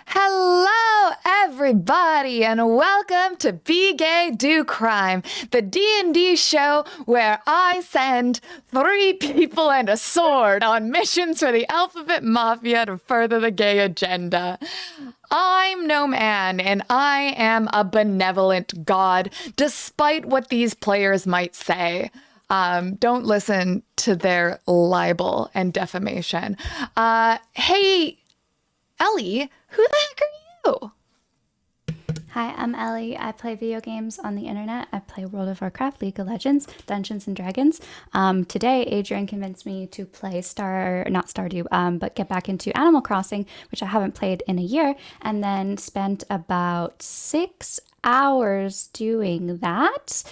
Hello, everybody, and welcome to Be Gay, Do Crime, the D&D show where I send three people and a sword on missions for the Alphabet Mafia to further the gay agenda. I'm no man, and I am a benevolent god, despite what these players might say. Don't listen to their libel and defamation. Hey, Ellie, who the heck are you? Hi, I'm Ellie. I play video games on the internet. I play World of Warcraft, League of Legends, Dungeons and Dragons. Today, Adrian convinced me to play not Stardew, but get back into Animal Crossing, which I haven't played in a year, and then spent about 6 hours doing that,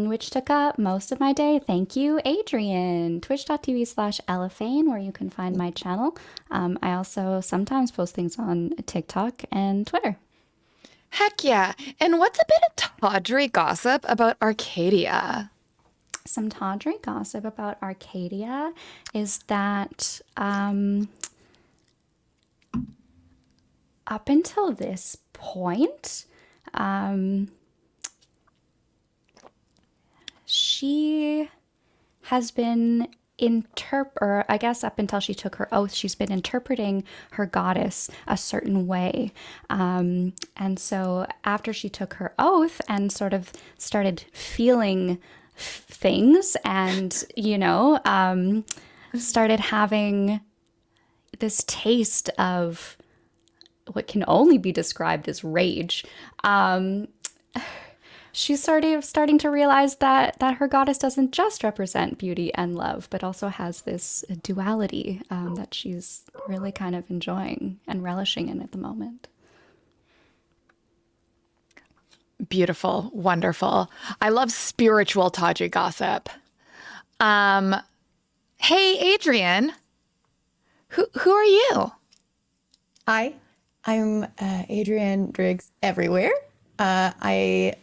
which took up most of my day. Thank you, Adrian. Twitch.tv/Elephane, where you can find my channel. I also sometimes post things on TikTok and Twitter. Heck yeah. And what's a bit of tawdry gossip about Arcadia? Some tawdry gossip about Arcadia is that up until this point, she has been or I guess up until she took her oath, she's been interpreting her goddess a certain way. And so after she took her oath and sort of started feeling things and, started having this taste of what can only be described as rage, she's starting to realize that her goddess doesn't just represent beauty and love, but also has this duality that she's really kind of enjoying and relishing in at the moment. Beautiful, wonderful. I love spiritual tawdry gossip. Um, hey, Adrian, who are you? Hi, I'm Adrienne Driggs everywhere. I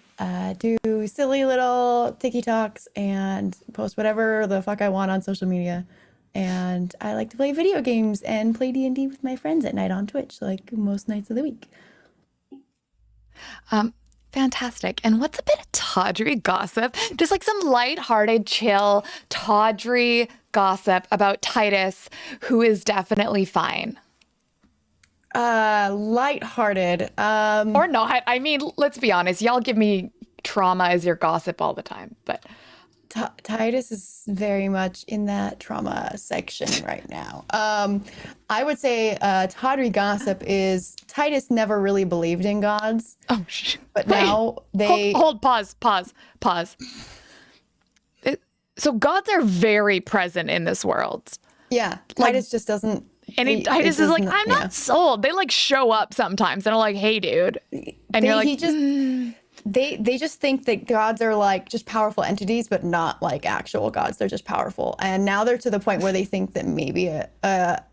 do silly little TikToks and post whatever the fuck I want on social media. And I like to play video games and play D&D with my friends at night on Twitch, like most nights of the week. Fantastic. And what's a bit of tawdry gossip? Just like some lighthearted, chill, tawdry gossip about Titus, who is definitely fine. Lighthearted. Or not. I mean, let's be honest. Y'all give me trauma as your gossip all the time. But Titus is very much in that trauma section right now. I would say tawdry gossip is Titus never really believed in gods, oh, but wait. now they Pause. So gods are very present in this world. Yeah, Like, Titus just doesn't. Titus is like, I'm not sold. They like show up sometimes and are like, hey, dude. And you're like, he just they just think that gods are like just powerful entities, but not like actual gods. They're just powerful, and now they're to the point where they think that maybe a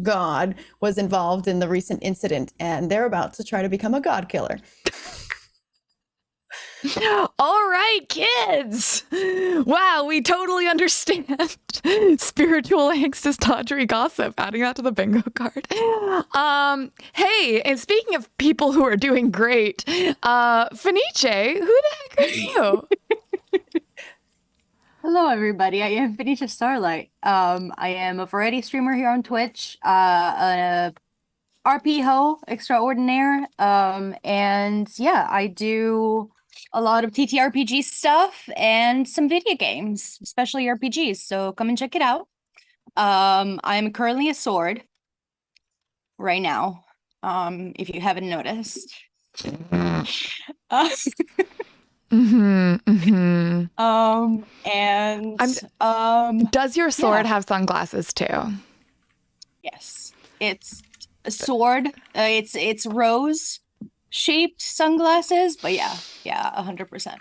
god was involved in the recent incident, and they're about to try to become a god killer. all right, kids. Wow, we totally understand. Spiritual angst is tawdry gossip. Adding that to the bingo card. Hey, and speaking of people who are doing great, Fenice, who the heck are you? Hello, everybody. I am Venetia Starlight. I am a variety streamer here on Twitch, a RP ho extraordinaire. And yeah, I do a lot of TTRPG stuff and some video games, especially RPGs. So come and check it out. I'm currently a sword right now. If you haven't noticed. Uh, and Does your sword have sunglasses too? yes, it's a sword. It's rose shaped sunglasses, but yeah, 100%.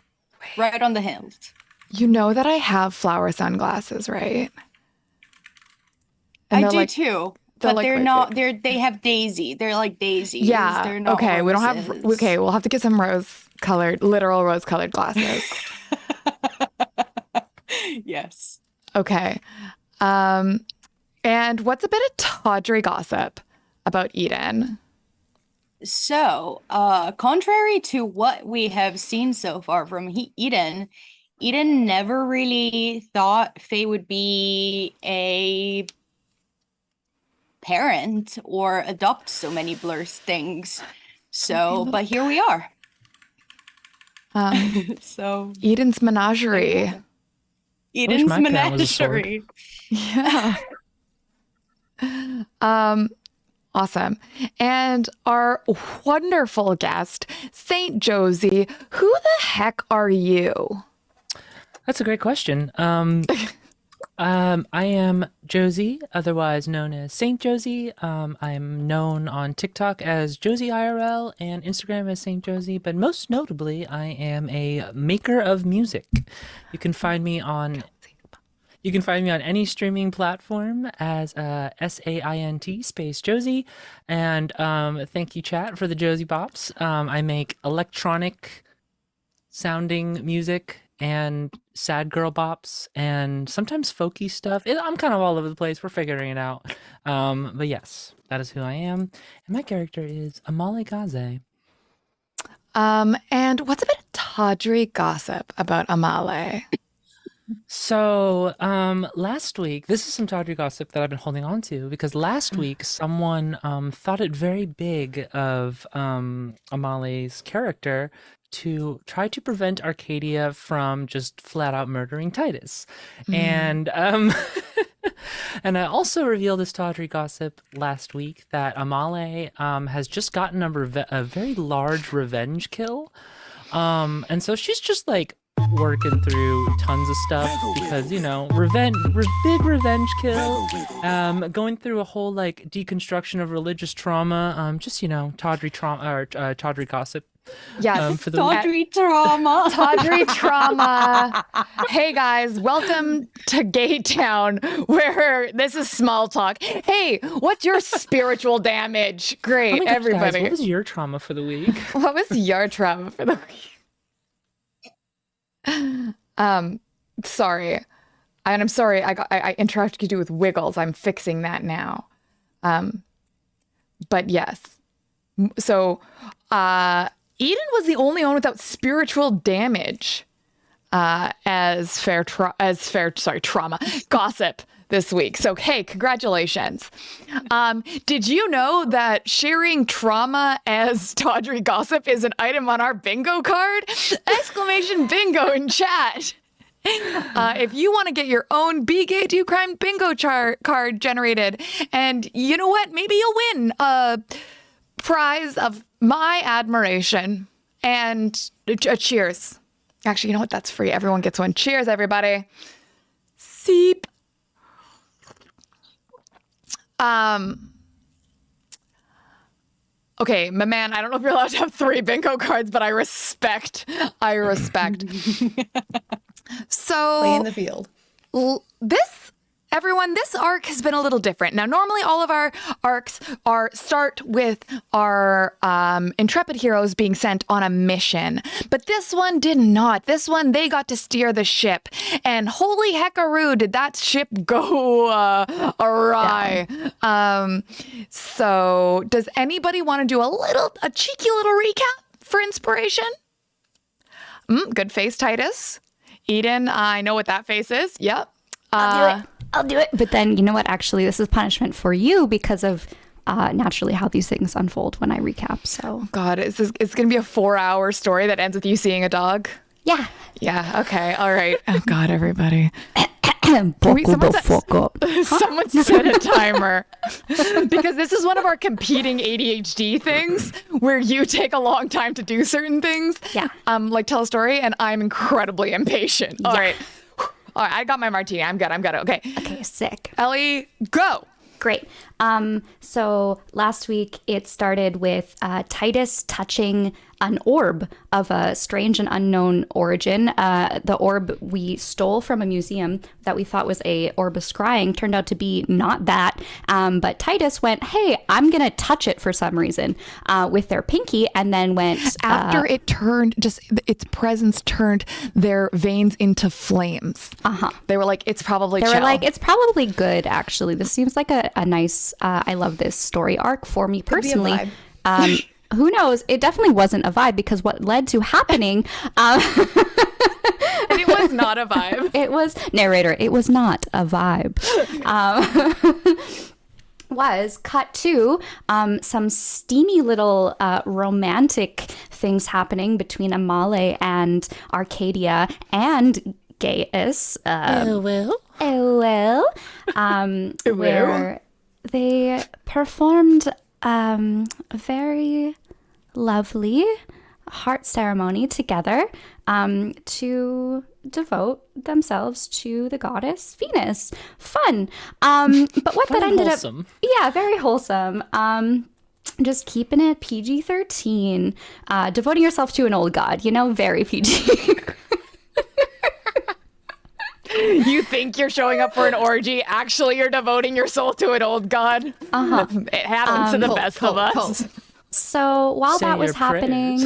Right on the hilt. You know that I have flower sunglasses, right? I do too, but like they're my not. favorite. They have daisy. They're like daisies. Yeah. They're not Okay. We don't have. roses. Okay. We'll have to get some literal rose-colored glasses. Yes. Okay. And what's a bit of tawdry gossip about Eden? So, contrary to what we have seen so far from Eden, Eden never really thought Faye would be a parent or adopt so many blurs things. So, but here we are. So Eden's menagerie. Eden's my parent was a sword. menagerie. Yeah. Awesome. And our wonderful guest, Saint Josie. Who the heck are you? That's a great question. I am Josie, otherwise known as Saint Josie. I am known on TikTok as Josie IRL and Instagram as Saint Josie, but most notably, I am a maker of music. You can find me on any streaming platform as SAINT space Josie. And thank you, chat, for the Josie Bops. I make electronic sounding music and sad girl bops and sometimes folky stuff. I'm kind of all over the place. We're figuring it out. But yes, that is who I am. And my character is Amale Gaze. And what's a bit of tawdry gossip about Amale? So, last week, this is some tawdry gossip that I've been holding on to because last week someone thought it very big of Amale's character to try to prevent Arcadia from just flat out murdering Titus. And and I also revealed this tawdry gossip last week that Amale has just gotten a very large revenge kill. And so she's just like working through tons of stuff because, you know, big revenge kill, going through a whole like deconstruction of religious trauma, just, you know, tawdry gossip. Yes. For the Tawdry trauma. Tawdry trauma. Hey guys, welcome to Gay Town, where this is small talk. Hey, what's your spiritual damage? Great, Oh my gosh, everybody. guys, what was your trauma for the week? What was your trauma for the week? Sorry. And I'm sorry I interrupted you with Wiggles. I'm fixing that now. But yes. So, Eden was the only one without spiritual damage as trauma gossip this week. So hey, congratulations. Did you know that sharing trauma as tawdry gossip is an item on our bingo card? Exclamation bingo in chat. If you want to get your own Be Gay Do Crime bingo card generated, and you know what? Maybe you'll win a prize of my admiration and a cheers. Actually, you know what? That's free. Everyone gets one. Cheers, everybody. Seep. Okay, my man, I don't know if you're allowed to have 3 bingo cards, but I respect. So Play in the field. This arc has been a little different. Now, normally all of our arcs start with our intrepid heroes being sent on a mission, but this one did not. This one, they got to steer the ship, and holy heckaroo, did that ship go awry. Yeah. So does anybody want to do a cheeky little recap for inspiration? Good face, Titus. Eden, I know what that face is. Yep. I'll do it. But then, you know what? Actually, this is punishment for you because of naturally how these things unfold when I recap. So, God, it's going to be a 4-hour story that ends with you seeing a dog? Yeah. Yeah. Okay. All right. Oh, God, everybody. Someone set a timer because this is one of our competing ADHD things where you take a long time to do certain things. Yeah. Like tell a story, and I'm incredibly impatient. All right. All right, I got my martini. I'm good. Okay. Okay, sick. Ellie, go. Great. So last week it started with Titus touching an orb of a strange and unknown origin. The orb we stole from a museum that we thought was a orb of scrying turned out to be not that. But Titus went, hey, I'm going to touch it for some reason with their pinky, and then went... After it turned, just its presence turned their veins into flames. They were like, it's probably They chill. were like, it's probably good, actually. This seems like a nice, I love this story arc for me personally. Could be a vibe. Who knows? It definitely wasn't a vibe, because what led to happening... And it was not a vibe. It was, narrator, it was not a vibe. Was cut to some steamy little romantic things happening between Amale and Arcadia and Gaius. Where they performed a very lovely heart ceremony together to devote themselves to the goddess Venus. Fun. But what Fun that and ended wholesome. up... Yeah, very wholesome. Just keeping it PG-13. Devoting yourself to an old god, very PG. You think you're showing up for an orgy, actually you're devoting your soul to an old god. It happens to the best of us. So while Say that was your happening,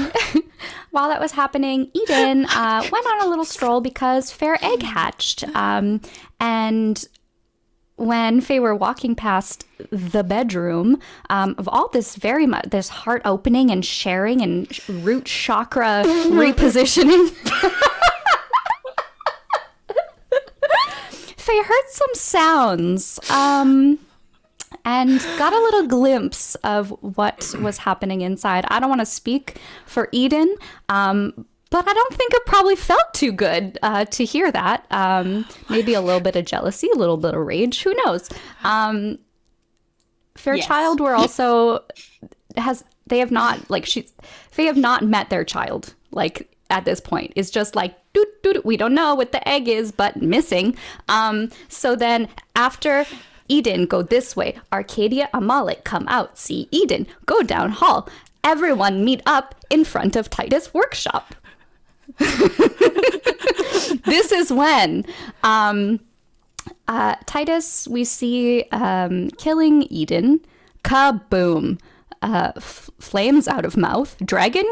Eden went on a little stroll because Fair Egg hatched. And when Faye were walking past the bedroom of all this very much, this heart opening and sharing and root chakra repositioning, Faye heard some sounds. And got a little glimpse of what was happening inside. I don't want to speak for Eden, but I don't think it probably felt too good to hear that. Maybe a little bit of jealousy, a little bit of rage. Who knows? Fairchild were also they have not met their child at this point. It's just like we don't know what the egg is, but missing. So then after Eden, go this way. Arcadia, Amalek, come out. See Eden, go down hall. Everyone meet up in front of Titus' workshop. This is when Titus, we see killing Eden. Kaboom. Flames out of mouth. Dragon? ?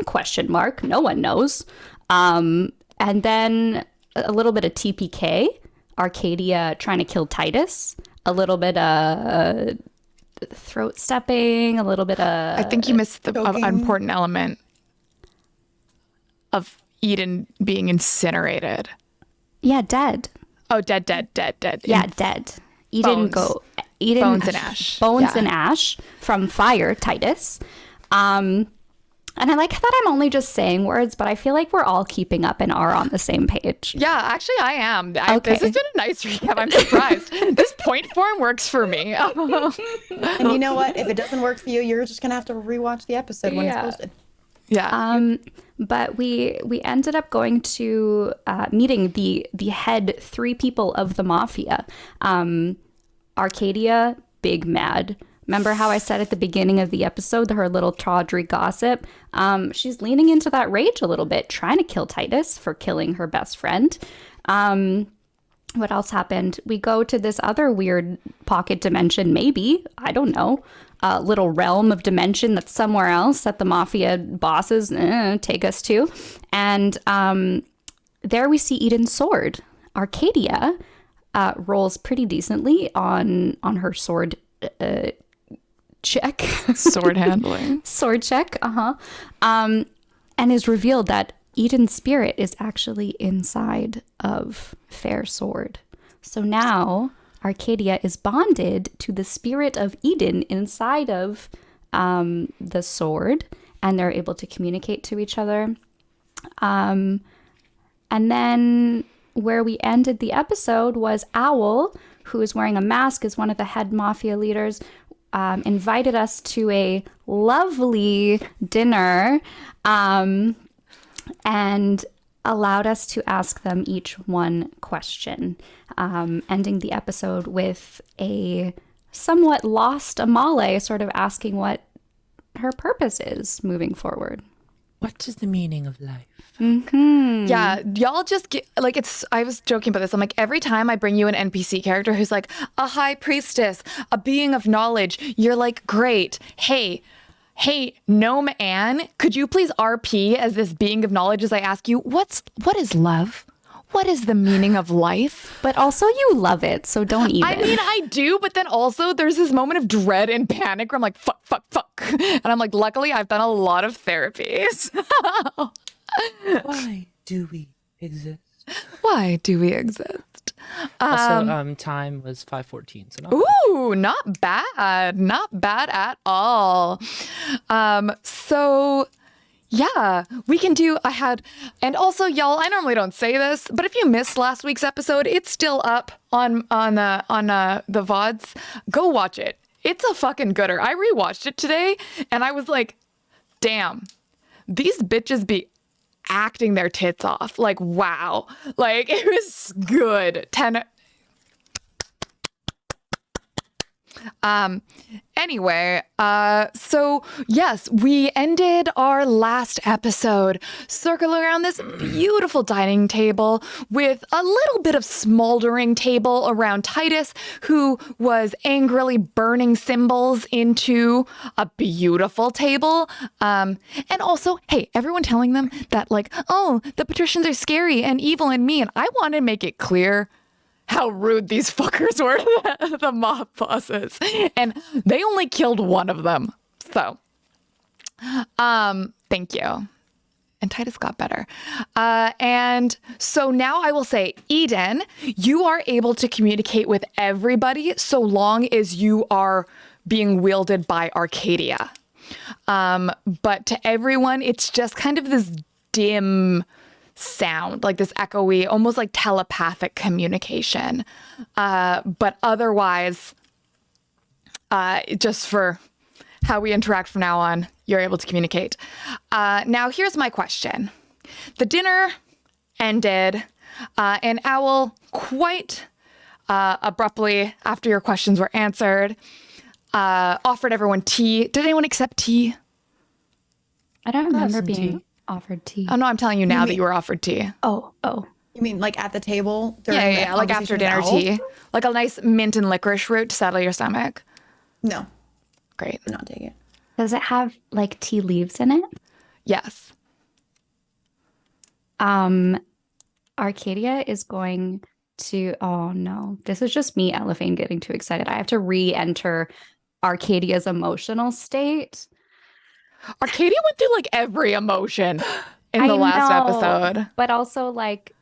No one knows. And then a little bit of TPK. Arcadia trying to kill Titus. A little bit of throat stepping, a little bit of... I think you missed the Choking. important element of Eden being incinerated. Yeah, dead. Oh, dead. Yeah, dead. Eden Bones. Eden Bones and ash. Bones Yeah. and ash from fire, Titus. And I like that I'm only just saying words, but I feel like we're all keeping up and are on the same page. Yeah, actually, I am. Okay. This has been a nice recap. I'm surprised. This point form works for me. And you know what? If it doesn't work for you, you're just gonna have to rewatch the episode when it's Yeah. posted. Yeah. But we ended up going to meeting the head 3 people of the mafia. Arcadia, big mad. Remember how I said at the beginning of the episode, her little tawdry gossip? She's leaning into that rage a little bit, trying to kill Titus for killing her best friend. What else happened? We go to this other weird pocket dimension, maybe. I don't know. A little realm of dimension that's somewhere else that the mafia bosses take us to. And there we see Eden's sword. Arcadia rolls pretty decently on her sword check. Sword handling. Sword check, and is revealed that Eden's spirit is actually inside of Fair Sword. So now Arcadia is bonded to the spirit of Eden inside of the sword, and they're able to communicate to each other. And then where we ended the episode was Owl, who is wearing a mask as one of the head mafia leaders, invited us to a lovely dinner and allowed us to ask them each one question, ending the episode with a somewhat lost Amale sort of asking what her purpose is moving forward. What is the meaning of life? Yeah, y'all just get like I was joking about this. I'm like, every time I bring you an NPC character who's like a high priestess, a being of knowledge, you're like, great. Hey, Gnome Anne, could you please RP as this being of knowledge as I ask you, what is love? What is the meaning of life? But also you love it, so don't even. I mean, I do, but then also there's this moment of dread and panic where I'm like, fuck. And I'm like, luckily I've done a lot of therapies. Why do we exist? Why do we exist? Also, time was 5:14, so not Ooh, not bad at all. So yeah, we can do. And also, y'all, I normally don't say this, but if you missed last week's episode, it's still up on the VODs. Go watch it. It's a fucking gooder. I rewatched it today, and I was like, damn, these bitches be acting their tits off. Like, wow. Like, it was good. 10. Anyway, so yes, we ended our last episode circling around this beautiful dining table with a little bit of smoldering table around Titus, who was angrily burning symbols into a beautiful table. And also, hey, everyone telling them that like, oh, the patricians are scary and evil and mean. I want to make it clear how rude these fuckers were to the mob bosses. And they only killed one of them. So, thank you. And Titus got better. And so now I will say, Eden, you are able to communicate with everybody so long as you are being wielded by Arcadia. But to everyone, it's just kind of this dim sound, like this echoey, almost like telepathic communication. But otherwise, just for how we interact from now on, you're able to communicate. Now, here's my question. The dinner ended, and Owl, quite abruptly, after your questions were answered, offered everyone tea. Did anyone accept tea? I don't remember some being tea. offered tea. Oh, no, I'm telling you now that you were offered tea. Oh. You mean like at the table during the Yeah, like after conversation dinner with Owl? tea. Like a nice mint and licorice root to settle your stomach. No, Great. did not take it. Does it have like tea leaves in it? Yes. Arcadia is going to, oh no, this is just me, Elephane, getting too excited. I have to re-enter Arcadia's emotional state. Arcadia went through like every emotion in the last episode. But also like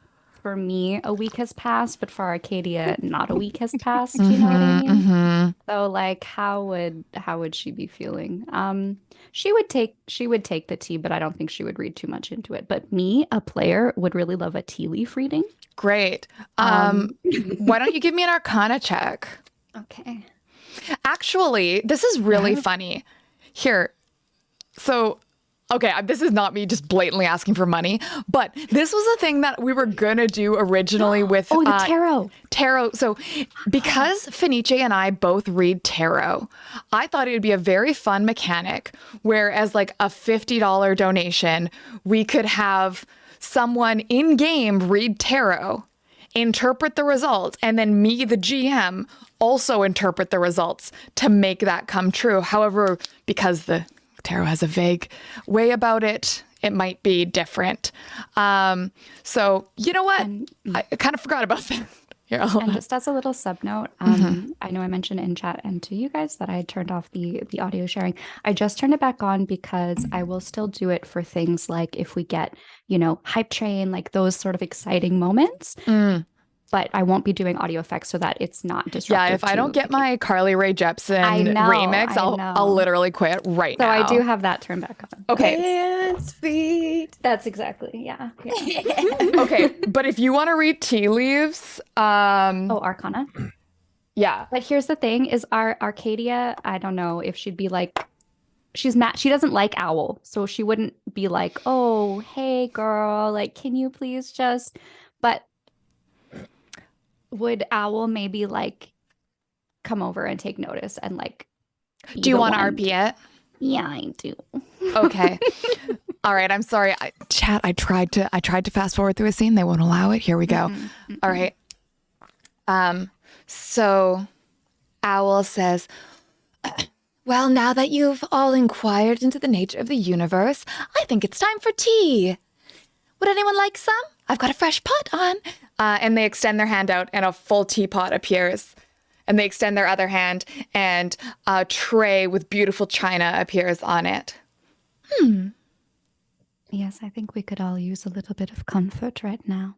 for me, a week has passed, but for Arcadia, not a week has passed. You know what I mean? So like how would she be feeling? She would take the tea, but I don't think she would read too much into it. But me, a player, would really love a tea leaf reading. Great. Why don't you give me an Arcana check? Okay. Actually, this is really funny. Here. So, okay, this is not me just blatantly asking for money, but this was a thing that we were gonna do originally with Oh, the tarot. Tarot. So, because Fenice and I both read tarot, I thought it would be a very fun mechanic where, as like a $50 donation, we could have someone in game read tarot, interpret the results, and then me, the GM, also interpret the results to make that come true. However, because the tarot has a vague way about it, it might be different. So you know what? I kind of forgot about that. Here, And just as a little sub note, I know I mentioned in chat and to you guys that I had turned off the audio sharing. I just turned it back on because I will still do it for things like if we get, hype train, like those sort of exciting moments. But I won't be doing audio effects so that it's not disruptive. Yeah, if I don't get my Carly Rae Jepsen remix, I'll know. literally quit right now. So I do have that turned back on. Okay. Dance feet. That's exactly, yeah. Okay, but if you want to read tea leaves, Oh, Arcana. yeah. But here's the thing: is our Arcadia? I don't know if she'd be like, she's mad. She doesn't like Owl, so she wouldn't be like, "Oh, hey, girl, like, can you please just?" But would Owl maybe like come over and take notice and like? Do you want to RP it? Yeah, I do. Okay. All right, I'm sorry. Chat, I tried to fast forward through a scene. They won't allow it. Here we go. All right. So Owl says, well, now that you've all inquired into the nature of the universe, I think it's time for tea. Would anyone like some? I've got a fresh pot on. And they extend their hand out and a full teapot appears. And they extend their other hand and a tray with beautiful china appears on it. Yes, I think we could all use a little bit of comfort right now.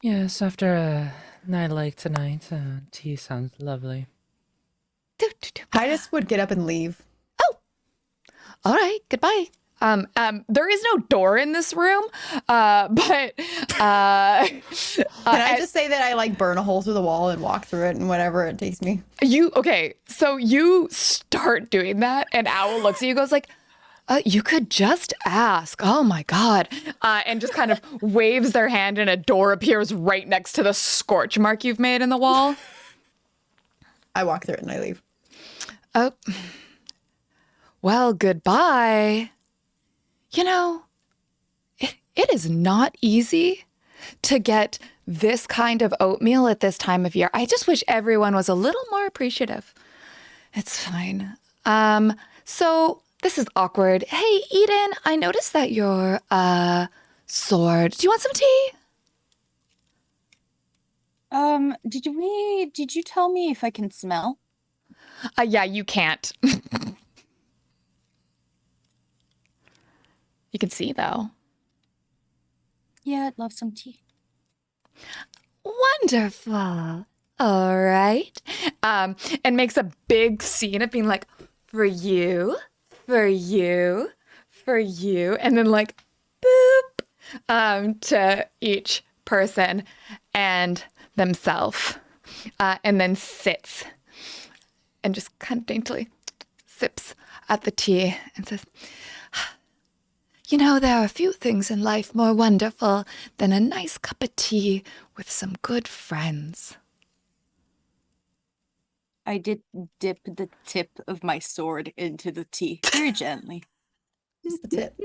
Yes, after a night like tonight, tea sounds lovely. I just would get up and leave. All right, goodbye. There is no door in this room, but Can I just say that I like burn a hole through the wall and walk through it and whatever it takes me? so you start doing that, and Owl looks at you, goes like, you could just ask. Oh my God. And just kind of waves their hand and a door appears right next to the scorch mark you've made in the wall. I walk through it and I leave. Oh, well, goodbye. You know, it is not easy to get this kind of oatmeal at this time of year. I just wish everyone was a little more appreciative. It's fine. So this is awkward. Hey, Eden, I noticed that your sword. Do you want some tea? Did you tell me if I can smell? Yeah, you can't. You can see, though. Yeah, I'd love some tea. Wonderful. All right. And makes a big scene of being like, for you, for you, for you. And then like, boop, to each person and themselves. And then sits and just kind of daintily sips at the tea and says, you know, there are a few things in life more wonderful than a nice cup of tea with some good friends. I did dip the tip of my sword into the tea very gently. Just the tip.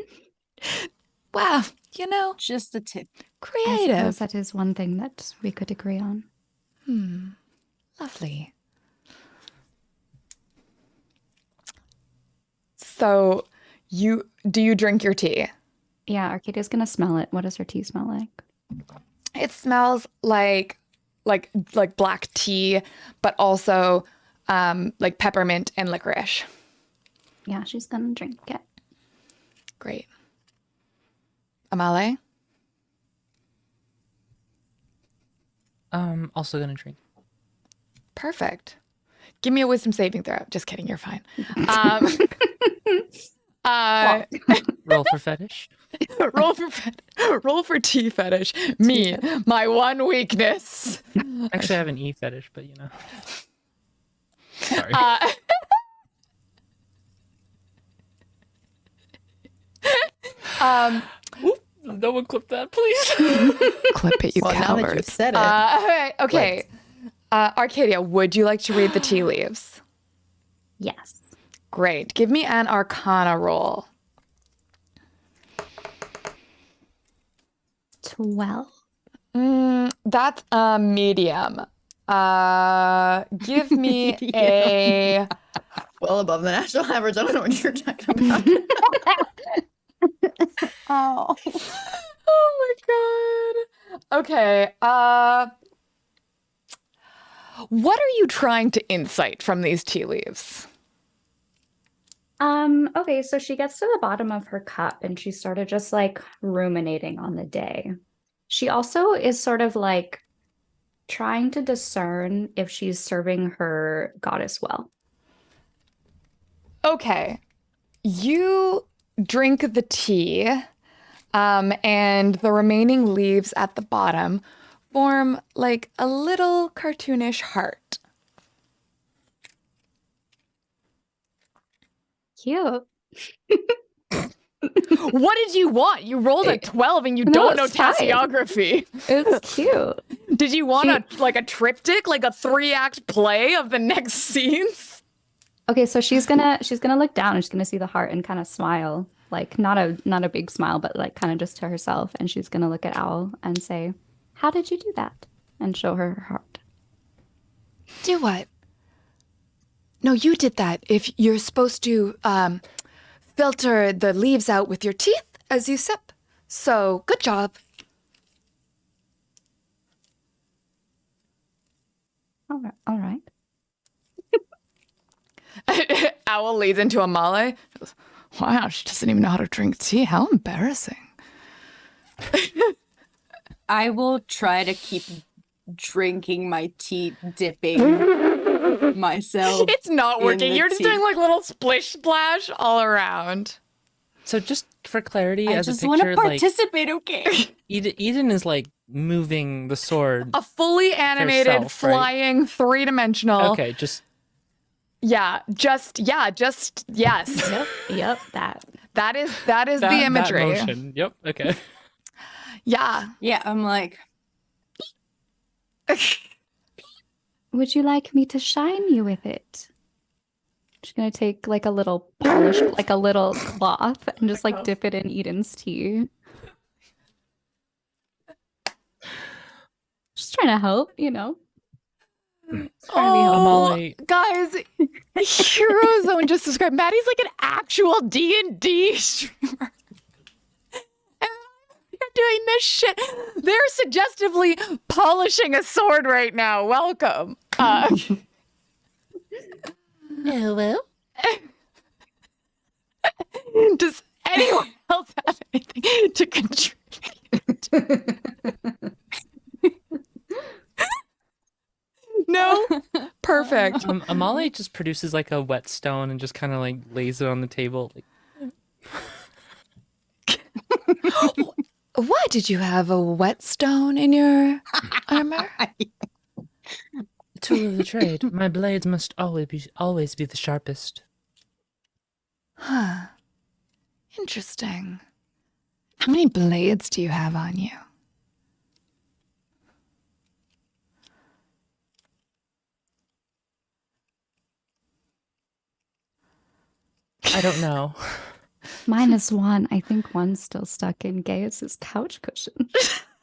Wow, you know, Just the tip. I creative. suppose that is one thing that we could agree on. Lovely. So, do you drink your tea? Yeah, Arcadia's gonna smell it. What does her tea smell like? It smells like black tea, but also like peppermint and licorice. Yeah, she's gonna drink it. Great. Amale? Also gonna drink. Perfect. Give me a wisdom saving throw. Just kidding, you're fine. Roll for fetish. roll for tea fetish. Me, my one weakness. Actually, I have an E fetish, but you know. Sorry. No one clip that, please. Clip it, you Well, now that cowards. you've said it. Okay. Arcadia, would you like to read the tea leaves? Yes. Great. Give me an Arcana roll. 12. That's a medium. Give me a. Well above the national average. I don't know what you're talking about. Oh. Oh my god. Okay. What are you trying to insight from these tea leaves? Okay, so she gets to the bottom of her cup and she started just like ruminating on the day. She also is sort of like trying to discern if she's serving her goddess well. Okay. You drink the tea, and the remaining leaves at the bottom form like a little cartoonish heart. Cute. What did you want? You rolled a 12 and you No, don't know it's fine. tasseography. It's cute. Did you want a triptych, like a 3-act play of the next scenes? Okay, so she's gonna look down and she's gonna see the heart and kind of smile. like not a big smile, but like kind of just to herself, and she's gonna look at Owl and say, "How did you do that?" and show her her heart. Do what? No, you did that. If you're supposed to filter the leaves out with your teeth as you sip. So, good job. All right. Owl leads into Amale. Wow, she doesn't even know how to drink tea. How embarrassing. I will try to keep drinking my tea, dipping myself. It's not working. the You're just tea. doing like little splish splash all around. So just for clarity, I as just a want to picture, like participate, okay? Eden is like moving the sword. A fully animated, Herself, right? flying, three-dimensional. Okay, just Just yes. Yep, that. That is that, the imagery. That motion. Yep. Okay. Yeah. Yeah, I'm like, Would you like me to shine you with it? She's gonna take like a little polish, like a little cloth, and just like dip it in Eden's tea. Just trying to help, you know. Trying to be helpful. Amale, Guys, Heroes just described Maddie's like an actual D&D streamer. And you're doing this shit. They're suggestively polishing a sword right now. Welcome. hello. Does anyone else have anything to contribute? No? Perfect. Amale just produces like a whetstone and just kind of like lays it on the table. Like, Why did you have a whetstone in your armor? tool of the trade. My blades must always be the sharpest. Huh. Interesting. How many blades do you have on you? I don't know. -1. I think one's still stuck in Gaius's couch cushion.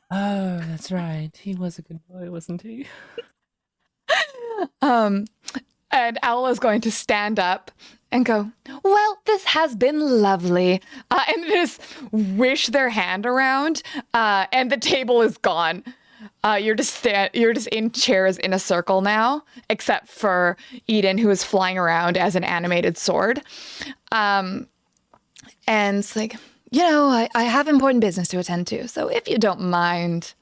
Oh, that's right. He was a good boy, wasn't he? And Owl is going to stand up and go, well, this has been lovely. And just wish their hand around, and the table is gone. You're just in chairs in a circle now, except for Eden, who is flying around as an animated sword. And it's like, I have important business to attend to, so if you don't mind.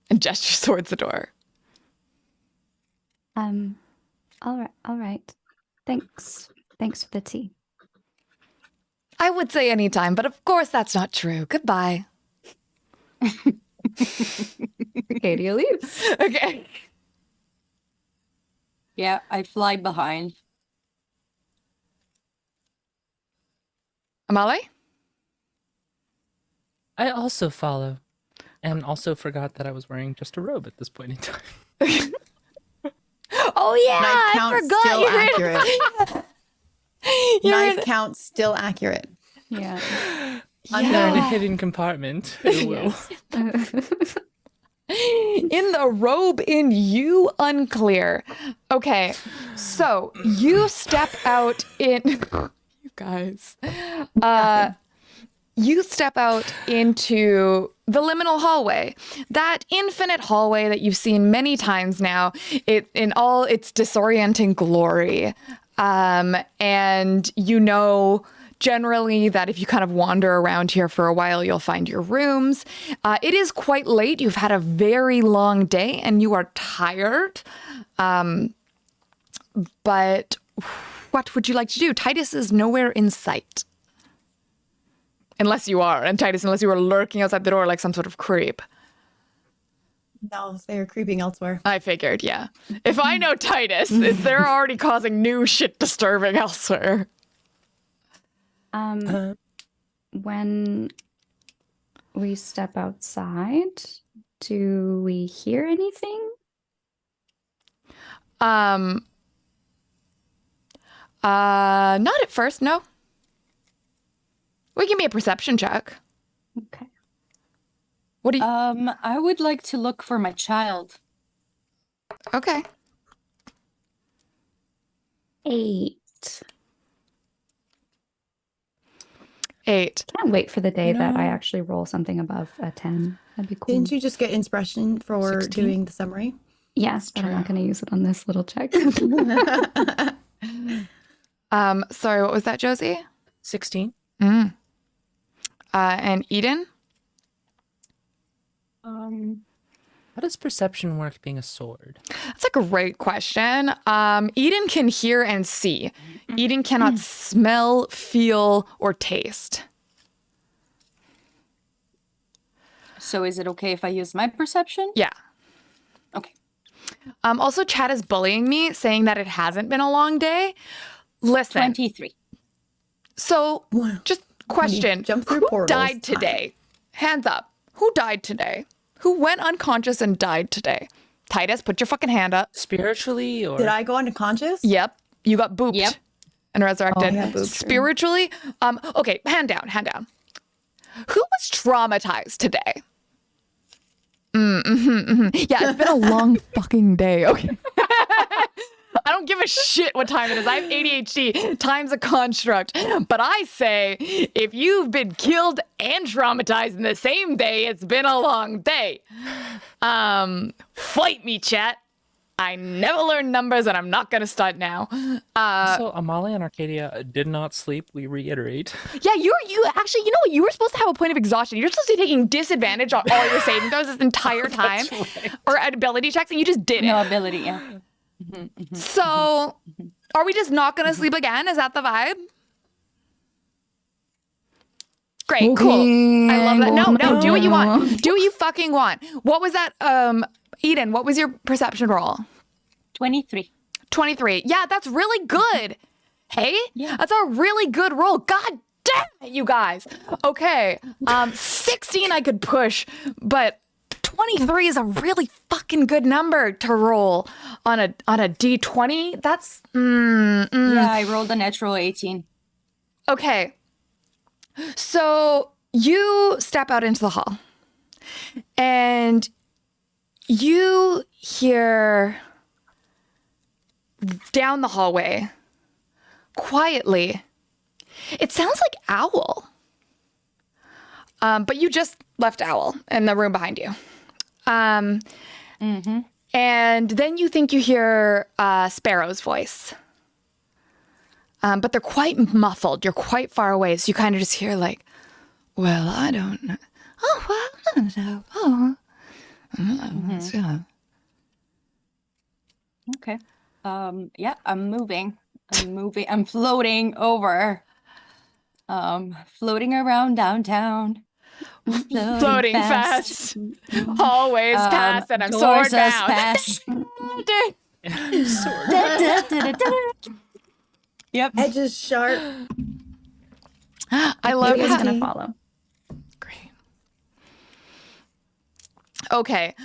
And gestures towards the door. All right. Thanks for the tea. I would say anytime, but of course that's not true. Goodbye. Arcadia leaves. Okay. yeah, I fly behind. Amale? I also follow. And also forgot that I was wearing just a robe at this point in time. Oh yeah, Knife I count forgot still you're in- accurate. You're Knife in- count still accurate. Yeah. They're in a Yeah. hidden compartment. It will. In the robe in you, unclear. Okay, so you step out in you guys. You step out into the liminal hallway, that infinite hallway that you've seen many times now, in all its disorienting glory. And generally that if you kind of wander around here for a while, you'll find your rooms. It is quite late. You've had a very long day and you are tired. But what would you like to do? Titus is nowhere in sight. Unless you are, unless you are lurking outside the door like some sort of creep. No, they're creeping elsewhere. I figured, yeah. If I know Titus, they're already causing new shit disturbing elsewhere. When we step outside, do we hear anything? Not at first, no. We give me a perception check. Okay. What do you? I would like to look for my child. Okay. 8. 8. Can't wait for the day that I No. actually roll something above a 10. That'd be cool. Didn't you just get inspiration for 16? doing the summary? Yes, but I'm not going to use it on this little check. Sorry, what was that, Josie? 16. And Eden? How does perception work being a sword? That's a great question. Eden can hear and see. Eden cannot smell, feel, or taste. So is it okay if I use my perception? Yeah. Okay. Also, Chad is bullying me, saying that it hasn't been a long day. Listen. 23. So, Wow. just question. jump through Who portals. died today? Hands up. Who died today? Who went unconscious and died today? Titus, put your fucking hand up. Spiritually or Did I go unconscious? Yep. You got booped Yep. and resurrected. Oh, yeah, booped, Spiritually, okay, hand down. Who was traumatized today? Yeah, it's been a long fucking day. Okay. I don't give a shit what time it is. I have ADHD. Time's a construct. But I say, if you've been killed and traumatized in the same day, it's been a long day. Fight me, chat. I never learned numbers, and I'm not gonna start now. So Amalia and Arcadia did not sleep, we reiterate. Yeah, you actually, you know what? You were supposed to have a point of exhaustion. You're supposed to be taking disadvantage on all your saving throws this entire time, or at ability checks, and you just didn't. No ability, yeah. So, are we just not gonna sleep again? Is that the vibe? Great, cool. I love that. No, do what you want. Do what you fucking want. What was that, Eden, what was your perception roll? 23. 23. Yeah, that's really good. Hey? Yeah. That's a really good roll. God damn it, you guys. Okay. 16 I could push, but 23 is a really fucking good number to roll on a D20. That's Yeah, I rolled a natural 18. Okay. So you step out into the hall and you hear down the hallway quietly. It sounds like Owl. But you just left Owl in the room behind you. And then you think you hear Sparrow's voice. But they're quite muffled. You're quite far away. So you kind of just hear like, well, I don't know. Oh, well, I don't know. Oh. Yeah. Okay. Yeah, I'm moving. I'm floating over. Floating around downtown. Floating fast. Hallways pass and I'm sword doors us bound. pass. Yep. Edges sharp. I love He's how going to follow. Great. Okay.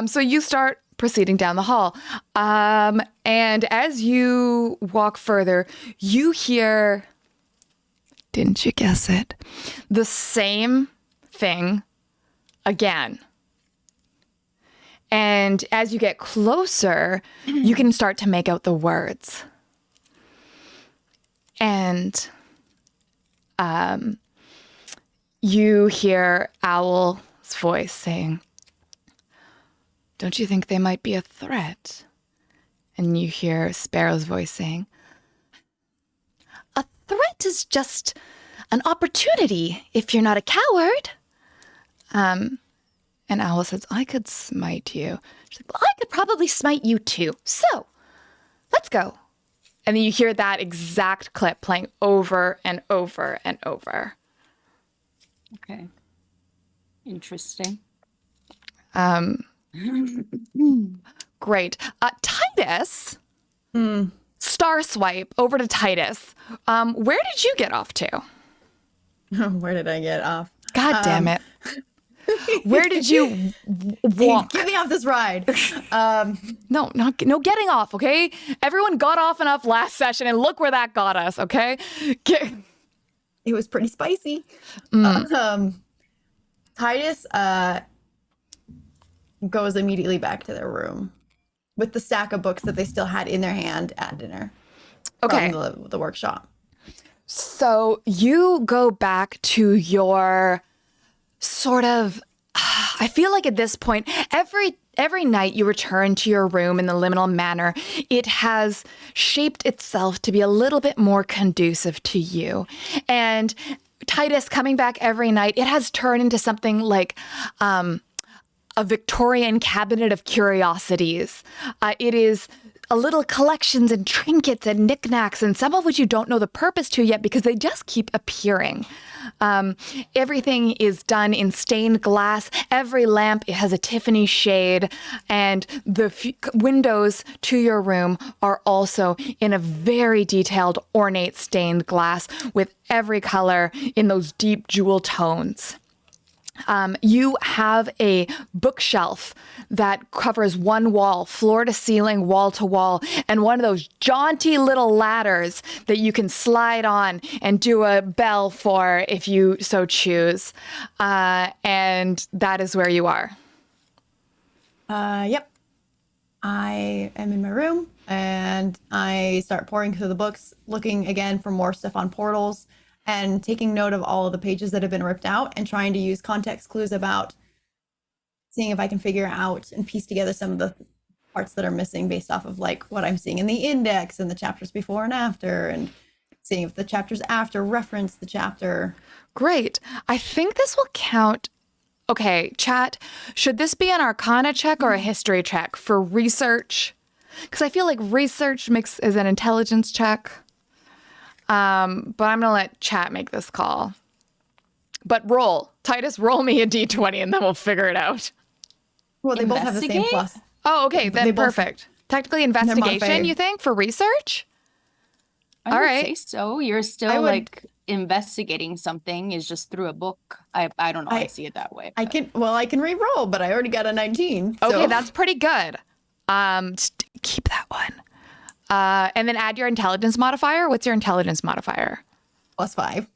So you start proceeding down the hall. And as you walk further, you hear, didn't you guess it? The same thing again. And as you get closer, you can start to make out the words. And you hear Owl's voice saying, don't you think they might be a threat? And you hear Sparrow's voice saying, a threat is just an opportunity if you're not a coward. And Owl says, I could smite you. She's like, well, I could probably smite you too. So, let's go. And then you hear that exact clip playing over and over and over. Okay. Interesting. Great. Titus, star swipe over to Titus. Where did you get off to? Where did I get off? God damn it. Where did you walk? Get me off this ride. No, no getting off, okay? Everyone got off enough last session, and look where that got us, okay? It was pretty spicy. Titus goes immediately back to their room with the stack of books that they still had in their hand at dinner. Okay. From the workshop. So you go back to your sort of, I feel like at this point, every night you return to your room in the Liminal Manor, it has shaped itself to be a little bit more conducive to you. And Titus coming back every night, it has turned into something like a Victorian cabinet of curiosities. It is a little collections and trinkets and knickknacks, and some of which you don't know the purpose to yet because they just keep appearing. Everything is done in stained glass. Every lamp has a Tiffany shade, and the windows to your room are also in a very detailed, ornate stained glass with every color in those deep jewel tones. You have a bookshelf that covers one wall, floor to ceiling, wall to wall, and one of those jaunty little ladders that you can slide on and do a bell for if you so choose. And that is where you are. Yep. I am in my room and I start pouring through the books, looking again for more stuff on portals and taking note of all of the pages that have been ripped out and trying to use context clues about seeing if I can figure out and piece together some of the parts that are missing based off of like what I'm seeing in the index and the chapters before and after, and seeing if the chapters after reference the chapter. Great. I think this will count. Okay, chat, should this be an Arcana check or a history check for research? Because I feel like research is an intelligence check. But I'm going to let chat make this call. But Titus, roll me a d20 and then we'll figure it out. Well, they both have the same plus. Oh, okay, then perfect. Technically investigation, you think, for research? I would say so. You're still like investigating something is just through a book. I don't know. I see it that way. I can re-roll, but I already got a 19. Okay, that's pretty good. Keep that one. And then add your intelligence modifier. What's your intelligence modifier? +5.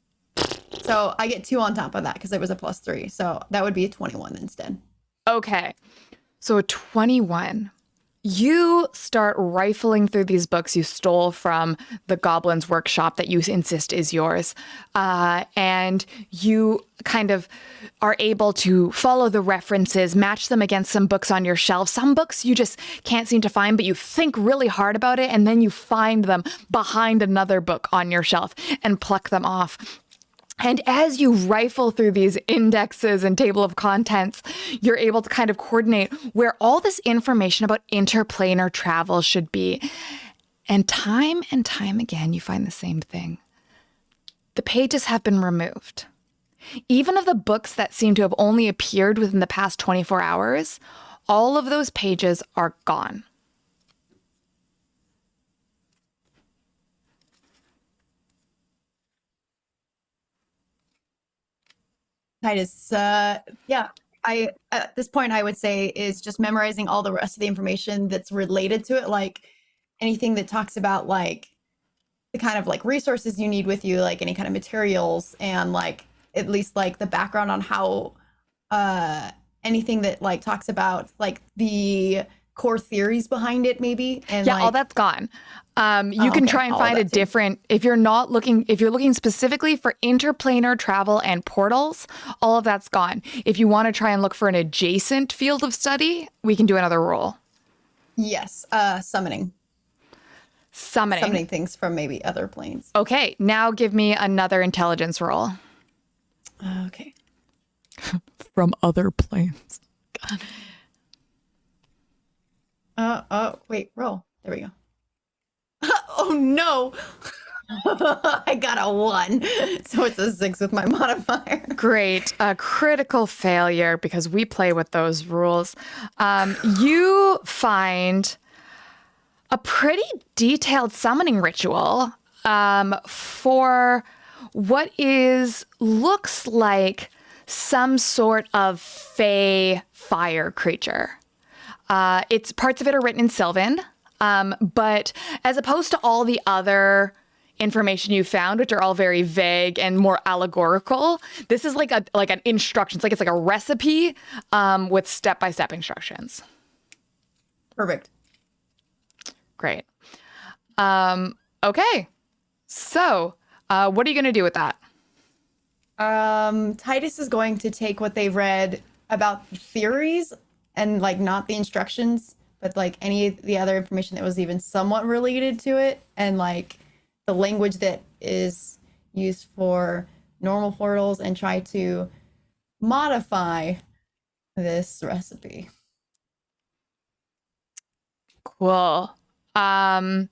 So I get 2 on top of that because it was a +3. So that would be a 21 instead. Okay. So a 21. You start rifling through these books you stole from the Goblin's workshop that you insist is yours. And you kind of are able to follow the references, match them against some books on your shelf. Some books you just can't seem to find, but you think really hard about it, and then you find them behind another book on your shelf and pluck them off. And as you rifle through these indexes and table of contents, you're able to kind of coordinate where all this information about interplanar travel should be. And time again, you find the same thing. The pages have been removed. Even of the books that seem to have only appeared within the past 24 hours, all of those pages are gone. Titus, yeah, I at this point I would say is just memorizing all the rest of the information that's related to it, like anything that talks about like the kind of like resources you need with you, like any kind of materials, and like at least like the background on how anything that like talks about like the core theories behind it maybe. And yeah, all that's gone. You can try and find a different, if you're looking specifically for interplanar travel and portals, all of that's gone. If you want to try and look for an adjacent field of study, we can do another roll. Yes, summoning things from maybe other planes. Okay, now give me another intelligence roll. Okay. From other planes. God. Wait, roll. There we go. Oh no. I got a 1. So it's a 6 with my modifier. Great. A critical failure because we play with those rules. You find a pretty detailed summoning ritual for what looks like some sort of fey fire creature. It's parts of it are written in Sylvan, but as opposed to all the other information you found, which are all very vague and more allegorical, this is like an instructions, like it's like a recipe with step-by-step instructions. Perfect. Great. Okay. So, what are you going to do with that? Titus is going to take what they've read about the theories and like not the instructions, but like any of the other information that was even somewhat related to it, and like the language that is used for normal portals, and try to modify this recipe. Cool. When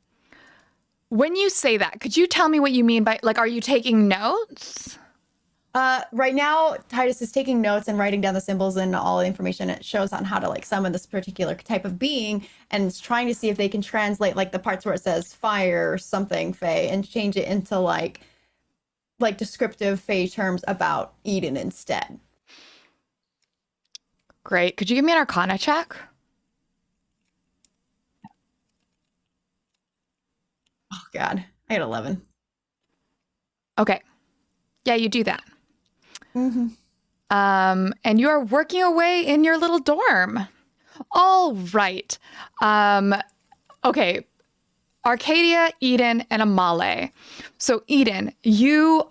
you say that, could you tell me what you mean by, like, are you taking notes? Right now, Titus is taking notes and writing down the symbols and all the information it shows on how to like summon this particular type of being, and is trying to see if they can translate like the parts where it says fire or something fey and change it into like descriptive fey terms about Eden instead. Great. Could you give me an Arcana check? Oh God, I got 11. Okay. Yeah, you do that. Mm-hmm. And you are working away in your little dorm. All right. Okay. Arcadia, Eden, and Amale. So Eden, you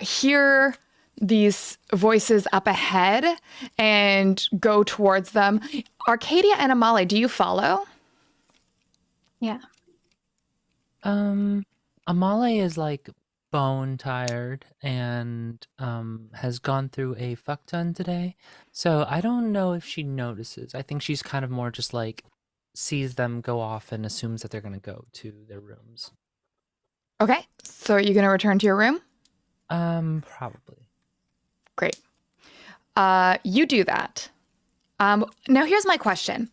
hear these voices up ahead and go towards them. Arcadia and Amale, do you follow? Yeah. Amale is like bone tired and has gone through a fuck ton today. So I don't know if she notices. I think she's kind of more just like sees them go off and assumes that they're going to go to their rooms. Okay. So are you going to return to your room? Probably. Great. You do that. Now here's my question.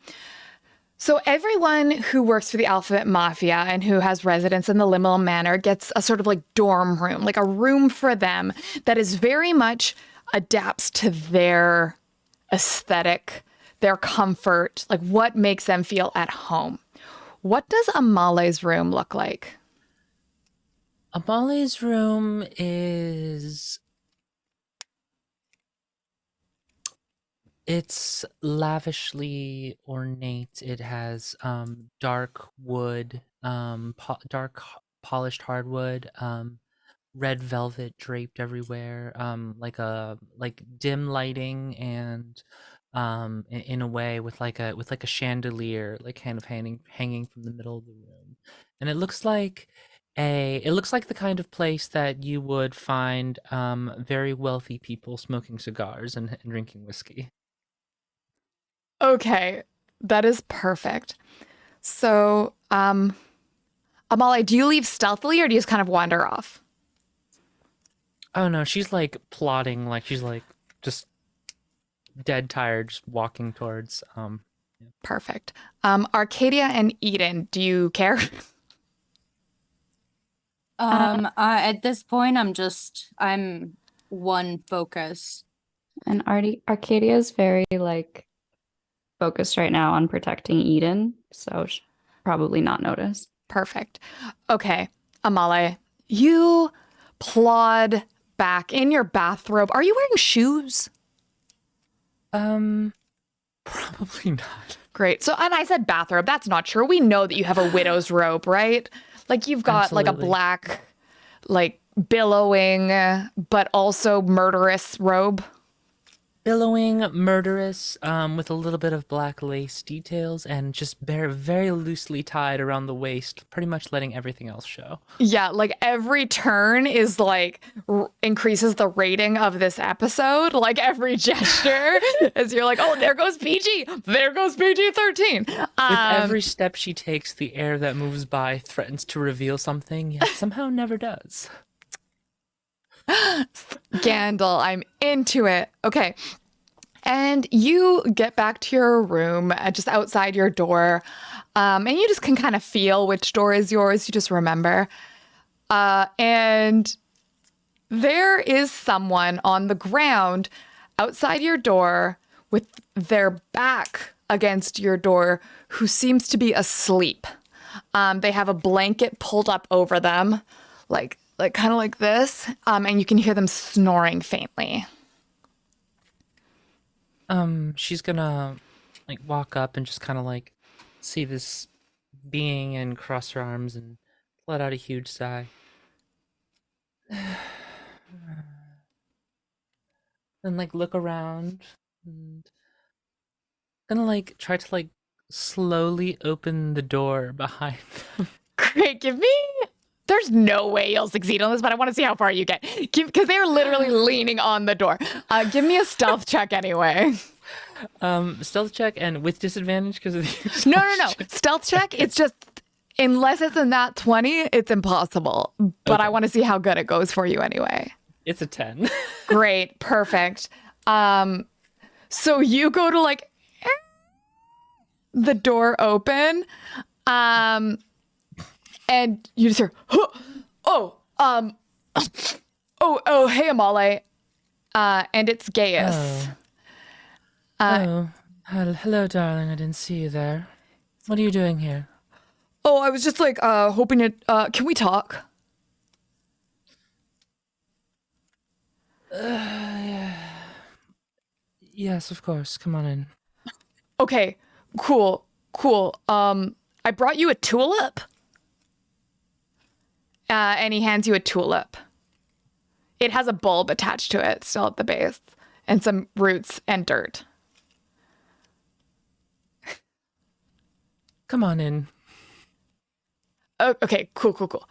So everyone who works for the Alphabet Mafia and who has residence in the Liminal Manor gets a sort of like dorm room, like a room for them that is very much adapts to their aesthetic, their comfort, like what makes them feel at home. What does Amale's room look like? Amale's room is... It's lavishly ornate. It has dark wood, dark polished hardwood, red velvet draped everywhere, like dim lighting, and in a way with like a chandelier like kind of hanging from the middle of the room. And it looks like the kind of place that you would find very wealthy people smoking cigars and drinking whiskey. Okay, that is perfect. So, Amale, do you leave stealthily or do you just kind of wander off? Oh no, she's like plotting, like she's like just dead tired, just walking towards. Perfect. Arcadia and Eden, do you care? At this point, I'm one focus. And Arcadia is very like focused right now on protecting Eden, so probably not notice. Perfect. Okay, Amale, you plod back in your bathrobe. Are you wearing shoes? Probably not. Great. So, and I said bathrobe. That's not true. We know that you have a widow's robe, right? Like you've got like a Absolutely. black, like billowing, but also murderous robe. Billowing, murderous, with a little bit of black lace details, and just very loosely tied around the waist, pretty much letting everything else show. Yeah, like every turn is like increases the rating of this episode. Like every gesture, as you're like, oh, there goes PG, there goes PG-13. With every step she takes, the air that moves by threatens to reveal something, yet somehow never does. Scandal, I'm into it. Okay. And you get back to your room just outside your door. And you just can kind of feel which door is yours. You just remember. And there is someone on the ground outside your door with their back against your door who seems to be asleep. They have a blanket pulled up over them, like kind of like this, and you can hear them snoring faintly. She's gonna like walk up and just kind of like see this being and cross her arms and let out a huge sigh. And like look around and gonna like try to like slowly open the door behind them. Great, there's no way you'll succeed on this, but I want to see how far you get. Because they're literally leaning on the door. Give me a stealth check anyway. Stealth check and with disadvantage because of the No. Stealth check, it's just, unless it's in that 20, it's impossible. But Okay. I want to see how good it goes for you anyway. It's a 10. Great, perfect. So you go to like the door open, and you just hear, oh, hey, Amale, and it's Gaius. Hello, darling. I didn't see you there. What are you doing here? Oh, I was just like hoping to. Can we talk? Yes, of course. Come on in. Okay, cool. I brought you a tulip. And he hands you a tulip. It has a bulb attached to it, still at the base, and some roots and dirt. Come on in. Oh, okay, cool.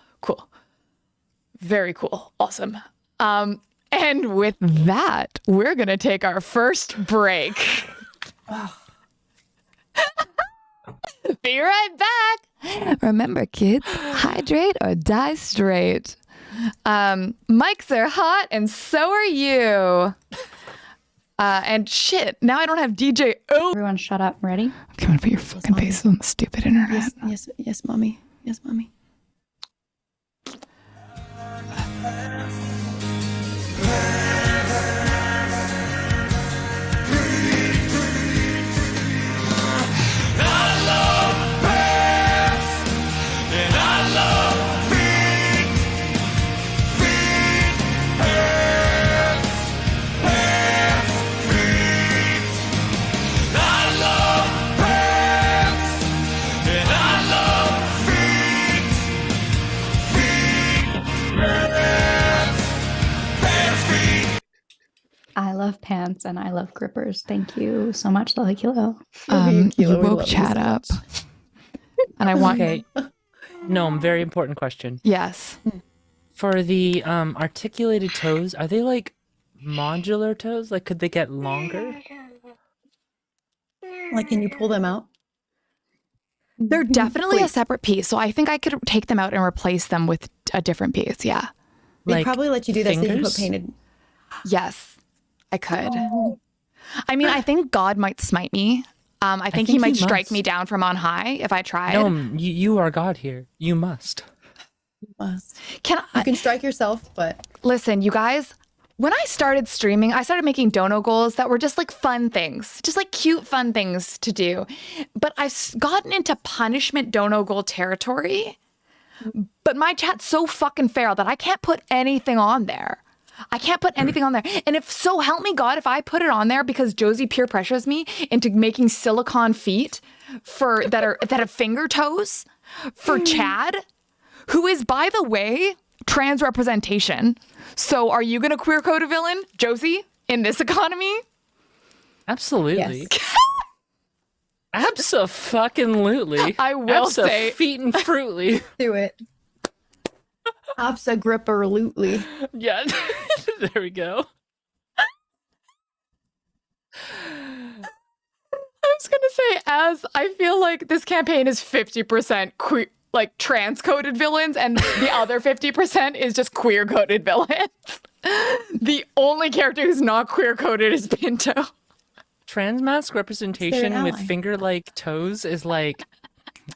Very cool. Awesome. And with that, we're going to take our first break. Be right back. Remember, kids, hydrate or die straight. Mics are hot, and so are you. And shit, now I don't have DJ. Oh, Everyone shut up. Ready? I'm coming for your fucking face on the stupid internet. Yes, mommy. Yes, mommy. I love pants and I love grippers. Thank you so much, Lily Kilo. You Kilo, we woke love you Chad so up. much. And I want. Okay. No, very important question. Yes. For the articulated toes, are they like modular toes? Like, could they get longer? Like, can you pull them out? They're definitely a Please. separate piece, so I think I could take them out and replace them with a different piece. Yeah. They Like probably let you do that so you can put fingers? painted. Yes, I could. I mean, I think God might smite me. I think he think might he strike must. me down from on high if I tried. No, you are God here. You must. Must. Can You I can strike yourself, but listen, you guys? When I started streaming, I started making dono goals that were just like fun things, just like cute, fun things to do. But I've gotten into punishment dono goal territory. But my chat's so fucking feral that I can't put anything on there. I can't put anything on there. And if so help me God, if I put it on there because Josie peer pressures me into making silicone feet that have finger toes for Chad, who is, by the way, trans representation. So are you gonna queer code a villain, Josie, in this economy? Absolutely. yes. Abso-fucking-lutely. I will say- feet and fruitly. Do it. Absolutely. Yeah. There we go. I was gonna say, as I feel like this campaign is 50% queer, like trans coded villains, and the other 50% is just queer coded villains. The only character who's not queer coded is Pinto. Trans mask representation with ally. finger-like toes is like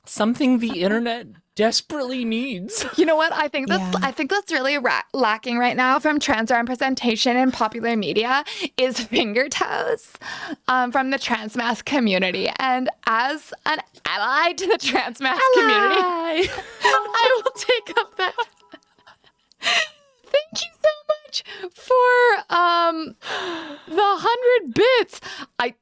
something the internet desperately needs. You know what? I think that's Yeah. I think that's really lacking right now from trans representation in popular media is finger toes from the trans mask community. And as an ally to the trans mask community, I will take up that. Thank you so much for the 100 bits. I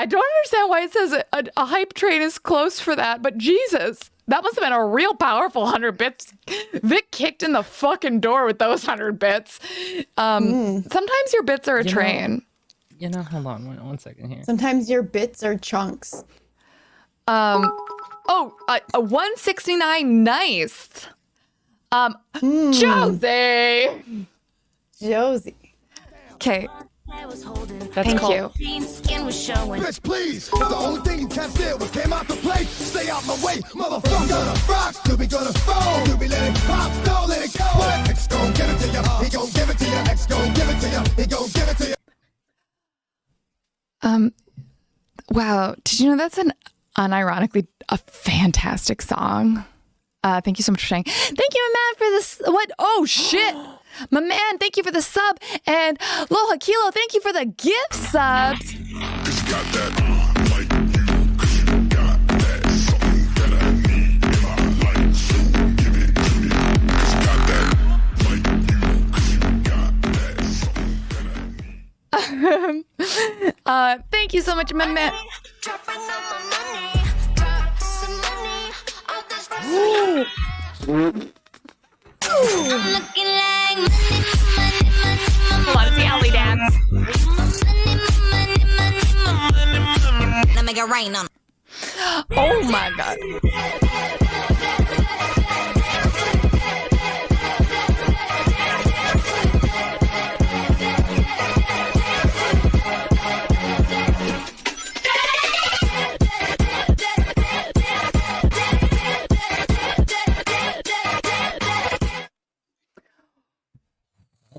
don't understand why it says a hype train is close for that, but Jesus, that must have been a real powerful 100 bits. Vic kicked in the fucking door with those 100 bits. Sometimes your bits are a train. Hold on one second here. Sometimes your bits are chunks. A 169, nice. Josie. Josie. Okay, That's thank called, you. Bitch, please. The only thing you can't steal was came out the plate. Stay out my way, motherfucker. Rocks, do we gonna fall? Do we let it pop? No, let it go. What? X gon' give it to ya. He gon' give it to ya. X gon' give it to ya. He gon' give it to ya. Wow, did you know that's unironically a fantastic song? Thank you so much for sharing. Thank you, my man, for this. What? Oh, shit. My man, thank you for the sub. And Loha Kilo, thank you for the gift subs. Thank you so much, my man. Hold on, it's the alley dance. Let me get rain on. Oh my god.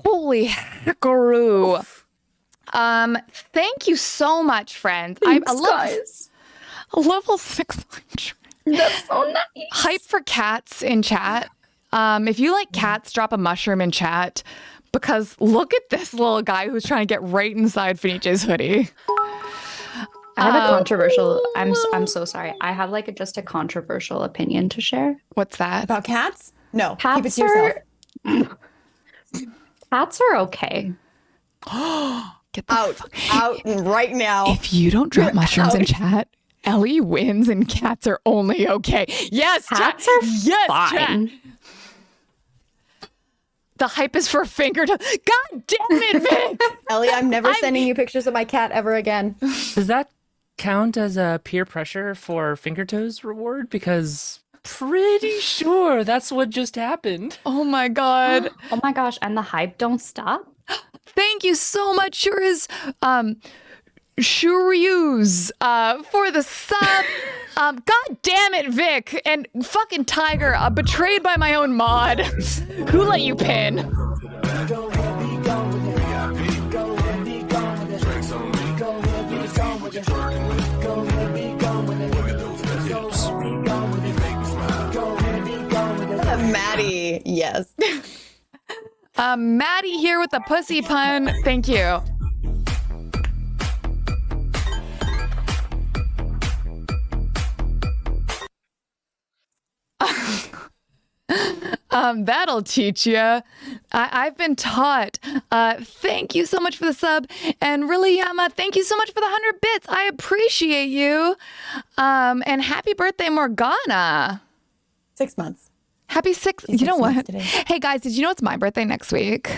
Holy hackaroo. Thank you so much, friends. I love a level 6 That's so nice. hype for cats in chat. If you like cats, drop a mushroom in chat because look at this little guy who's trying to get right inside Fenice's hoodie. I have a controversial. I'm so sorry. I have just a controversial opinion to share. What's that? About cats? No, keep it Cats to yourself. Cats are okay. Get the Out, fuck. out right now. If you don't drop mushrooms in chat, Ellie wins and cats are only okay. Yes, Cats chat. are Yes, fine. chat. The hype is for finger to. God damn it, Vic! Ellie, I'm never sending you pictures of my cat ever again. Does that count as a peer pressure for finger toes reward? Because pretty sure that's what just happened. Oh my god. Oh my gosh, and the hype don't stop. Thank you so much, Shuryus, for the sub. God damn it, Vic, and fucking Tiger, betrayed by my own mod. Who let you pin? Maddie, yes. Maddie here with the pussy pun. Thank you. That'll teach you. I've been taught. Thank you so much for the sub. And really, Yama, thank you so much for the 100 bits. I appreciate you. And happy birthday, Morgana. 6 months. Happy six. She's You know 6 months what? today. Hey, guys, did you know it's my birthday next week?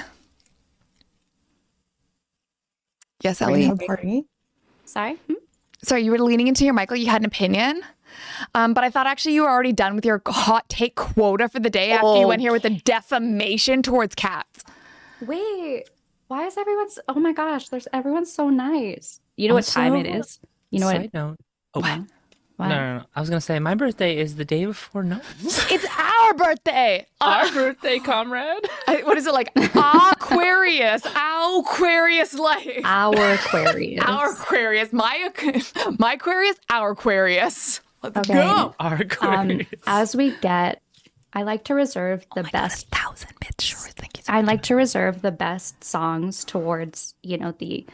Yes, Are you Ellie. gonna have a party? Sorry. Sorry, you were leaning into your mic like you had an opinion. But I thought actually you were already done with your hot take quota for the day after you went here with the defamation towards cats. Wait, why is everyone? Oh my gosh, everyone's so nice. You know what time it Also, is? You know what? Side note. Oh, What? no. I was going to say, my birthday is the day before Noah's. It's our birthday. Our birthday, comrade. What is it like? Aquarius. Aquarius life. Our Aquarius. Our Aquarius. My Aquarius. Our Aquarius. Let's Okay. go. Aquarius. As we get, I like to reserve the best. 1,000 bits. Sure, thank you. I like to reserve the best songs towards, the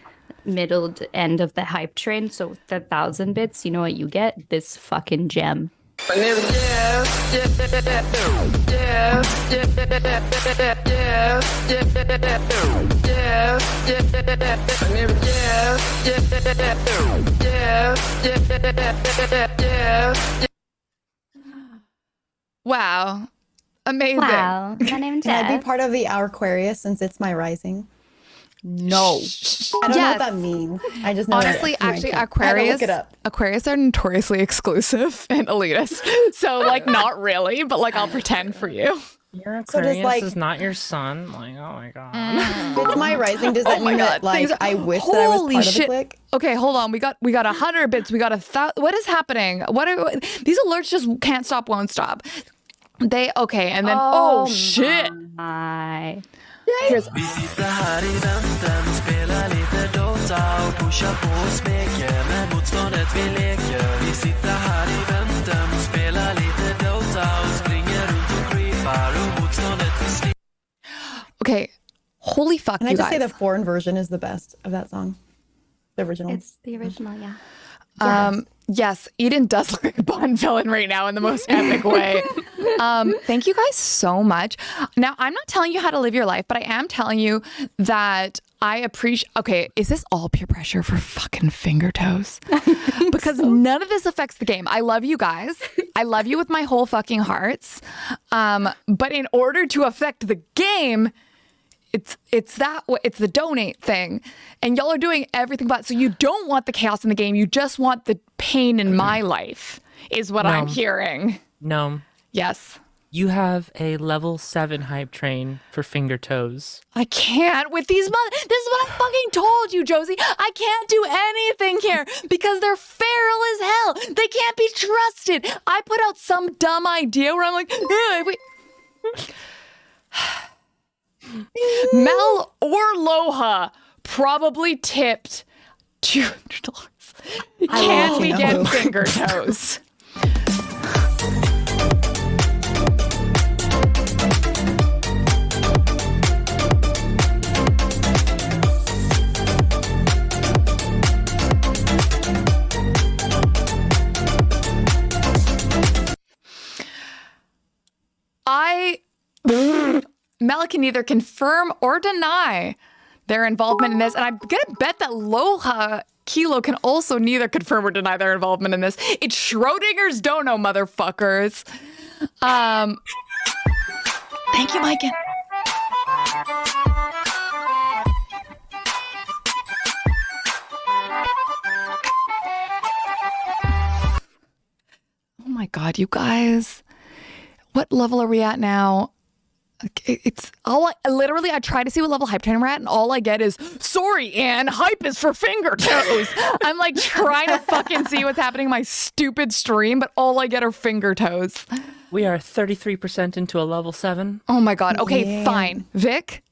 middle end of the hype train. So the 1,000 bits, you know what you get? This fucking gem. Wow. Amazing. Wow, my name's Can I be Jess. part of the Aquarius since it's my rising? No. I don't know Yes. what that means. I just know Honestly, that actually, I had to look Aquarius, it up. Aquarius are notoriously exclusive and elitist. So, like, not really, but like, I'll pretend for you. Your So does, Aquarius like- is not your sun. Like, oh my god. If it's my rising, does that Oh my mean that God, things like are- I wish that I was Holy part of the shit. clique? Okay, hold on. We got 100 bits. We got 1,000. What is happening? These alerts just can't stop, won't stop. Okay, and then shit. My. Here's Vi sitter här i väntan och spelar lite Dota och pushar på och smeker med motståndet vi leker. Vi sitter här i väntan och spelar lite Dota och springer runt och creepar och motståndet vi slipper. okay. Holy fuck, Can I you just say guys. the foreign version is the best of that song? The original. It's the original, yeah. Yes, Eden does look like a Bond villain right now in the most epic way. Thank you guys so much. Now, I'm not telling you how to live your life, but I am telling you that I appreciate. Okay, is this all peer pressure for fucking finger toes? Because none of this affects the game. I love you guys. I love you with my whole fucking hearts. But in order to affect the game, it's the donate thing, and y'all are doing everything but. So you don't want the chaos in the game. You just want the pain in my life, is what I'm hearing. No. Yes. You have a level 7 hype train for finger toes. I can't with these This is what I fucking told you, Josie. I can't do anything here because they're feral as hell. They can't be trusted. I put out some dumb idea where I'm like, wait. Mel or Loha probably tipped $200. Can we get finger toes? Mel can neither confirm or deny their involvement in this. And I'm going to bet that Loha Kilo can also neither confirm or deny their involvement in this. It's Schrodinger's dono, motherfuckers. Thank you, Mike. Oh my God, you guys. What level are we at now? It's all literally I try to see what level hype train we're at, and all I get is sorry, Anne, hype is for finger toes. I'm like trying to fucking see what's happening in my stupid stream, but all I get are finger toes. We are 33% into a level 7. Oh my God. Okay, fine. Vic,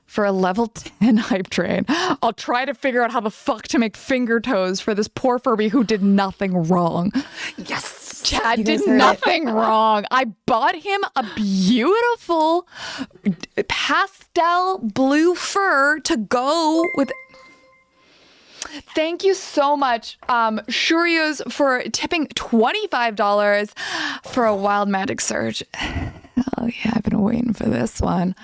for a level 10 hype train, I'll try to figure out how the fuck to make finger toes for this poor Furby who did nothing wrong. Yes, Chad did nothing wrong. I bought him a beautiful pastel blue fur to go with. Thank you so much, Shurios, for tipping $25 for a Wild Magic Surge. Oh yeah, I've been waiting for this one.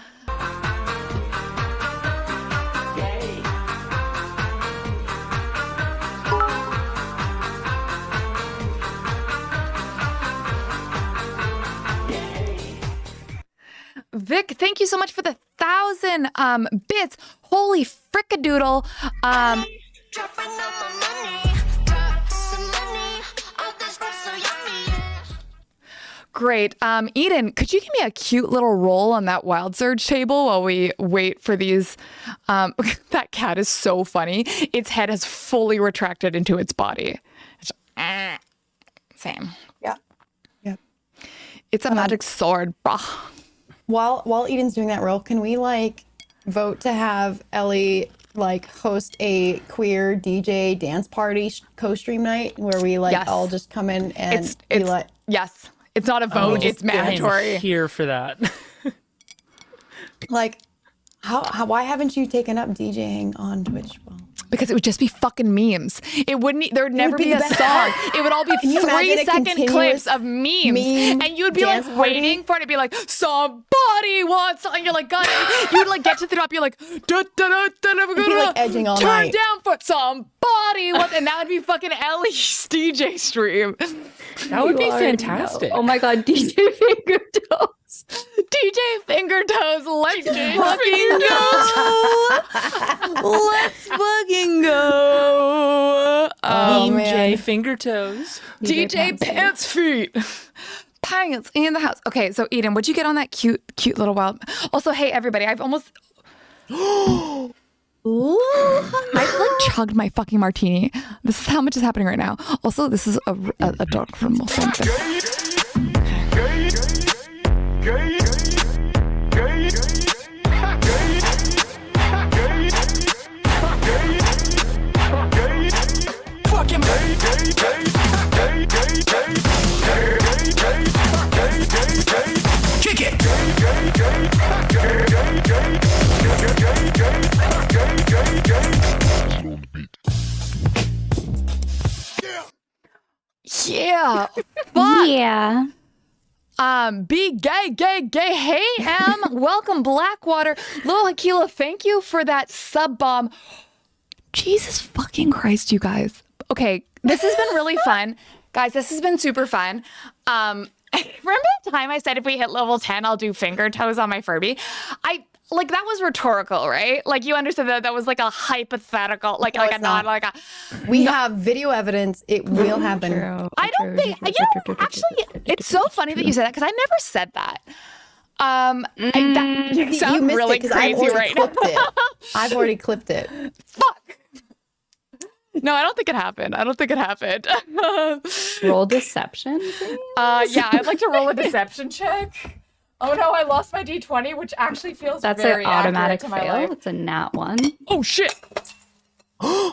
Vic, thank you so much for the 1,000 bits. Holy frickadoodle. Great. Eden, could you give me a cute little roll on that Wild Surge table while we wait for these? That cat is so funny. Its head has fully retracted into its body. Same. Yeah. Yeah. It's a magic sword. Bah. While Eden's doing that roll, can we like vote to have Ellie like host a queer DJ dance party co-stream night where we like Yes. all just come in and It's be like, yes. It's not a vote. It's mandatory. I'm here for that. like, why haven't you taken up DJing on Twitch? Well, Because it would just be fucking memes. It wouldn't. There would never be be the a best song. part. It would all be Can you imagine a 3-second continuous clips of memes, meme and you'd be like dance party? waiting for it to be like somebody wants, and you're like, God, you would like get to the top. You're like, da, da, da, da, da, be like edging all turn night. down for somebody wants, and that would be fucking Ellie's DJ stream. That would be You already fantastic. know. Oh my god, DJ Finger Toes. DJ Finger Toes, let's fucking go. Let's fucking go. Oh, DJ man. Finger Toes. DJ Pants Feet. Pants in the house. Okay, so Eden, what'd you get on that cute little wild? Also, hey everybody, I've almost I've like chugged my fucking martini. This is how much is happening right now. Also, this is a dark from Kick it. Yeah. Fuck. Yeah. Be gay. Hey, welcome, Blackwater. Lil Aquila, thank you for that sub bomb. Jesus fucking Christ, you guys. Okay, this has been really fun. Guys, this has been super fun. Remember the time I said if we hit level 10, I'll do finger toes on my Furby? Like, that was rhetorical, right? Like, you understood that was like a hypothetical, like a not like a... We have video evidence. It will happen. I don't think, actually, it's so funny that you said that because I never said that. You You sound missed really it because I've crazy already right now. clipped it. I've already clipped it. Fuck. No, I don't think it happened. Roll deception, please. Yeah, I'd like to roll a deception check. Oh no, I lost my D20, which actually feels That's very an automatic accurate to my fail. life. It's a nat 1. Oh shit. A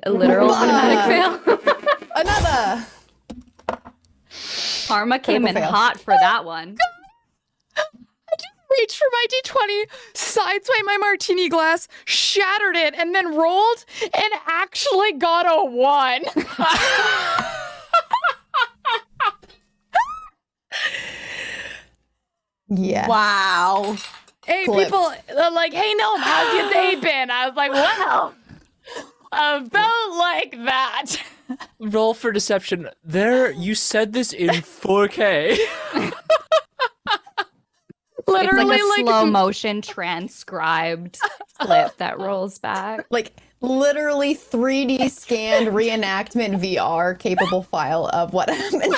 literal automatic fail. Another. Karma came in fail. hot for that one. Reached for my D20, sideswiped my martini glass, shattered it, and then rolled and actually got a 1. Yeah. Wow. Hey, Flipped. people are like, hey, no, how's your day been? I was like, well, about like that. Roll for deception. There, you said this in 4K. Literally, It's like a slow motion transcribed clip that rolls back. Like literally 3D scanned reenactment VR capable file of what happened.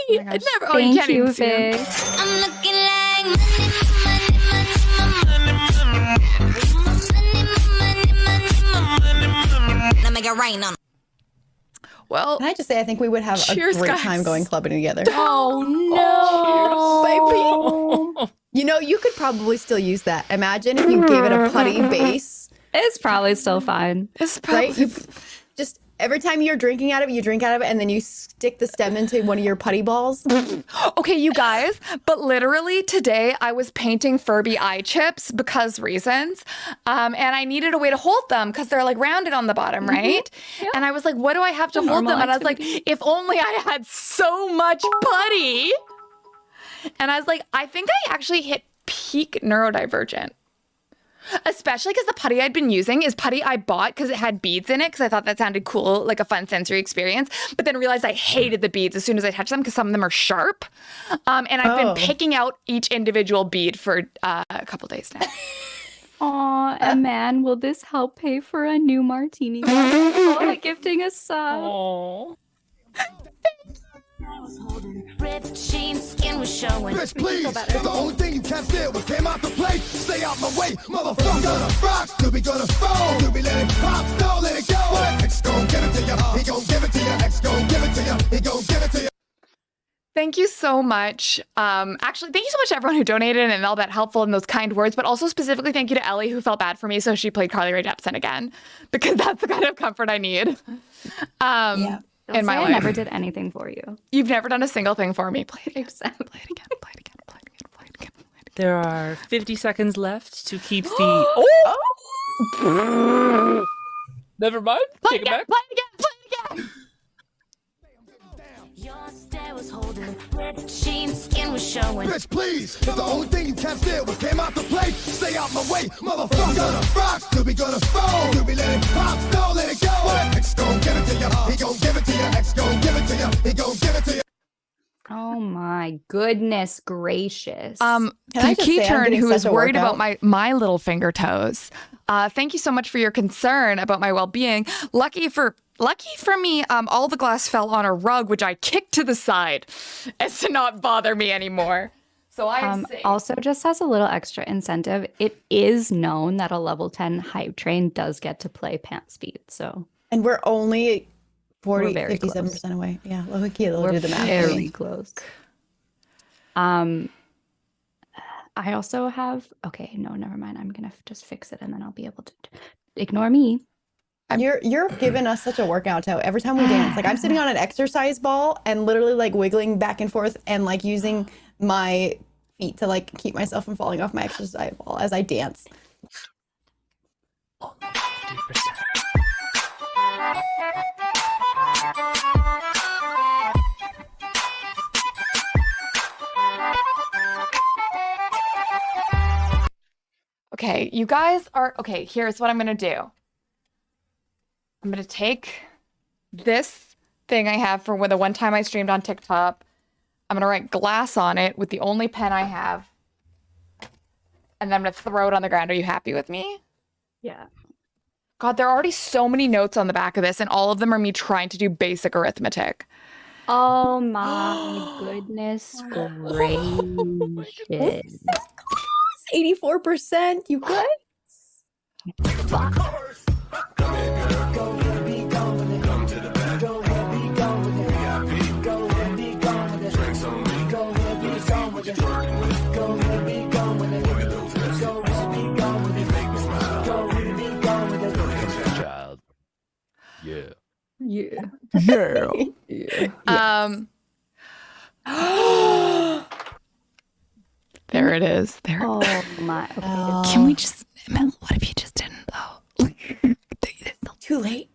He Oh my gosh. never. Oh, you Thank can't you, even see him. Vic. I'm looking like money. Now make it rain on 'em. Well, Can I just say, I think we would have Cheers, a great guys. time going clubbing together. oh no, baby. You know, you could probably still use that. Imagine if you gave it a putty base, It's probably still fine. It's probably right? You just every time you're drinking out of it, you drink out of it, and then you stick the stem into one of your putty balls. okay, you guys. But literally today, I was painting Furby eye chips because reasons, and I needed a way to hold them because they're like rounded on the bottom, right? And I was like, what do I have to hold normal them? And I was like, if only I had so much putty. And I was like, I think I actually hit peak neurodivergent. Especially because the putty I'd been using is putty I bought because it had beads in it because I thought that sounded cool, like a fun sensory experience. But then realized I hated the beads as soon as I touched them because some of them are sharp. And I've been picking out each individual bead for a couple days now. Aw, and man, will this help pay for a new martini glass? Oh, gifting a sub. Oh. Ripped jeans, skin was showing. Bitch, please. If the only thing you can't steal what came out the plate, stay out my way, motherfucker. Gonna rock, till we gonna fall, till we let it pop, don't let it go. What? X gon' give it to ya, he gon' give it to ya. X gon' give it to ya, he gon' give it to ya. Thank you so much. Actually, thank you so much to everyone who donated and all that helpful and those kind words, but also specifically thank you to Ellie who felt bad for me, so she played Carly Rae Jepsen again, because that's the kind of comfort I need. Yeah. Don't In my say I life. never did anything for you. You've never done a single thing for me. Play it again. Exactly. Play it again. Play it again. Play it again. Play it again. Play it again. There are 50 seconds left to keep the. Oh! Never mind. Play Take it it again. back. Play it again. Play it again. Your stare was holding, red sheen skin was showing. Bitch, please. If the only thing you kept still was came out the plate, stay out my way, motherfucker. Gonna rock, still be gonna fold. Still be letting pop, don't let it go. What? X gon' give it to you. He gon' give it to you. X gon' give it to you. He gon' give it to you. Oh my goodness gracious. Can I just say I'm Keyturn, getting who is such a worried workout? about my little finger toes. Thank you so much for your concern about my well-being. Lucky for me, all the glass fell on a rug, which I kicked to the side as to not bother me anymore. So I am safe. Also, just as a little extra incentive, it is known that a level 10 hype train does get to play pant speed. So And we're only 40, We're very 57% away. Yeah, Loki, they'll we're do the math. for very me. close. I also have. Okay, no, never mind. I'm gonna just fix it, and then I'll be able to ignore me. You're giving us such a workout too. Every time we dance, like I'm sitting on an exercise ball and literally like wiggling back and forth and like using my feet to like keep myself from falling off my exercise ball as I dance. 50%. Okay, you guys are okay. Here's what I'm gonna do. I'm gonna take this thing I have for the one time I streamed on TikTok. I'm gonna write glass on it with the only pen I have, and then I'm gonna throw it on the ground. Are you happy with me? Yeah. God, there are already so many notes on the back of this, and all of them are me trying to do basic arithmetic. Oh my goodness gracious. 84%, you good? Child. Yeah. Yeah. There it is. There. Oh my. Okay. Can we just? What if you just didn't though? Too late.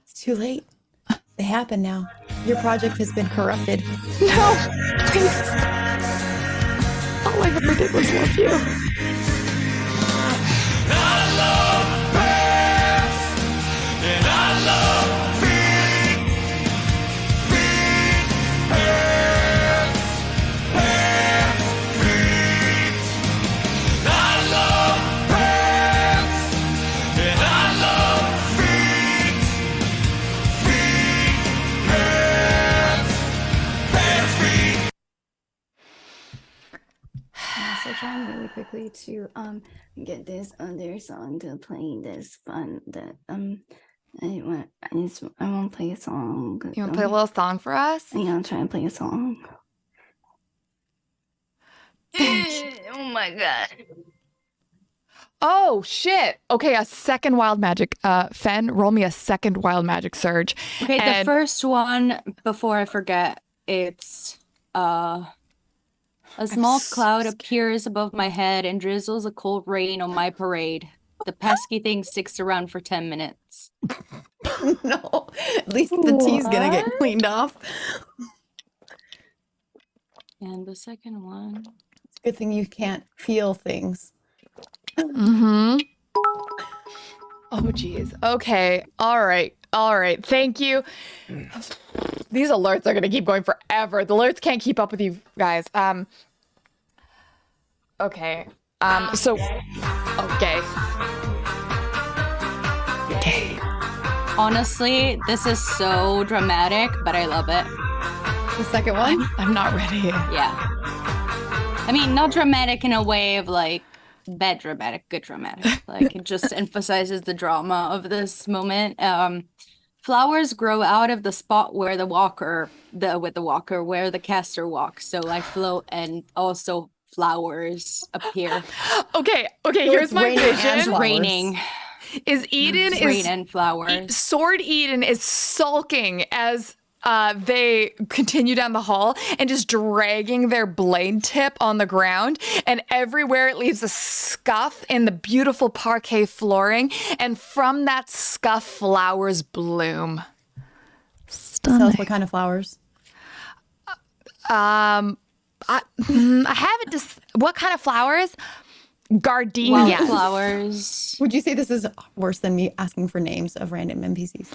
It's too late. They happen now. Your project has been corrupted. No, please. All I ever did was love you. I'm also trying really quickly to get this other song to play this fun that I want to play a song. You want to play a little song for us? Yeah, I'll try and play a song. Oh my god. Oh shit. Okay, a second wild magic. Fen, roll me a second wild magic surge. Okay, the And- first one, before I forget, it's a small cloud appears above my head and drizzles a cold rain on my parade. The pesky thing sticks around for 10 minutes. No, at least the tea's gonna get cleaned off. And the second one. It's a good thing you can't feel things. Mm-hmm. Oh, geez. Okay. All right. All right. Thank you. These alerts are going to keep going forever. The alerts can't keep up with you guys. Okay. So, okay. Okay. Honestly, this is so dramatic, but I love it. The second one? I'm not ready. Yeah. I mean, not dramatic in a way of like bad dramatic, good dramatic. Like it just emphasizes the drama of this moment. flowers grow out of the spot where where the caster walks. So I float and also flowers appear. Okay, So here's it's my raining and vision. flowers. Raining. Is Eden Rain is and flowers. Sword Eden is sulking as they continue down the hall and just dragging their blade tip on the ground, and everywhere it leaves a scuff in the beautiful parquet flooring, and from that scuff flowers bloom. Tell us what kind of flowers. I haven't just what kind of flowers? Gardenias. Wildflowers. Would you say this is worse than me asking for names of random NPCs?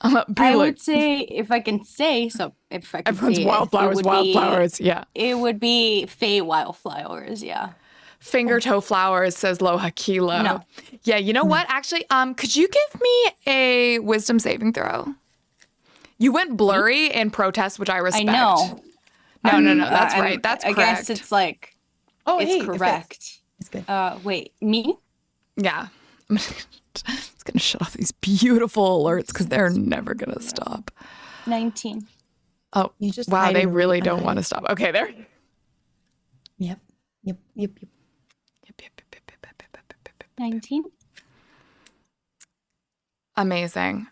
I would say if I can say Everyone's say it, wildflowers, it would wildflowers. Yeah. It would be fey wildflowers, yeah. Finger toe flowers, says Loha Kilo. No. Yeah, you know what? Actually, could you give me a wisdom saving throw? You went blurry in protest, which I respect. I know. No. That's right. That's I correct. guess it's like Oh, it's hey, correct. It's good. Wait, me? Yeah. I'm just gonna shut off these beautiful alerts because they're never gonna stop. 19. Oh, You just wow, hide they and really read don't my- want to stop. Okay, there. Yep. 19. Amazing.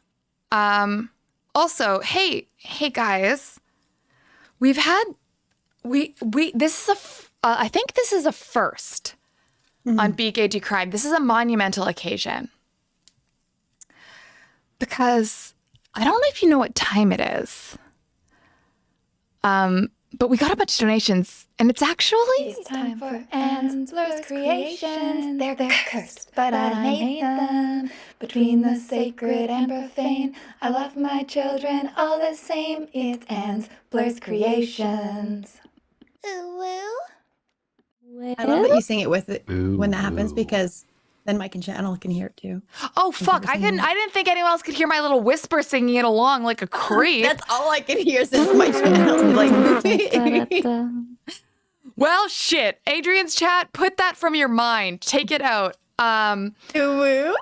Also, hey guys, we've had this is I think this is a first on BKD Crime. This is a monumental occasion because I don't know if you know what time it is. But we got a bunch of donations, and it's actually It's time for Anne's Blur's creations. They're cursed, but I made them. Between the sacred and profane, I love my children all the same. It's Anne's Blur's creations. I love that you sing it with it Ooh, when that happens ooh. because then Mike and Channel can hear it too. oh fuck! I didn't think anyone else could hear my little whisper singing it along like a creep. That's all I can hear since my channel like moving. Well, shit. Adrian's chat, put that from your mind. Take it out. Woo.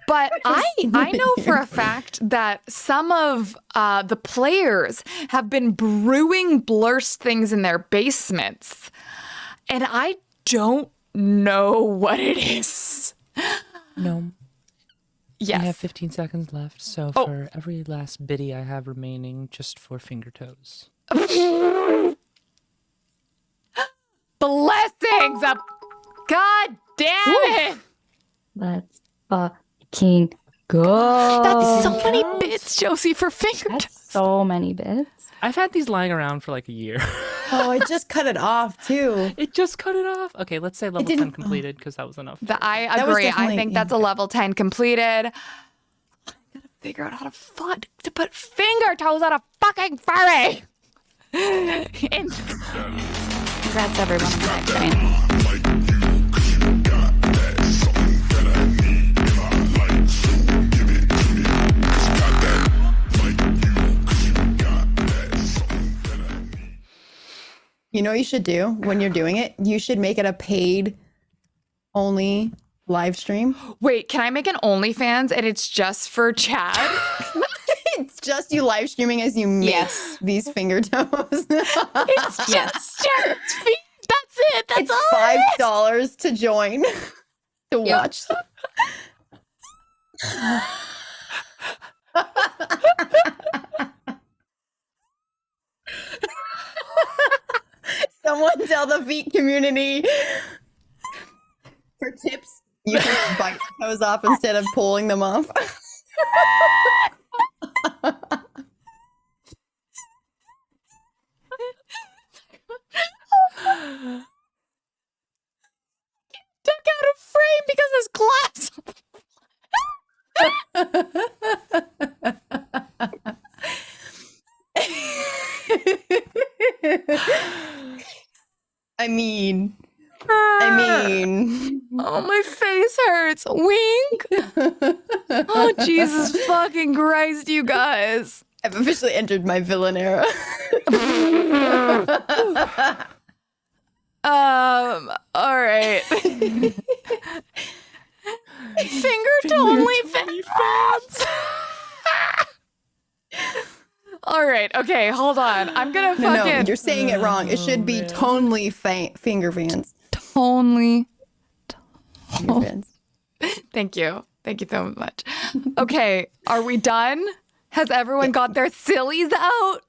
But I know for a fact that some of the players have been brewing blurst things in their basements, and I don't know what it is. No. Yes. I have 15 seconds left, so Oh. for every last biddy I have remaining, just for finger toes. Blessings up. God damn it. Let's fucking go. That's so many bits, Josie, for finger. That's so many bits. I've had these lying around for like a year. Oh, I just cut it off too. It just cut it off. Okay, let's say level 10 didn't- completed because that was enough. I That was agree. I definitely- think yeah. that's a level 10 completed. I gotta figure out how to put finger toes on a fucking furry. And Congrats, everyone. on that train. You know what you should do when you're doing it? You should make it a paid only live stream. wait, can I make an OnlyFans and it's just for Chad? It's just you live streaming as you make Yes. these finger toes. It's just Yes. Chad's feet. That's it. That's It's all. $5 to join to Yep. watch. Someone tell the feet community for tips. You can bite the toes off instead of pulling them off. Took out a frame because his glass. I mean, Oh, my face hurts. Wink. Oh, Jesus fucking Christ, you guys. I've officially entered my villain era. All right. Finger to only fans. All right. Okay, hold on. I'm gonna No, fucking you're saying it wrong. It should be tonally finger fans. only. Finger fans. Thank you. Thank you so much. Okay, are we done? Has everyone got their sillies out?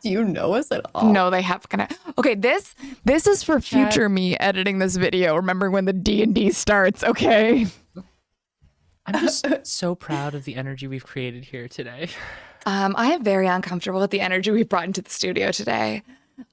Do you know us at all? No, they have gonna. Okay, this is for future me editing this video. Remember when the D&D starts, okay? I'm just so proud of the energy we've created here today. I am very uncomfortable with the energy we brought into the studio today.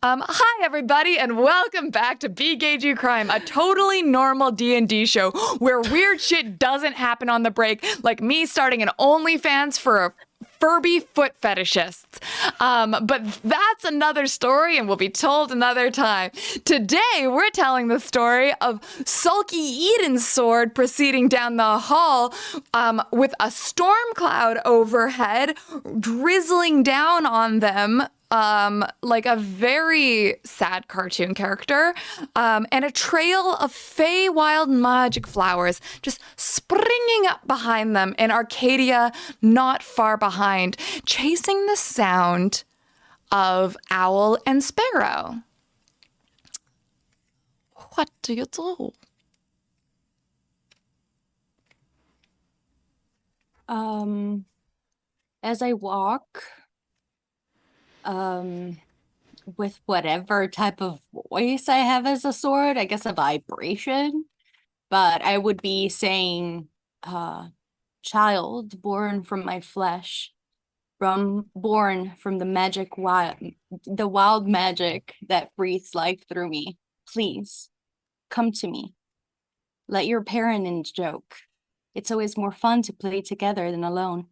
Hi everybody, and welcome back to Be Gay Do Crime, a totally normal D&D show where weird shit doesn't happen on the break, like me starting an OnlyFans for Furby foot fetishists. But that's another story and will be told another time. Today, we're telling the story of Sulky Eden's sword proceeding down the hall with a storm cloud overhead drizzling down on them like a very sad cartoon character, and a trail of Feywild magic flowers just springing up behind them in Arcadia, not far behind, chasing the sound of Owl and Sparrow. What do you do? As I walk, with whatever type of voice I have as a sword, I guess a vibration, but I would be saying, child born from my flesh, born from the wild magic that breathes life through me. Please, come to me. Let your parent joke. It's always more fun to play together than alone.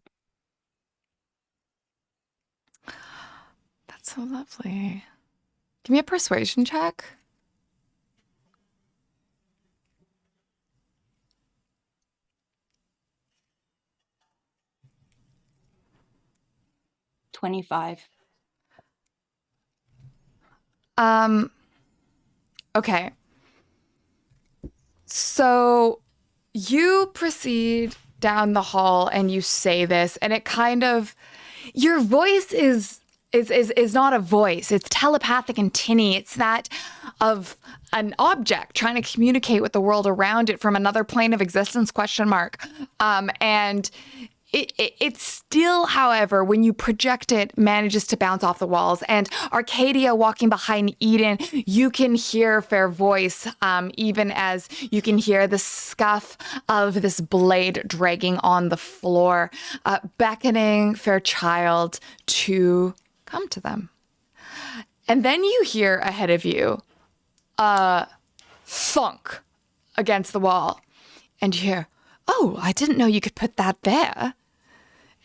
That's so lovely. Give me a persuasion check. $25. Okay. So you proceed down the hall and you say this, and it kind of, your voice is not a voice. It's telepathic and tinny. It's that of an object trying to communicate with the world around it from another plane of existence, ? And it still, however, when you project it, manages to bounce off the walls. And Arcadia walking behind Eden, you can hear Fair voice, even as you can hear the scuff of this blade dragging on the floor, beckoning Fair Child to come to them. And then you hear ahead of you a thunk against the wall. And you hear, oh, I didn't know you could put that there.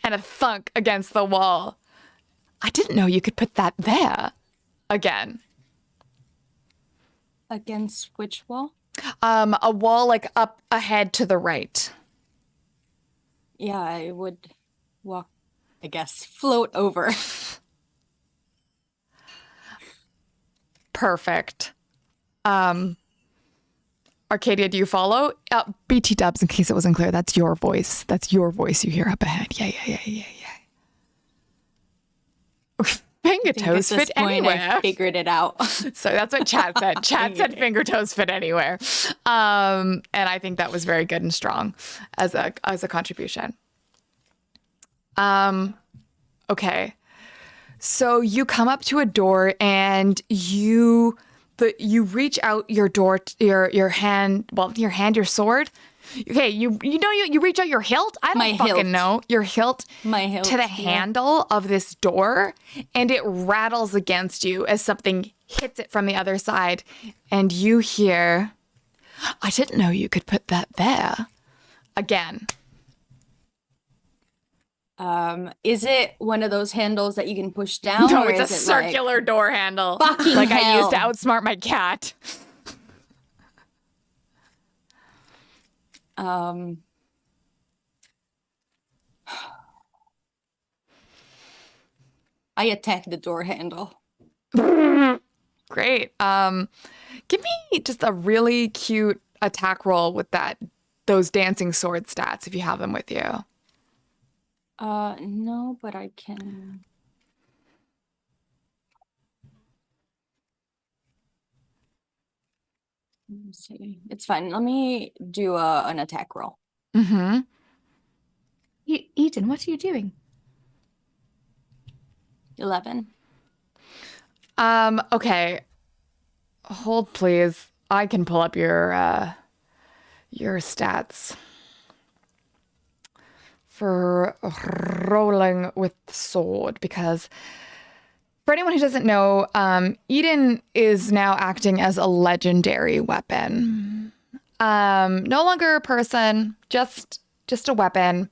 And a thunk against the wall. I didn't know you could put that there. Again. Against which wall? A wall like up ahead to the right. Yeah, I would walk, I guess, float over. Perfect. Arcadia, do you follow? BT dubs, in case it wasn't clear, that's your voice. That's your voice you hear up ahead. Yeah. Finger toes fit anywhere. I figured it out. So that's what Chad said. Chad said finger toes fit anywhere. And I think that was very good and strong as a contribution. Okay. So you come up to a door and you reach out your sword. Okay, you reach out your hilt. I don't fucking know. Your hilt. My hilt to the handle of this door, and it rattles against you as something hits it from the other side, and you hear, "I didn't know you could put that there." Again. Is it one of those handles that you can push down? No, or it's a is it circular door handle. Fucking like hell. I used to outsmart my cat. I attack the door handle. Great. Give me just a really cute attack roll with those dancing sword stats if you have them with you. No, but I can. Let me see. It's fine. Let me do an attack roll. Mm-hmm. Eden, what are you doing? 11. Okay. Hold, please. I can pull up your stats for rolling with the sword, because for anyone who doesn't know, Eden is now acting as a legendary weapon. No longer a person, just a weapon.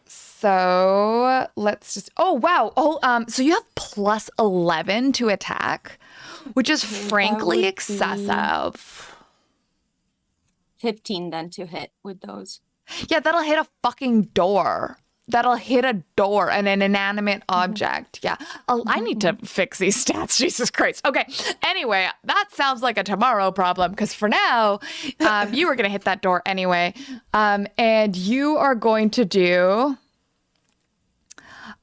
So let's just. Oh wow. Oh, so you have plus 11 to attack, which is frankly would excessive. 15 then to hit with those. Yeah, that'll hit a fucking door. That'll hit a door and an inanimate object. Yeah. I need to fix these stats. Jesus Christ. Okay. Anyway, that sounds like a tomorrow problem, because for now, you were going to hit that door anyway. And you are going to do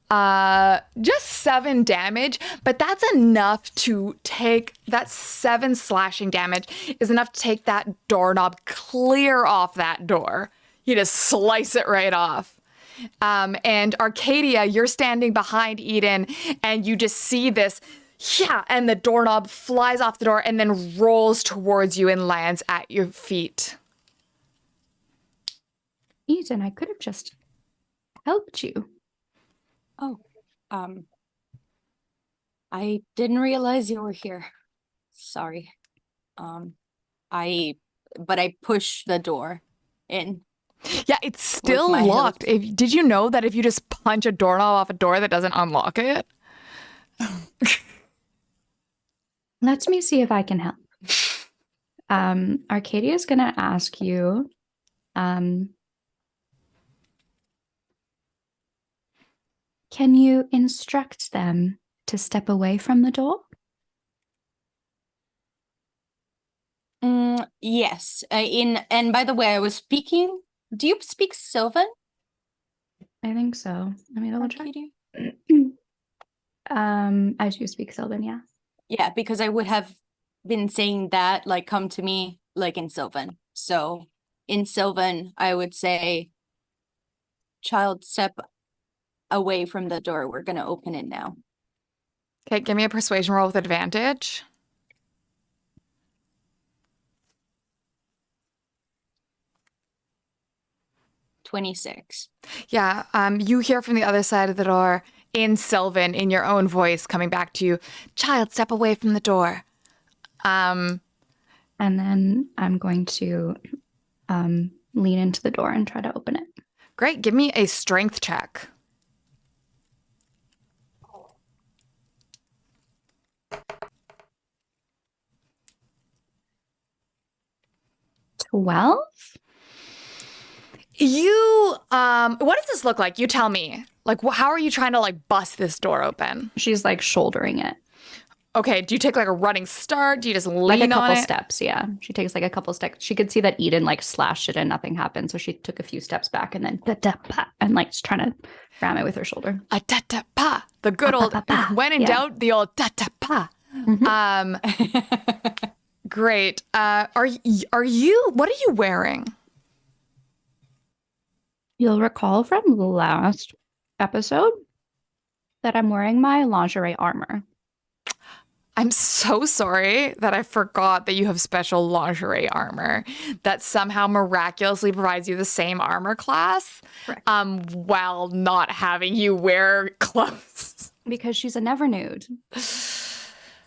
just 7 damage, but that's enough to take that 7 slashing damage is enough to take that doorknob clear off that door. You just slice it right off. And Arcadia, you're standing behind Eden, and you just see this, and the doorknob flies off the door and then rolls towards you and lands at your feet. Eden, I could have just helped you. Oh, I didn't realize you were here. Sorry. I push the door in. Yeah, it's still my locked. hilt. Did you know that if you just punch a doorknob off a door, that doesn't unlock it? Let me see if I can help. Arcadia is going to ask you, can you instruct them to step away from the door? Yes. And by the way, I was speaking. Do you speak Sylvan? I think so. Let me double check. Arcadia? I do speak Sylvan, yeah. Yeah, because I would have been saying that, like, come to me, like in Sylvan. So in Sylvan, I would say, child, step away from the door. We're going to open it now. Okay, give me a persuasion roll with advantage. $26. Yeah, you hear from the other side of the door in Sylvan, in your own voice, coming back to you, child, step away from the door. And then I'm going to lean into the door and try to open it. Great, give me a strength check. Well, You, what does this look like? You tell me. Like, how are you trying to, like, bust this door open? she's like shouldering it. Okay, do you take, like, a running start? Do you just lean Like a on couple it? steps, yeah. She takes like a couple steps. She could see that Eden like slashed it and nothing happened. So she took a few steps back and then and like just trying to ram it with her shoulder. A da-da-pa. The good old, when in Yeah. doubt, the old da-da-pa. Great. Are you, what are you wearing? You'll recall from last episode that I'm wearing my lingerie armor. I'm so sorry that I forgot that you have special lingerie armor that somehow miraculously provides you the same armor class, Correct. while not having you wear clothes. Because she's a never nude.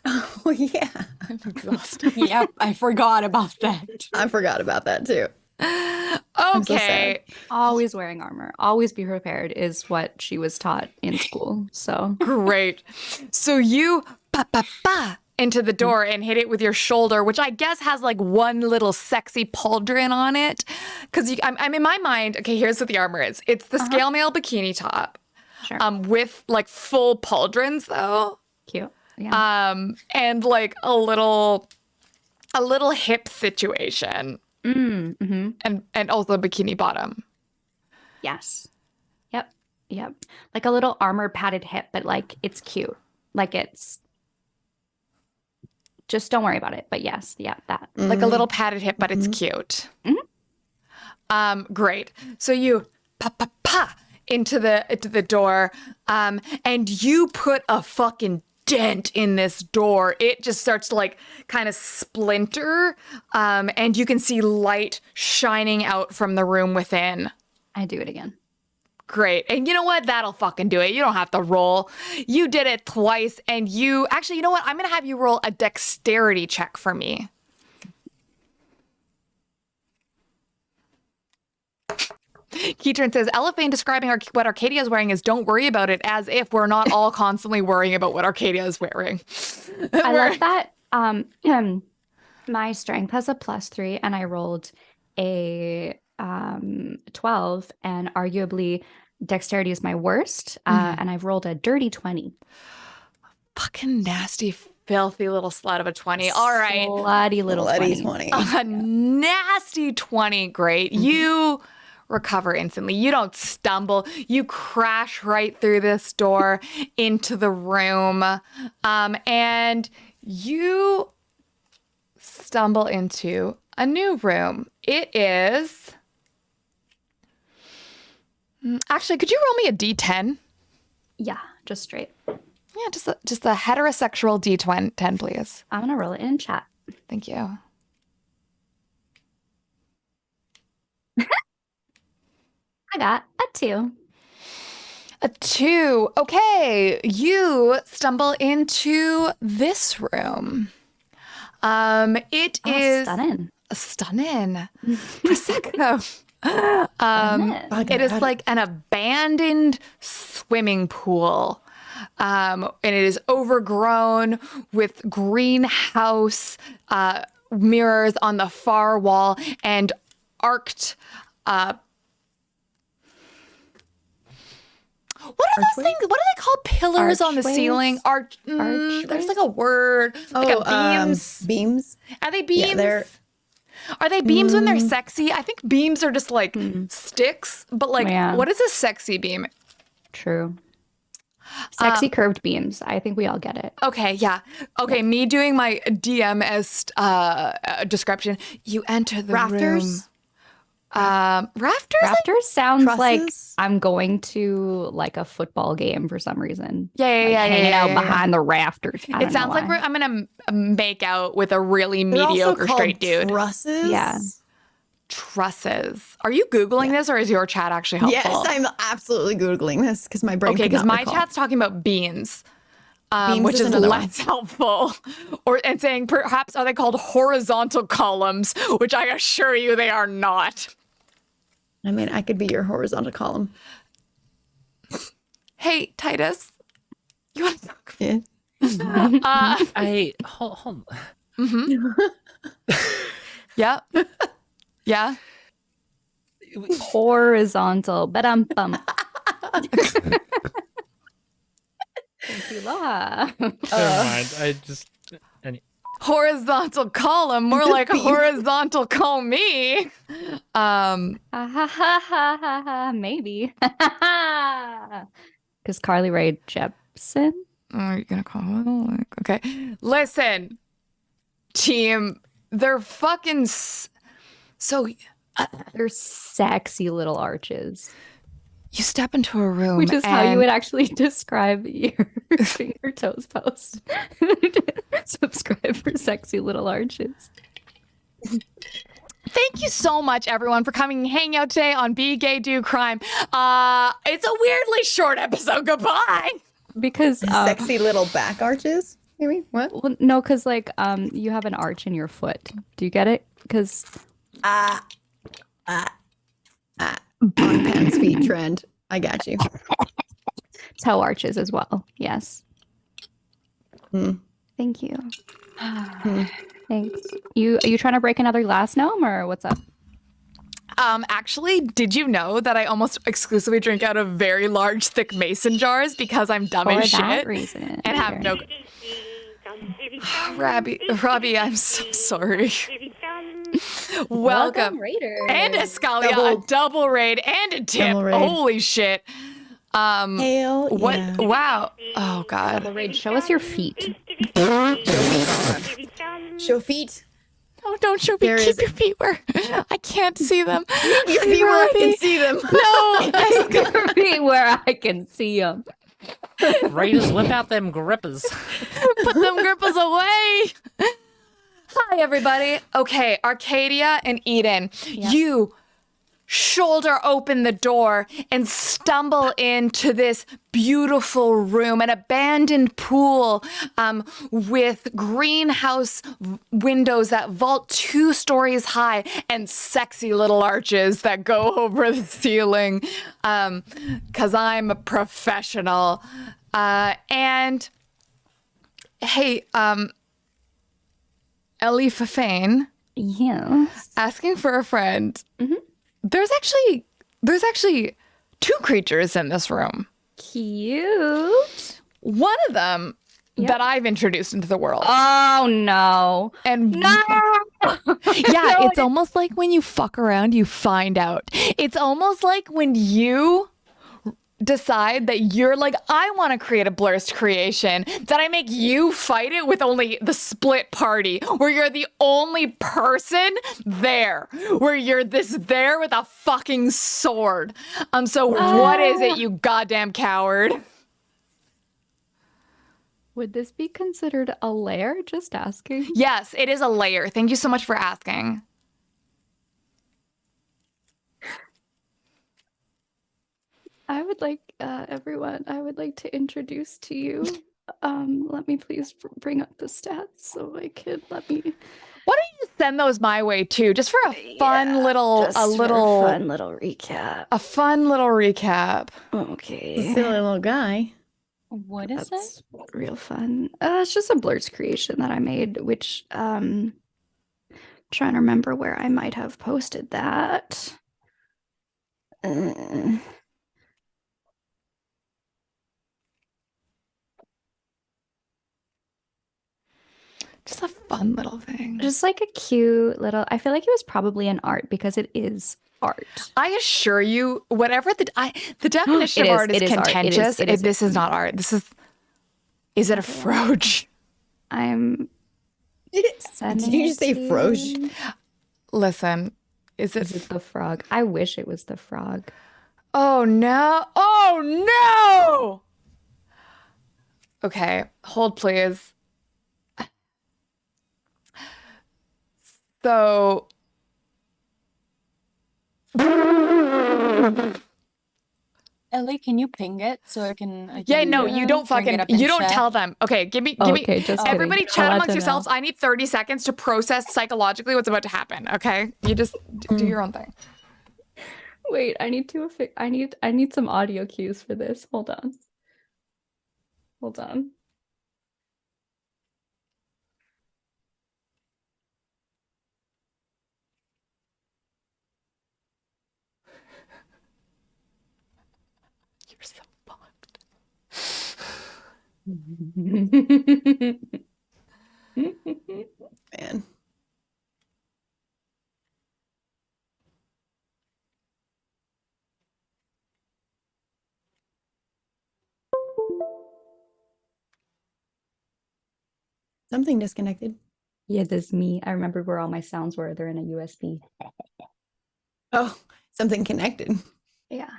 Oh, yeah. I'm exhausted. Yep, I forgot about that. I forgot about that too. so Okay. Always wearing armor. Always be prepared is what she was taught in school. So Great. So you pa into the door and hit it with your shoulder, which I guess has like one little sexy pauldron on it. Because I'm in my mind. Okay, here's what the armor is. It's the scale mail bikini top, sure. with like full pauldrons though, Cute. Yeah. and like a little hip situation, Mm-hmm. and also bikini bottom. Yes. Yep. Yep. Like a little armor padded hip, but like it's cute. Like it's just don't worry about it. But yes, yeah, that. Like a little padded hip, but it's cute. Great. So you pa into the door, and you put a fucking dent in this door. It just starts to like kind of splinter, and you can see light shining out from the room within. I do it again. Great. And you know what? That'll fucking do it. You don't have to roll. You did it twice, and you actually, you know what? I'm gonna have you roll a dexterity check for me. Keyturn says, Elephant describing what Arcadia is wearing is don't worry about it, as if we're not all constantly worrying about what Arcadia is wearing. I love that. My strength has a +3, and I rolled a 12, and arguably dexterity is my worst, and I've rolled a dirty 20. Fucking nasty, filthy little slut of a 20. All right. Slutty little Bloody 20. 20. A nasty 20. Great. You recover instantly. You don't stumble. You crash right through this door into the room. And you stumble into a new room. It is... Actually, could you roll me a D10? Yeah, just straight. Yeah, just a heterosexual D10, please. I'm gonna roll it in chat. Thank you. I got a 2. A 2. Okay, you stumble into this room. It is stunning. Stunning. Prosecco. Stunning. It is like an abandoned swimming pool. And it is overgrown with greenhouse mirrors on the far wall and arced. What are those things? What are they called? Pillars on the Archways? ceiling? There's like a word. Like a beams. Beams. Are they beams? Yeah, they're... Are they beams when they're sexy? I think beams are just like sticks. But like, Yeah. what is a sexy beam? True. Sexy curved beams. I think we all get it. Okay, yeah. Okay, me doing my DMS description. You enter the room. Rafters? Rafters? Rafters sounds like Trusses? I'm going to like a football game for some reason. Yeah, Like hanging out yeah. behind the rafters. I It don't sounds know like why. I'm gonna make out with a really They're also mediocre called straight dude. Trusses? Yeah. Trusses. Are you Googling this, or is your chat actually helpful? Yes, I'm absolutely Googling this because my brain Okay, could because not my recall. chat's talking about beans, Beams which is is another less helpful. And saying perhaps are they called horizontal columns, which I assure you they are not. I mean, I could be your horizontal column. Hey, Titus, you want to talk? Yeah. I hold. Yeah. Yeah. Horizontal. Bum. Thank you, Laura. Never mind. I just. Horizontal column, more like horizontal call me. Maybe. Because Carly Rae Jepsen. Are you gonna call it? Okay, listen, team. They're fucking. So They're sexy little arches. you step into a room, Which is how you and- would actually describe your finger toes post. Subscribe for sexy little arches. Thank you so much, everyone, for coming and hanging out today on Be Gay Do Crime. It's a weirdly short episode. Goodbye. Because Sexy little back arches? Maybe? What? well, no, because like you have an arch in your foot. Do you get it? Because On pants feet trend. I got you. toe arches as well. Yes. Thank you. Thanks. Are you trying to break another glass gnome or what's up? Actually, did you know that I almost exclusively drink out of very large, thick mason jars because I'm dumb For as that shit reason. and have no. Robbie, I'm so sorry. Welcome. Raider. And a Scalia, a double raid, and a tip. Double raid. Holy shit. Hell What? yeah. Wow. Oh God. Double Rage, show us your feet. Show feet. Oh, don't show me. There Keep is- your feet where I can't see them. Your feet where I can see them. No. Feet where I can see them. Raiders, whip out them grippers. Put them grippers away. Hi, everybody. Okay, Arcadia and Eden, you shoulder open the door and stumble into this beautiful room, an abandoned pool with greenhouse windows that vault 2 stories high and sexy little arches that go over the ceiling, because I'm a professional. And hey, Ellie Fafane, Yes. asking for a friend. There's actually 2 creatures in this room. Cute. One of them that I've introduced into the world. Oh no. And No. yeah, it's almost like when you fuck around, you find out. It's almost like when you decide that you're like, I want to create a blurst creation, that I make you fight it with only the split party, where you're the only person there, where you're there with a fucking sword. So what is it, you goddamn coward? Would this be considered a lair? Just asking. Yes, it is a layer. Thank you so much for asking. I would like everyone. I would like to introduce to you. Let me please bring up the stats so I could Why don't you just send those my way too, just for a fun little, fun little recap. a fun little recap. Okay. Silly little guy. What is That's it? real fun. It's just a blurts creation that I made, which trying to remember where I might have posted that. Just a fun little thing. Just like a cute little. I feel like it was probably an art because it is art. I assure you, whatever the definition It of is- art is it is art. contentious. It is- This is not art. This is it a froge? I'm. Did you just say froge? Listen, is Is it? it the frog? I wish it was the frog. Oh no! Oh no! Okay, hold please. So. Ellie, can you ping it so I can? Yeah, no, you don't bring it fucking, up in you don't chat? tell them. Okay, give me, Okay, just kidding. everybody I'll chat let amongst them yourselves. know. I need 30 seconds to process psychologically what's about to happen, okay? You just do your own thing. Wait, I need to. I need some audio cues for this. Hold on. Hold on. You're so fucked. Man. Something disconnected. Yeah, this is me. I remembered where all my sounds were. They're in a USB. Oh, something connected. Yeah.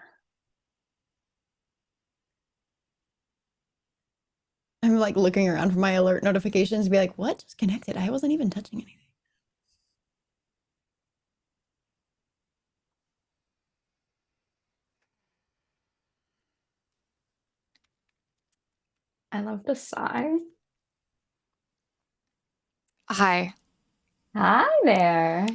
I'm like looking around for my alert notifications to be like, what just connected? I wasn't even touching anything. I love the sigh. Hi. Hi there.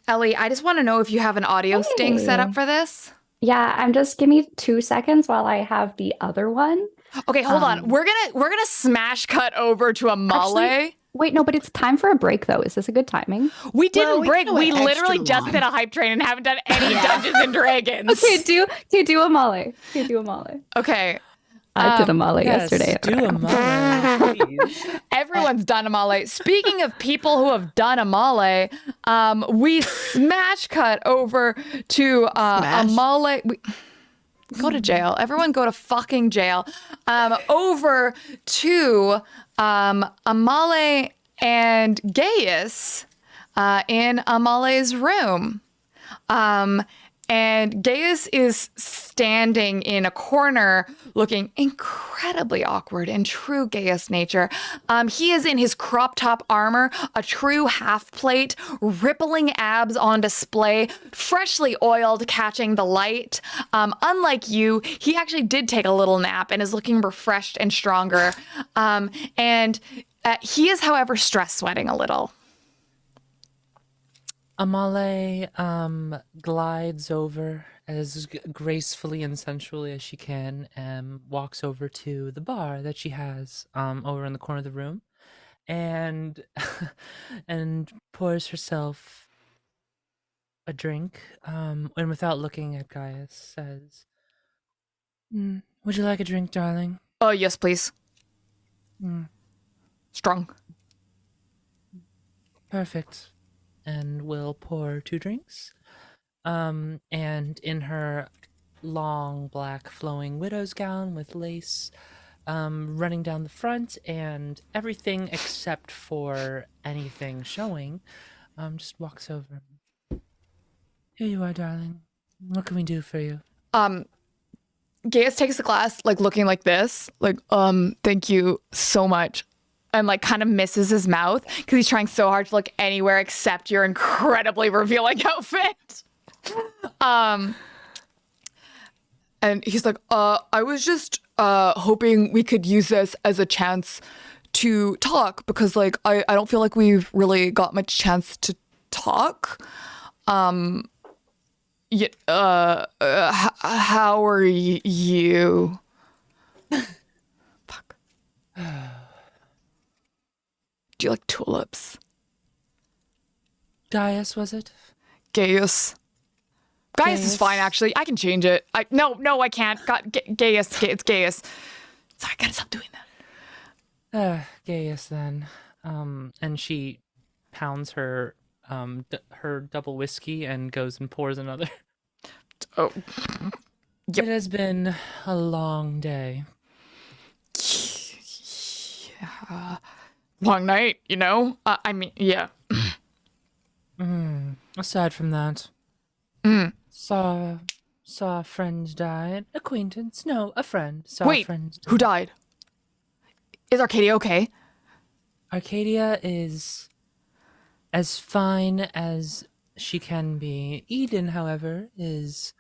Ellie, I just want to know if you have an audio sting set up Hey. for this. Yeah, I'm just give me 2 seconds while I have the other one. Okay, hold on. We're gonna smash cut over to a mole. Wait, no, but it's time for a break though. Is this a good timing? We didn't we break. can We go literally extra just long. hit a hype train and haven't done any Dungeons and Dragons. Okay, do a mole. Okay, do a mole. Okay. I did a mole yesterday. Do a mole, please. Everyone's done a mole. Speaking of people who have done a mole, we smash cut over to a Smash? mole. Go to jail. Everyone go to fucking jail. Over to Amale and Gaius in Amale's room. And Gaius is standing in a corner looking incredibly awkward in true Gaius nature. He is in his crop top armor, a true half plate, rippling abs on display, freshly oiled, catching the light. Unlike you, he actually did take a little nap and is looking refreshed and stronger. And he is, however, stress sweating a little. Amale glides over as gracefully and sensually as she can and walks over to the bar that she has over in the corner of the room and and pours herself a drink and without looking at Gaius says, would you like a drink, darling? Oh, yes, please. Strong. Perfect. And will pour 2 drinks. And in her long black flowing widow's gown with lace running down the front and everything except for anything showing, just walks over. Here you are, darling. What can we do for you? Gaius takes the glass, like looking like this, like, thank you so much. And like kind of misses his mouth because he's trying so hard to look anywhere except your incredibly revealing outfit. And he's like, I was just hoping we could use this as a chance to talk because like I don't feel like we've really got much chance to talk. How are you? Fuck. Do you like tulips? Gaius, was it? Gaius. Gaius is fine, actually. I can change it. No, I can't. Gaius. It's Gaius. Sorry, I gotta stop doing that. Gaius then. And she pounds her her double whiskey and goes and pours another. Oh. Yep. It has been a long day. Yeah. Long night, you know? I mean, yeah. Aside from that, saw a friend die. An acquaintance? No, a friend. Saw a friend die. Who died? Is Arcadia okay? Arcadia is as fine as she can be. Eden, however, is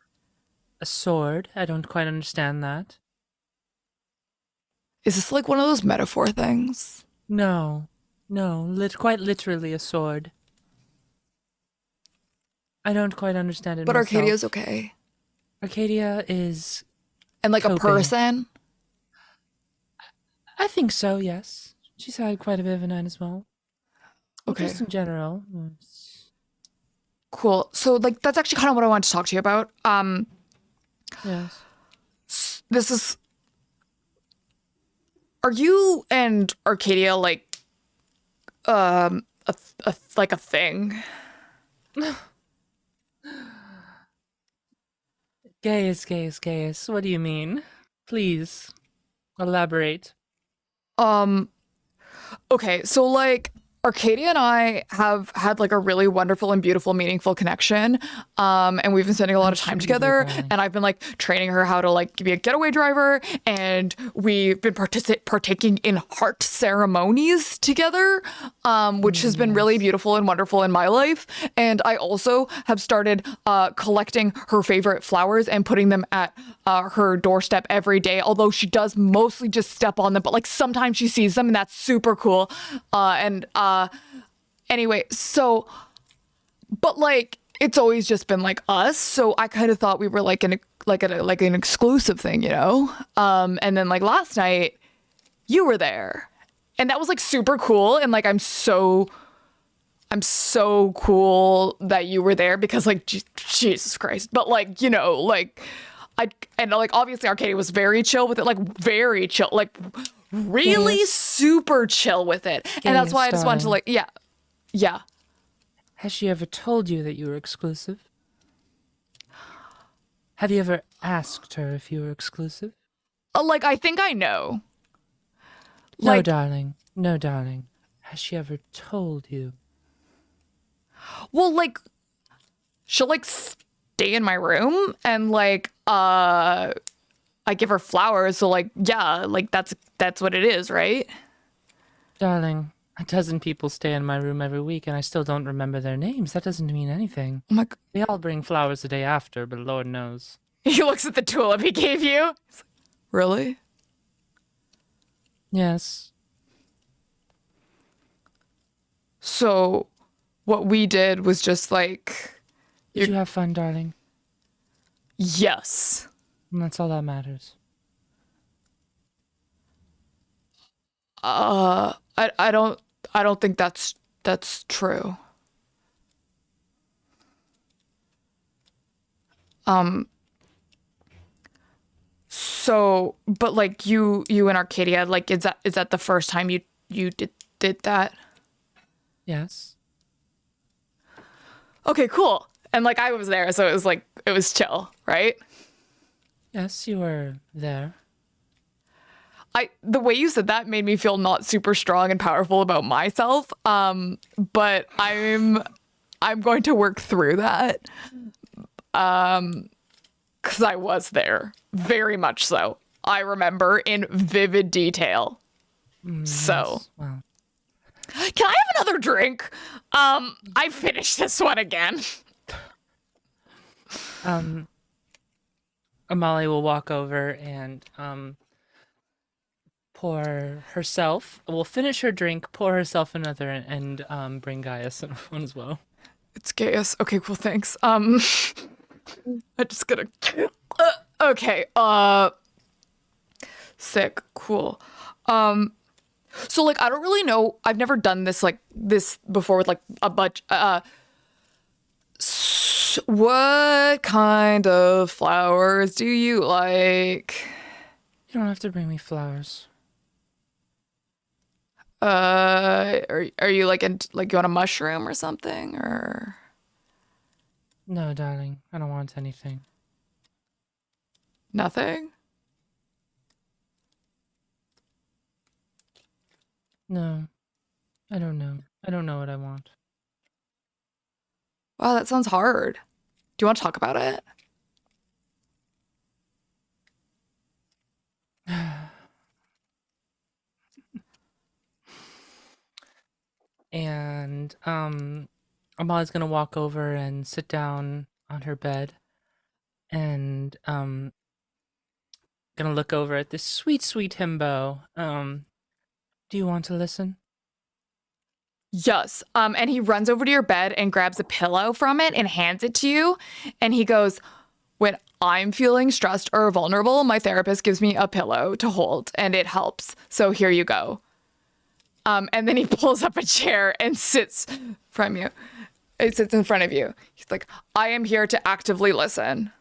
a sword. I don't quite understand that. Is this like one of those metaphor things? No, quite literally a sword. I don't quite understand it But myself. Arcadia's okay. Arcadia is... And like coping. a person? I think so, yes. She's had quite a bit of a night as well. Okay. Just in general. Cool. So like that's actually kind of what I wanted to talk to you about. Yes. This is... Are you and Arcadia like a thing? Gaius. What do you mean? Please elaborate. Okay, so like Arcadia and I have had like a really wonderful and beautiful, meaningful connection. And we've been spending a lot of time together. And I've been like training her how to like be a getaway driver. And we've been partaking in heart ceremonies together, which has been really beautiful and wonderful in my life. And I also have started collecting her favorite flowers and putting them at her doorstep every day. Although she does mostly just step on them, but like sometimes she sees them and that's super cool. Anyway, so, but like, it's always just been like us. So I kind of thought we were like an exclusive thing, you know? And then like last night you were there and that was like super cool. And like, I'm so cool that you were there because like, Jesus Christ. But like, you know, like obviously Arcadia was very chill with it, like very chill, like really super chill with it. And that's why I just wanted to like, yeah. Has she ever told you that you were exclusive? Have you ever asked her if you were exclusive? Like, I think I know. No, Like, darling. No, darling. Has she ever told you? well, like, she'll like stay in my room and like I give her flowers, so like yeah, like that's what it is, right? Darling, a dozen people stay in my room every week and I still don't remember their names. That doesn't mean anything. Oh my god. They all bring flowers the day after, but Lord knows. He looks at the tulip he gave you. He's like, really? Yes. So what we did was just like, Did you have fun, darling? yes. And that's all that matters. I don't think that's true. So, but like you and Arcadia, like is that the first time you did that? Yes. Okay, cool. And like I was there, so it was chill, right? Yes, you were there. The way you said that made me feel not super strong and powerful about myself. But I'm going to work through that. Because I was there, very much so. I remember in vivid detail. So, Yes. Wow. can I have another drink? I finished this one again. Amali will walk over and will finish her drink, pour herself another, and bring Gaius one as well. It's Gaius. Okay, cool, thanks. I just gotta. Okay. Sick. Cool. So like I don't really know. I've never done this before with like a bunch. What kind of flowers do you like? You don't have to bring me flowers. Are you like you want a mushroom or something or? No, darling. I don't want anything. Nothing? No. I don't know. I don't know what I want. Wow, that sounds hard. Do you want to talk about it? And Amali's gonna walk over and sit down on her bed and gonna look over at this sweet, sweet himbo. Do you want to listen? Yes. And he runs over to your bed and grabs a pillow from it and hands it to you. And he goes, when I'm feeling stressed or vulnerable, my therapist gives me a pillow to hold and it helps. So here you go. And then he pulls up a chair and sits from you. It sits in front of you. He's like, I am here to actively listen.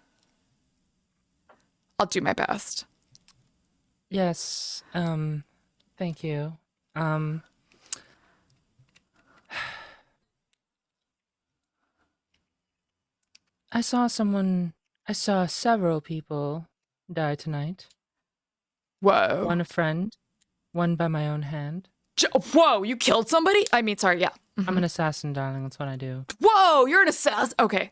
I'll do my best. Yes. Thank you. I saw several people die tonight. Whoa. One a friend, one by my own hand. Whoa, you killed somebody? I mean, sorry, yeah. I'm an assassin, darling. That's what I do. Whoa, you're an assassin. Okay.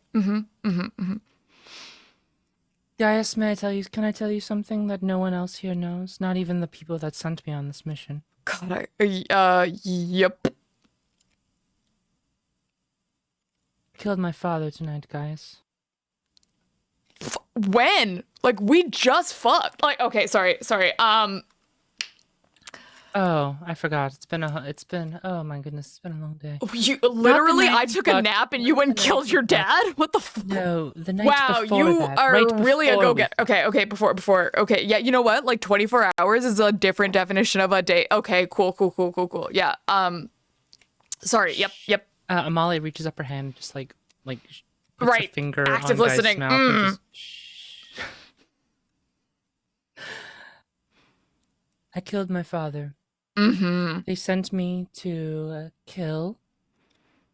Gaius, can I tell you something that no one else here knows? Not even the people that sent me on this mission. God, yep. Killed my father tonight, Gaius. When? Like, we just fucked. Like, okay, sorry. Oh, I forgot. Oh my goodness, it's been a long day. You literally, night I took a fucked, nap and you went and killed your dad? What the fuck? No, the night Wow, before you that. are right really a before we- go-getter. Okay, before. Okay, yeah, you know what? Like 24 hours is a different definition of a day. Okay, cool. Yeah, sorry, yep. Amali reaches up her hand and just like puts Right, a finger active on Guy's listening. mouth and just, shh. I killed my father. Mm-hmm. They sent me to kill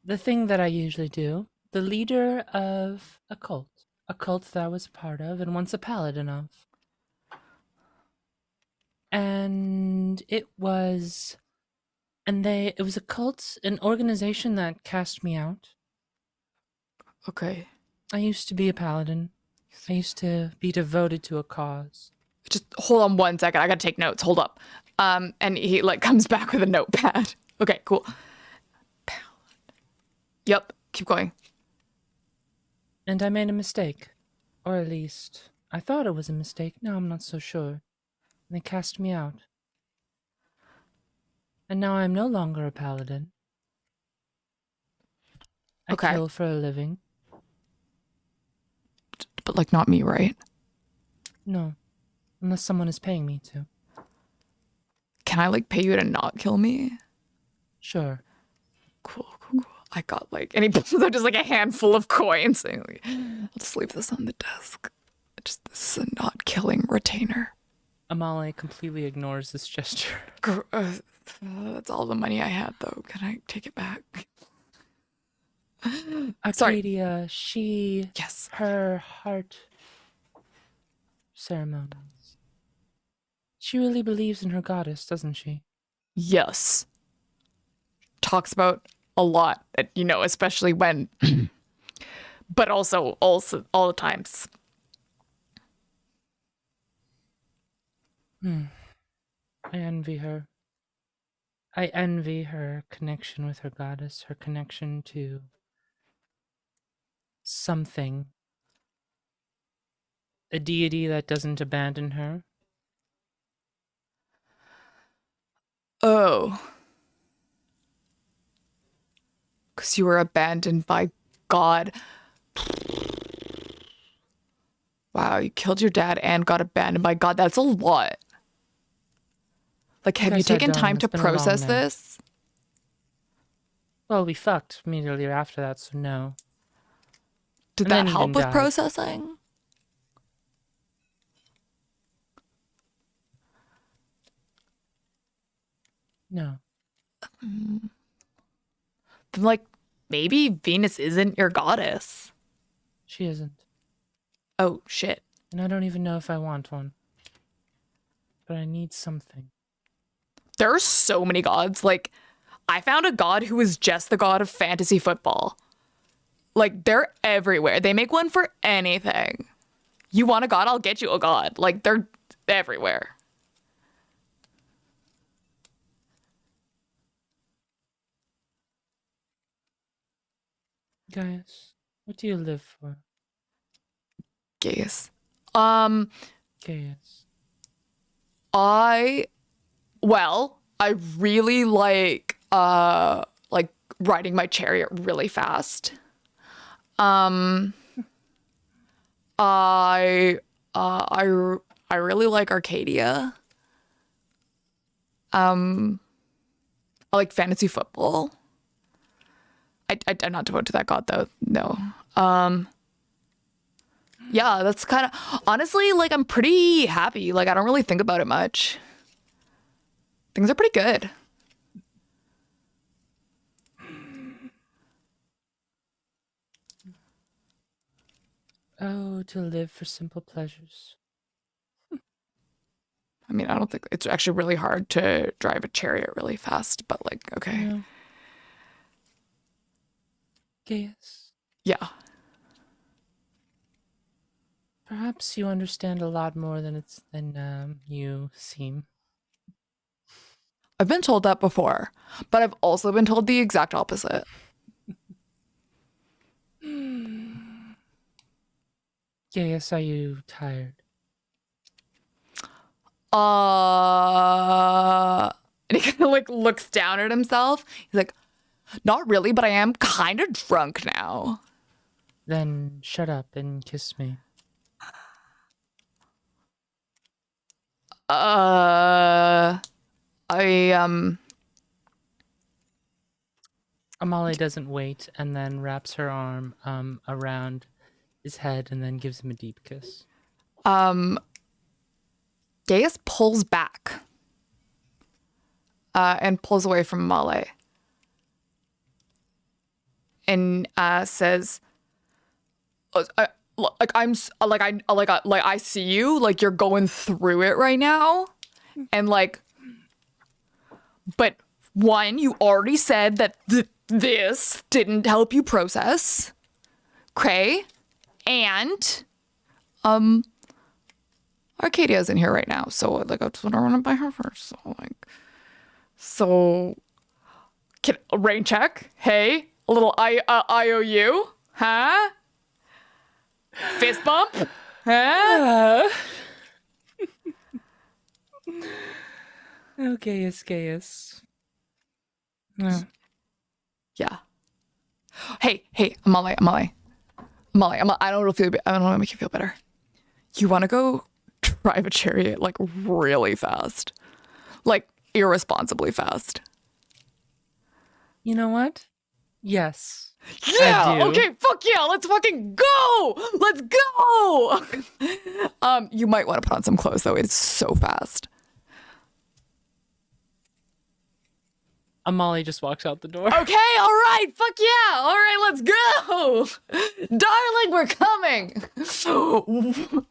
the thing that I usually do, the leader of a cult, a cult that I was a part of and once a paladin of. And it was a cult, an organization that cast me out. Okay. I used to be a paladin. I used to be devoted to a cause. Just hold on 1 second. I gotta take notes. Hold up. And he like comes back with a notepad. Okay, cool. Yep. Keep going. And I made a mistake. Or at least, I thought it was a mistake. Now I'm not so sure. And they cast me out. And now I'm no longer a paladin. I Okay. kill for a living. But like not me, right? No. Unless someone is paying me to. Can I like pay you to not kill me? Sure. Cool. I got like, and he pulls out just like a handful of coins. And like, I'll just leave this on the desk. This is a not killing retainer. Amale completely ignores this gesture. That's all the money I had, though. Can I take it back? Arcadia, she... Yes. Her heart ceremonies. She really believes in her goddess, doesn't she? Yes. Talks about a lot, especially when, but also all the times. I envy her. I envy her connection with her goddess, her connection to something. A deity that doesn't abandon her. Oh. Because you were abandoned by God. Wow, you killed your dad and got abandoned by God. That's a lot. Like, have you taken time to process this? Well, we fucked immediately after that, so no. Did that help with processing? No. Then, like, maybe Venus isn't your goddess. She isn't. Oh, shit. And I don't even know if I want one. But I need something. There are so many gods. Like, I found a god who is just the god of fantasy football. Like, they're everywhere. They make one for anything. You want a god? I'll get you a god. Like, they're everywhere. Gaius, what do you live for? Gaius. Gaius. I really like riding my chariot really fast. I really like Arcadia. I like fantasy football. I'm not devoted to that god though. No. Yeah, that's kind of honestly like I'm pretty happy. Like I don't really think about it much. Things are pretty good. Oh, to live for simple pleasures. I mean, I don't think it's actually really hard to drive a chariot really fast, but like, okay. No. Gaius. Yeah. Perhaps you understand a lot more than you seem. I've been told that before, but I've also been told the exact opposite. Gaius, are you tired? And he kind of like looks down at himself. He's like, not really, but I am kind of drunk now. Then shut up and kiss me. Amale doesn't wait and then wraps her arm around his head and then gives him a deep kiss. Gaius pulls back and pulls away from Amale and says, like I'm like I see you, like you're going through it right now, and like, but one, you already said that this didn't help you process, okay, and Arcadia's in here right now, so like I just want to run it by her first. So can rain check? Hey, a little IOU, huh? Fist bump, huh? Oh, Gaius. No. Yeah. Hey, Amale. I don't know I don't want to make you feel better. You want to go drive a chariot like really fast, like irresponsibly fast. You know what? Yes. Yeah. I do. Okay. Fuck yeah. Let's fucking go. Let's go. You might want to put on some clothes though. It's so fast. Amali just walks out the door. Okay. All right. Fuck yeah. All right. Let's go, darling. We're coming.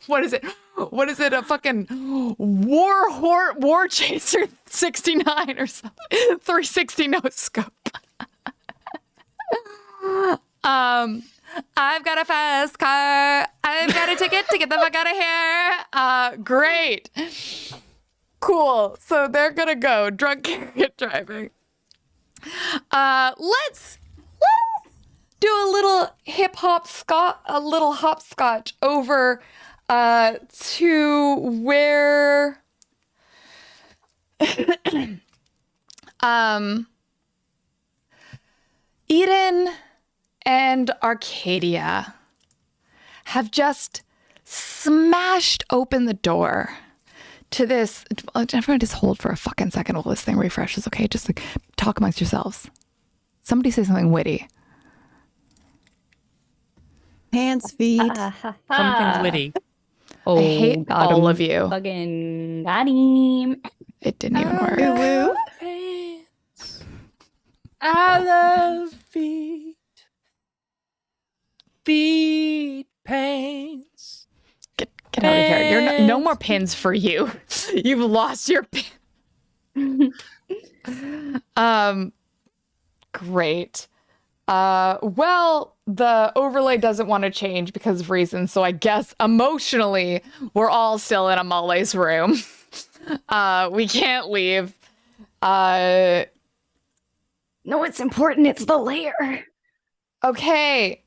What is it? What is it? A fucking war chaser 69 or something? 360 no scope. I've got a fast car. I've got a ticket to get the fuck out of here. Great. Cool. So they're gonna go drunk chariot driving. Let's do a little a little hopscotch over to where Eden and Arcadia have just smashed open the door to this. Everyone just hold for a fucking second while this thing refreshes, okay? Just like talk amongst yourselves. Somebody say something witty. Hands, feet. Something witty. Oh, I hate got all him. of you. Fucking got him. It didn't even work. Woo. I love feet. Feet pains. Get out of here. You're no more pins for you. You've lost your pin. Great. Well, the overlay doesn't want to change because of reasons, so I guess emotionally we're all still in Amale's room. We can't leave. No, it's important. It's the layer. Okay.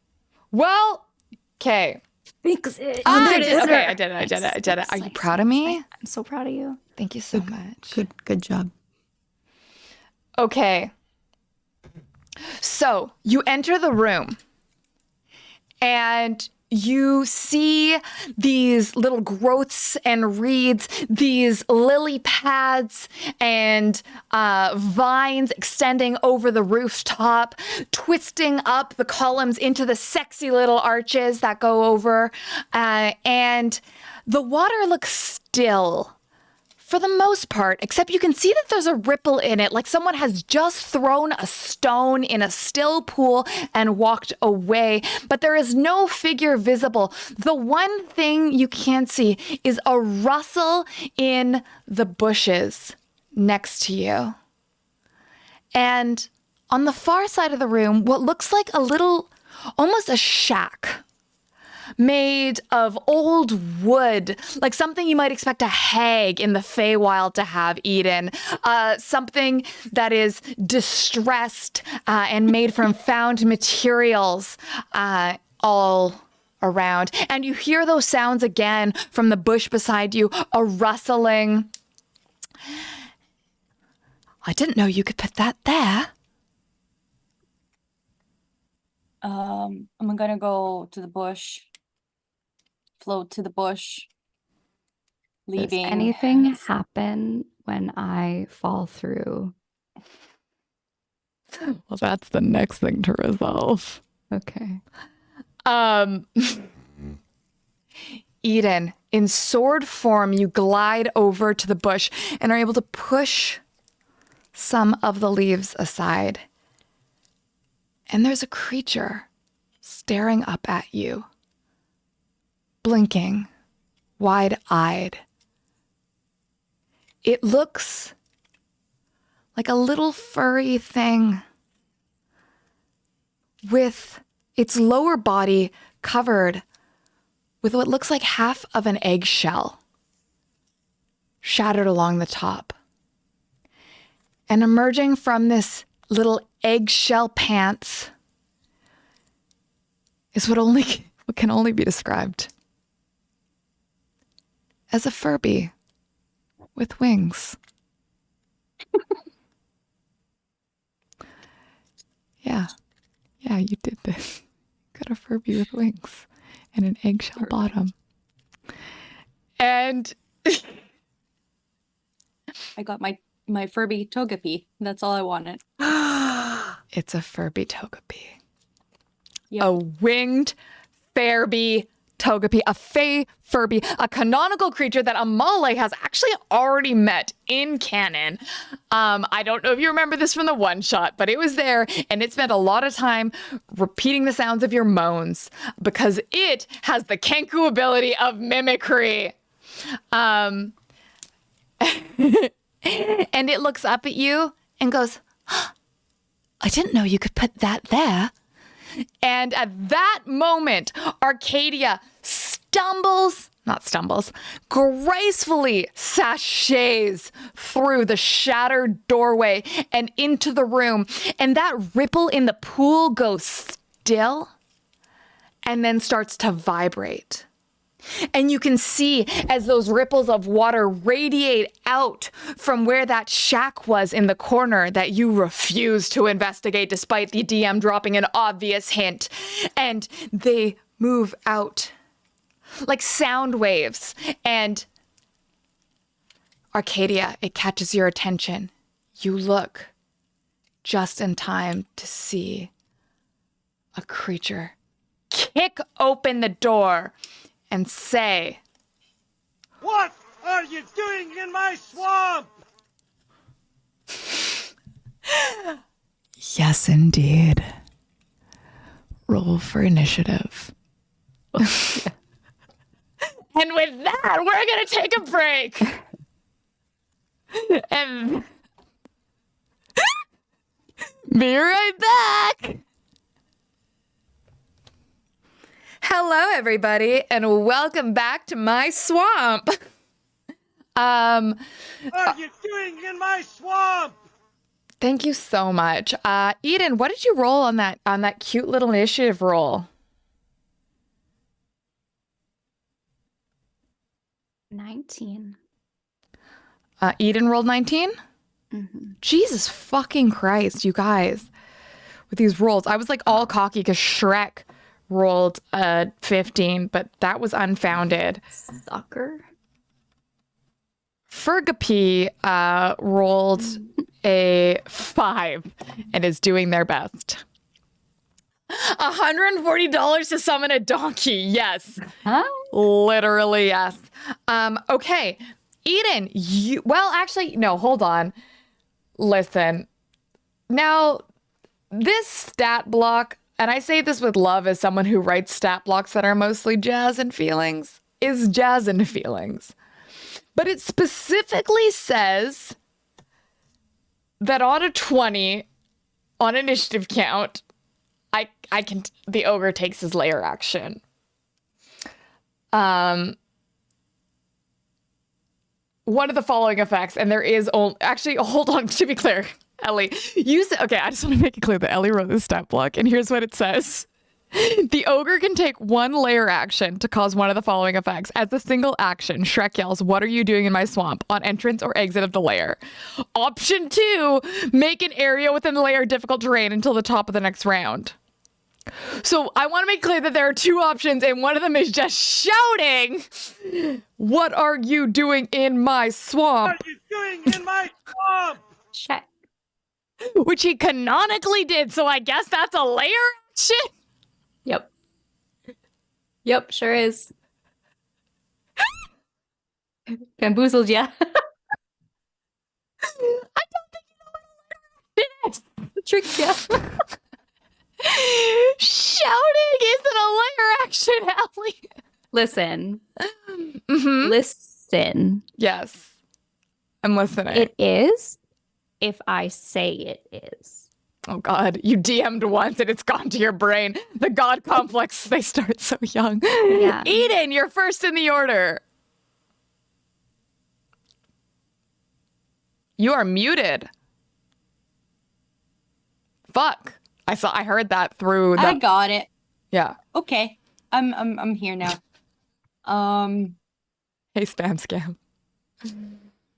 Well, okay. Fix it. I did it. Are you proud of me? I'm so proud of you. Thank you so much. Good job. Okay. So you enter the room and you see these little growths and reeds, these lily pads and vines extending over the rooftop, twisting up the columns into the sexy little arches that go over. And the water looks still for the most part, except you can see that there's a ripple in it, like someone has just thrown a stone in a still pool and walked away, but there is no figure visible. The one thing you can see is a rustle in the bushes next to you. And on the far side of the room, what looks like almost a shack made of old wood, like something you might expect a hag in the Feywild to have eaten, something that is distressed and made from found materials all around. And you hear those sounds again from the bush beside you, a rustling. I didn't know you could put that there. I'm gonna go to the bush. Float to the bush. Leaving. Does anything happen when I fall through? Well, that's the next thing to resolve. Okay. Eden, in sword form, you glide over to the bush and are able to push some of the leaves aside. And there's a creature staring up at you blinking, wide-eyed. It looks like a little furry thing with its lower body covered with what looks like half of an eggshell shattered along the top. And emerging from this little eggshell pants is what can only be described as a Furby with wings. Yeah, you did this. Got a Furby with wings and an eggshell bottom. And I got my Furby Togepi. That's all I wanted. it's a Furby Togepi. Yep. A winged Furby Togepi, a fey Furby, a canonical creature that Amale has actually already met in canon. I don't know if you remember this from the one shot, but it was there, and it spent a lot of time repeating the sounds of your moans because it has the Kenku ability of mimicry. And it looks up at you and goes, I didn't know you could put that there. And at that moment, Arcadia gracefully sachets through the shattered doorway and into the room. And that ripple in the pool goes still and then starts to vibrate. And you can see as those ripples of water radiate out from where that shack was in the corner that you refuse to investigate despite the DM dropping an obvious hint. And they move out like sound waves. And Arcadia, it catches your attention. You look just in time to see a creature kick open the door and say, What are you doing in my swamp? Yes, indeed. Roll for initiative. And with that, we're going to take a break. And be right back. Hello, everybody, and welcome back to my swamp. What are you doing in my swamp? Thank you so much. Eden, what did you roll on that cute little initiative roll? 19. Eden rolled 19? Mm-hmm. Jesus fucking Christ, you guys. With these rolls. I was like all cocky because Shrek rolled 15, but that was unfounded. Sucker. Fergapi rolled a 5 and is doing their best. $140 to summon a donkey. Yes. Huh? Literally, yes. Okay. Eden, actually, no, hold on. Listen. Now, this stat block, and I say this with love as someone who writes stat blocks that are mostly jazz and feelings, is jazz and feelings. But it specifically says that on a 20 on initiative count, the ogre takes his lair action. One of the following effects, and there is only, actually, hold on, to be clear, Ellie, you said, okay, I just want to make it clear that Ellie wrote this stat block, and here's what it says. The ogre can take one lair action to cause one of the following effects. As a single action, Shrek yells, "What are you doing in my swamp?" on entrance or exit of the lair. Option 2, make an area within the lair difficult terrain until the top of the next round. So I want to make clear that there are two options, and one of them is just shouting, "What are you doing in my swamp?" What are you doing in my swamp? Check. Which he canonically did, so I guess that's a lair action? Yep. Yep, sure is. Bamboozled ya. I don't think you know what a lair action is. Tricked ya. Shouting isn't a lair action, Allie. Listen. Mhm. Listen. Yes. I'm listening. It is if I say it is. Oh God, you DM'd once and it's gone to your brain. The God complex, they start so young. Yeah. Eden, you're first in the order. You are muted. Fuck. I heard that through the I got it. Yeah. Okay. I'm here now. Hey spam scam.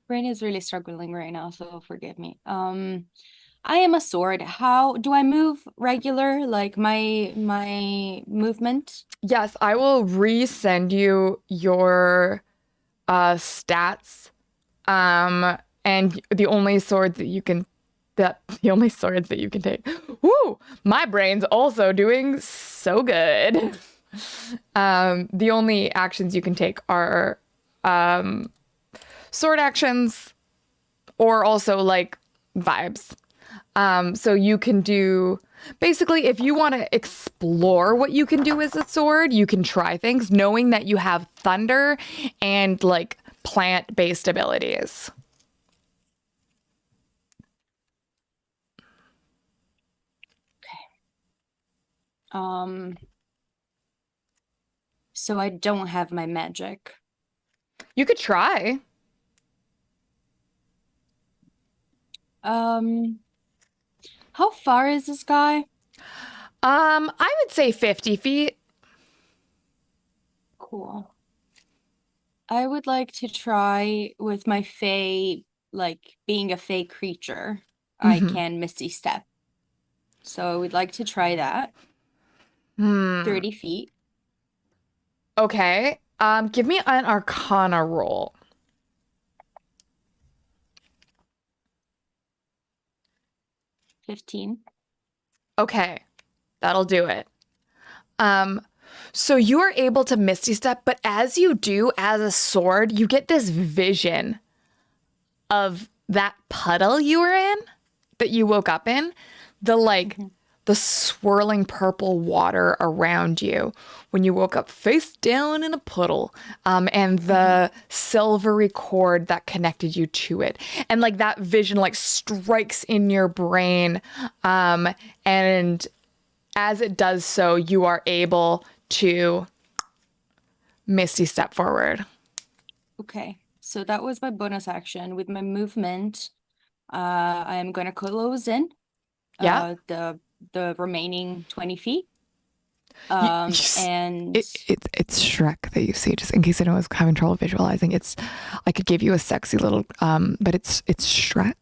Brain is really struggling right now, so forgive me. I am a sword. How do I move regular? Like my movement? Yes, I will resend you your stats. And the only swords that you can take. Woo! My brain's also doing so good. The only actions you can take are sword actions or also like vibes. So you can do basically if you want to explore what you can do as a sword, you can try things knowing that you have thunder and like plant-based abilities. So I don't have my magic. You could try. How far is this guy? I would say 50 feet. Cool. I would like to try with my fae, like being a fae creature. I can Misty Step. So I would like to try that. 30 feet. Okay. Give me an Arcana roll. 15. Okay. That'll do it. So you are able to Misty Step, but as you do as a sword, you get this vision of that puddle you were in, that you woke up in, the swirling purple water around you when you woke up face down in a puddle, and the silvery cord that connected you to it. And like that vision like strikes in your brain, and as it does so, you are able to Misty Step forward. Okay. So that was my bonus action. With my movement, I am going to close in Yeah. the remaining 20 feet. And it's Shrek that you see, just in case anyone was having trouble visualizing. I could give you a sexy little but it's Shrek.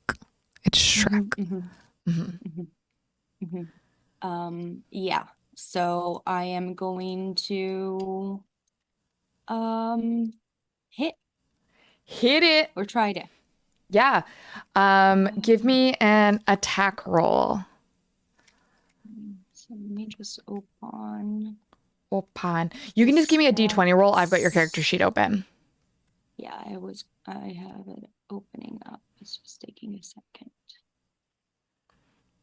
It's Shrek. Yeah. So I am going to hit it or try to. Yeah. Give me an attack roll. So let me just open. You can just give me a d20 roll. I've got your character sheet open. Yeah, I have it opening up. It's just taking a second.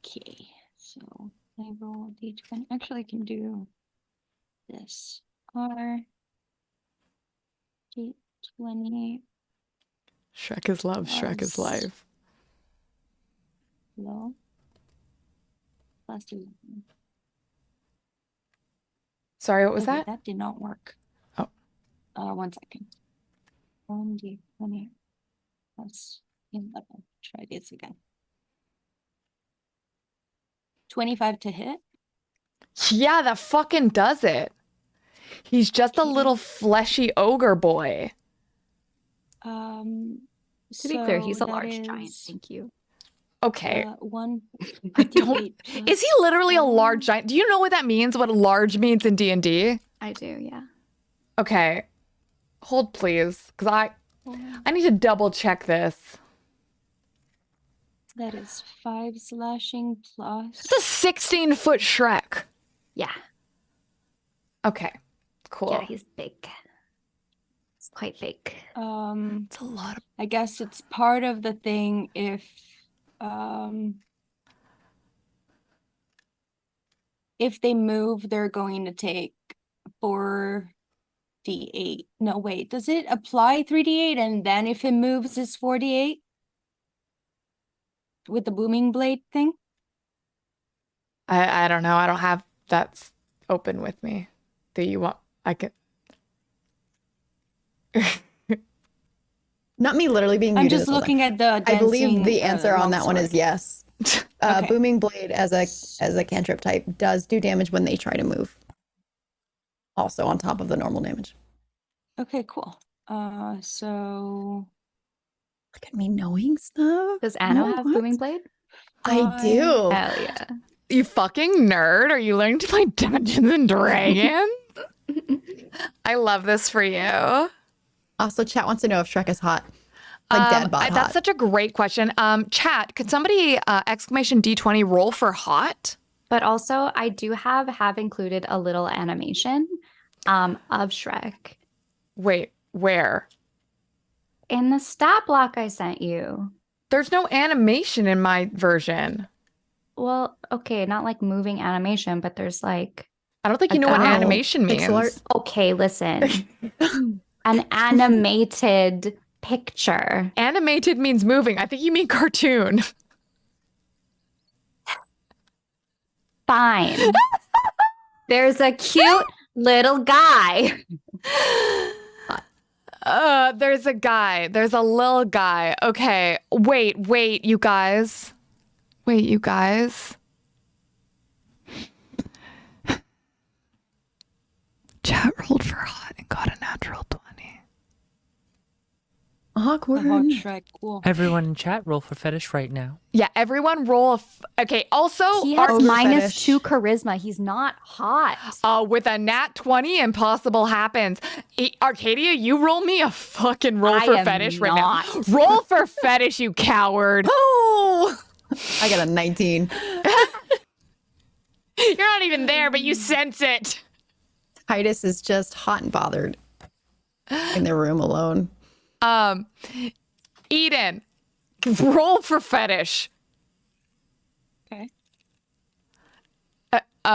Okay, so I roll d20. Actually, I can do this. R d20. Shrek is love. Shrek is life. Low. Plus 11. Sorry, what was Okay, that? that did not work. Oh. 1 second. 1d20 plus 11. Try this again. 25 to hit. Yeah, that fucking does it. He's just a little fleshy ogre boy. To be clear, he's a large giant. Thank you. Okay. 158. Is he literally a large giant? Do you know what that means? What large means in D&D? I do, yeah. Okay. Hold please, because I need to double check this. That is 5 slashing plus. It's a 16-foot Shrek. Yeah. Okay. Cool. Yeah, he's big. It's quite big. It's a lot of... I guess it's part of the thing if they move, they're going to take 4 D8. No, wait. Does it apply 3d8 and then if it moves, it's 4d8? With the booming blade thing? I don't know. I don't have that open with me. Do you want? I could. Not me literally being I'm muted just this whole time. looking at the I believe dancing, the answer on that one is longsword. yes. Okay. Booming Blade as a cantrip type does do damage when they try to move. Also on top of the normal damage. Okay, cool. So Look at me knowing stuff. Does Anno Oh, have what? Booming Blade? I do. Hell yeah. You fucking nerd. Are you learning to play Dungeons and Dragons? I love this for you. Also, chat wants to know if Shrek is hot. Like dad bod hot. That's such a great question. Chat, could somebody exclamation D20 roll for hot? But also, I do have included a little animation of Shrek Wait, where? in the stat block I sent you. There's no animation in my version. Well, okay, not like moving animation, but there's like I don't think you know what animation means. Pixel art. okay, listen. An animated picture. Animated means moving. I think you mean cartoon. Fine. There's a cute little guy. There's a guy. There's a little guy. Okay. Wait, you guys. Wait, you guys. Chat rolled for hot and got a natural 20. Awkward. the hot Shrek, cool. Everyone in chat, roll for fetish right now. Yeah, everyone roll okay, also He has Over minus fetish. 2 charisma. He's not hot. with a nat 20, impossible happens. Arcadia, you roll me a fucking roll I for am fetish right not. now. Roll for fetish, you coward. Oh, I got a 19. You're not even there, but you sense it. Titus is just hot and bothered in their room alone. Eden, roll for fetish. Okay.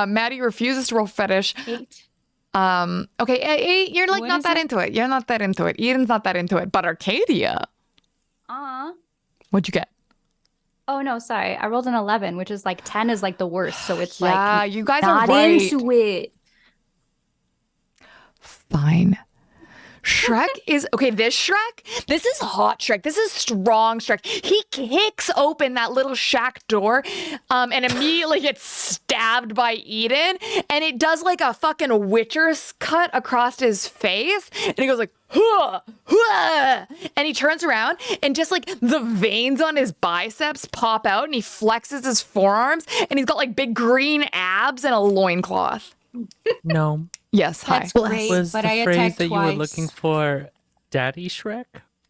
Maddie refuses to roll fetish. 8. Okay, you're like What not is that it? into it. You're not that into it. Eden's not that into it. But Arcadia, what'd you get? Oh no, sorry. I rolled an 11, which is like 10 is like the worst. So it's Yeah, like you guys are not right. into it. Fine. Shrek is okay. This is hot Shrek. This is strong Shrek. He kicks open that little shack door, and immediately gets stabbed by Eden, and it does like a fucking Witcher's cut across his face, and he goes like, huh, huh, and he turns around, and just like the veins on his biceps pop out, and he flexes his forearms, and he's got like big green abs and a loincloth. No. Yes, hi. That's great, Was but the I phrase attacked that twice. you were looking for Daddy Shrek?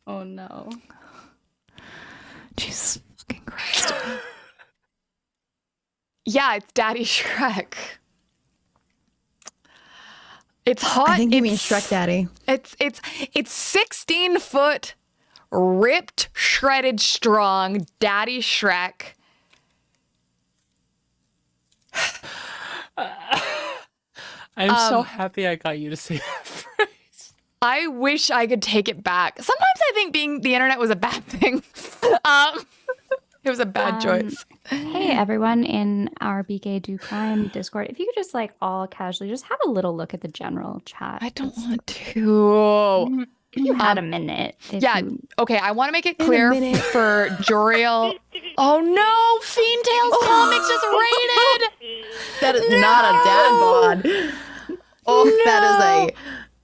Oh no. Jesus fucking Christ. Yeah, it's Daddy Shrek. It's hot. I think you mean Shrek Daddy. It's 16 foot, ripped, shredded, strong Daddy Shrek. I'm so happy I got you to say that phrase. I wish I could take it back. Sometimes I think being the internet was a bad thing. It was a bad choice. Hey everyone in our BK Do Crime Discord, if you could just like all casually just have a little look at the general chat. I don't want to. You had a minute. if Yeah, you- okay, I want to make it clear for Joriel. Oh no, Fiend Tales Comics just raided! That is not a dad bod. Oh,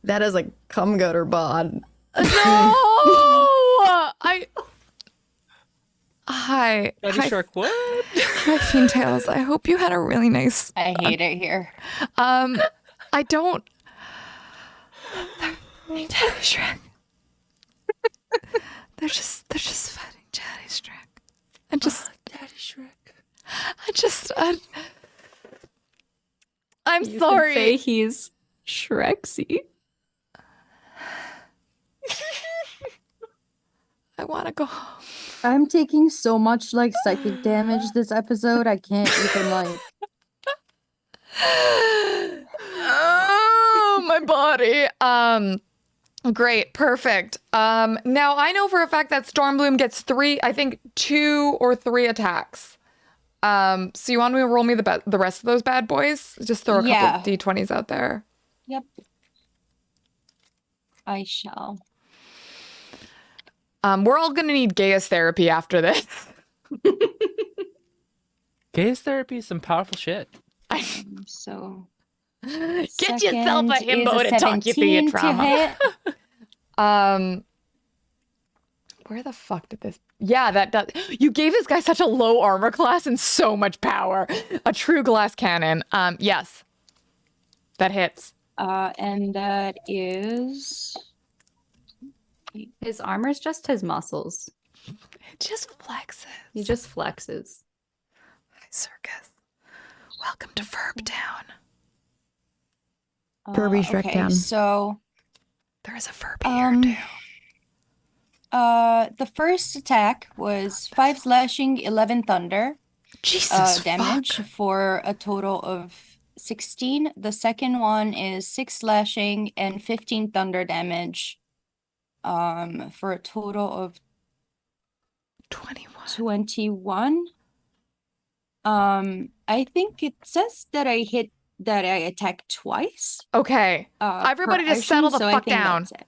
that is a cum gutter bod. No! Hi. Daddy Hi, Shrek, what? hi, Fiend Tales. I hope you had a really nice. I hate it here. I don't. Daddy Shrek. They're just fighting Daddy Shrek. Daddy Shrek. I'm you could sorry. say he's Shreksy. I want to go home. I'm taking so much like psychic damage this episode. I can't even like. Oh my body. Great, perfect. Now I know for a fact that Stormbloom gets 2 or 3 attacks. So you want me to roll me the rest of those bad boys? Just throw a couple d20s out there. Yep. I shall. We're all gonna need Gaius therapy after this. Gaius therapy is some powerful shit. So Get yourself a himbo to talk you through your 17 to trauma. hit. Where the fuck did this? Yeah, that does. You gave this guy such a low armor class and so much power. A true glass cannon. Yes, that hits. And that is. His armor's just his muscles. It just flexes. He just flexes. Hi, Circus. Welcome to Verb Town. Kirby Shrek Okay, Town. so There is a verb here too. the first attack was 5 slashing, 11 thunder Jesus damage fuck. for a total of 16. The second one is 6 slashing and 15 thunder damage for a total of 21. I think it says that I attacked twice. Okay. Per Everybody just action, settle the so I fuck think down. that's it.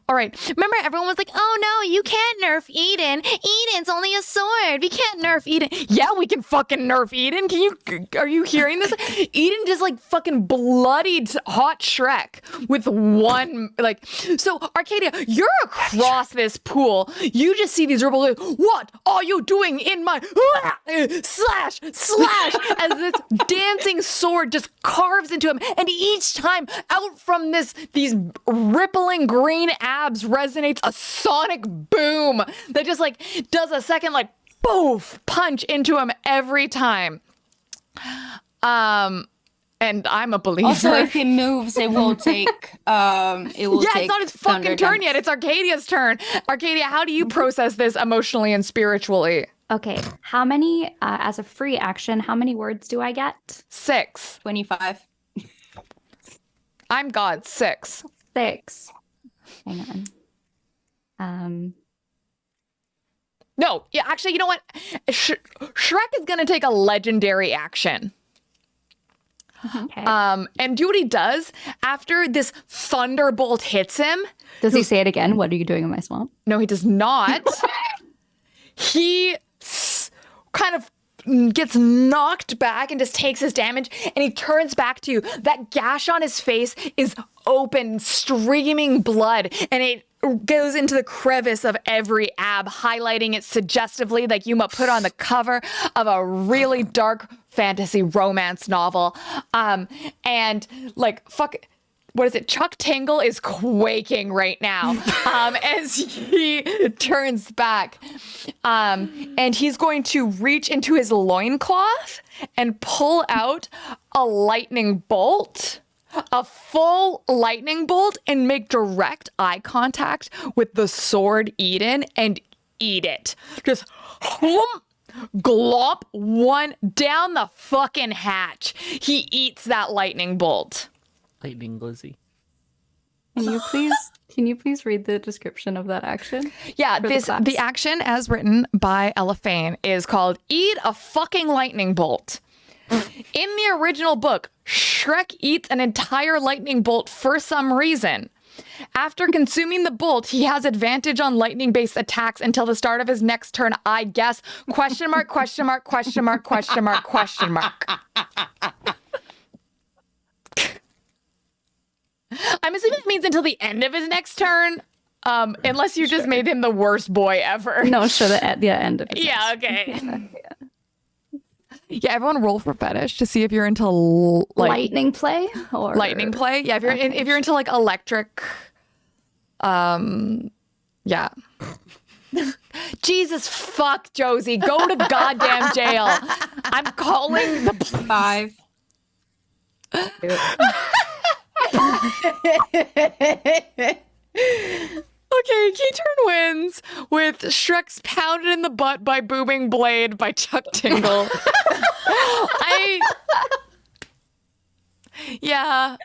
All right. Remember, everyone was like, oh no, you can't nerf Eden. Eden's only a sword. We can't nerf Eden. Yeah, we can fucking nerf Eden. Are you hearing this? Eden just like fucking bloodied hot Shrek with one, like, so Arcadia, you're across this pool. You just see these ripples. Like, what are you doing in my slash as this dancing sword just carves into him. And each time out from these rippling green abs resonates a sonic boom that just like does a second like boof punch into him every time. And I'm a believer. Also, if it moves, it will take. Yeah, it's not his fucking thunder turn damage. yet. It's Arcadia's turn. Arcadia, how do you process this emotionally and spiritually? Okay, how many, as a free action, how many words do I get? 6. 25. I'm God. 6. 6. Hang on. No, yeah, actually, you know what? Shrek is gonna take a legendary action. Okay. And do what he does after this thunderbolt hits him. Does he say it again? What are you doing in my swamp? No, he does not. He kind of gets knocked back and just takes his damage, and he turns back to you. That gash on his face is open, streaming blood, and it goes into the crevice of every ab, highlighting it suggestively like you might put on the cover of a really dark fantasy romance novel. And like, fuck, what is it? Chuck Tingle is quaking right now as he turns back. And he's going to reach into his loincloth and pull out a lightning bolt. A full lightning bolt, and make direct eye contact with the sword Eden and eat it. Just glop one down the fucking hatch. He eats that lightning bolt. Lightning glizzy. Can you please read the description of that action? Yeah, For the class? the action as written by Ella Fane is called Eat a Fucking Lightning Bolt. In the original book, Shrek eats an entire lightning bolt for some reason. After consuming the bolt, he has advantage on lightning-based attacks until the start of his next turn, I guess. Question mark, question mark, question mark, question mark, question mark. I'm assuming it means until the end of his next turn, unless you just made him the worst boy ever. No, sure, the end of it. Yeah, okay. Yeah, everyone roll for fetish to see if you're into like Lightning play or lightning play. Yeah, if you're into like electric, yeah. Jesus fuck, Josie, go to goddamn jail. I'm calling the 5. Okay, key turn wins with Shrek's Pounded in the Butt by Booming Blade by Chuck Tingle. Yeah.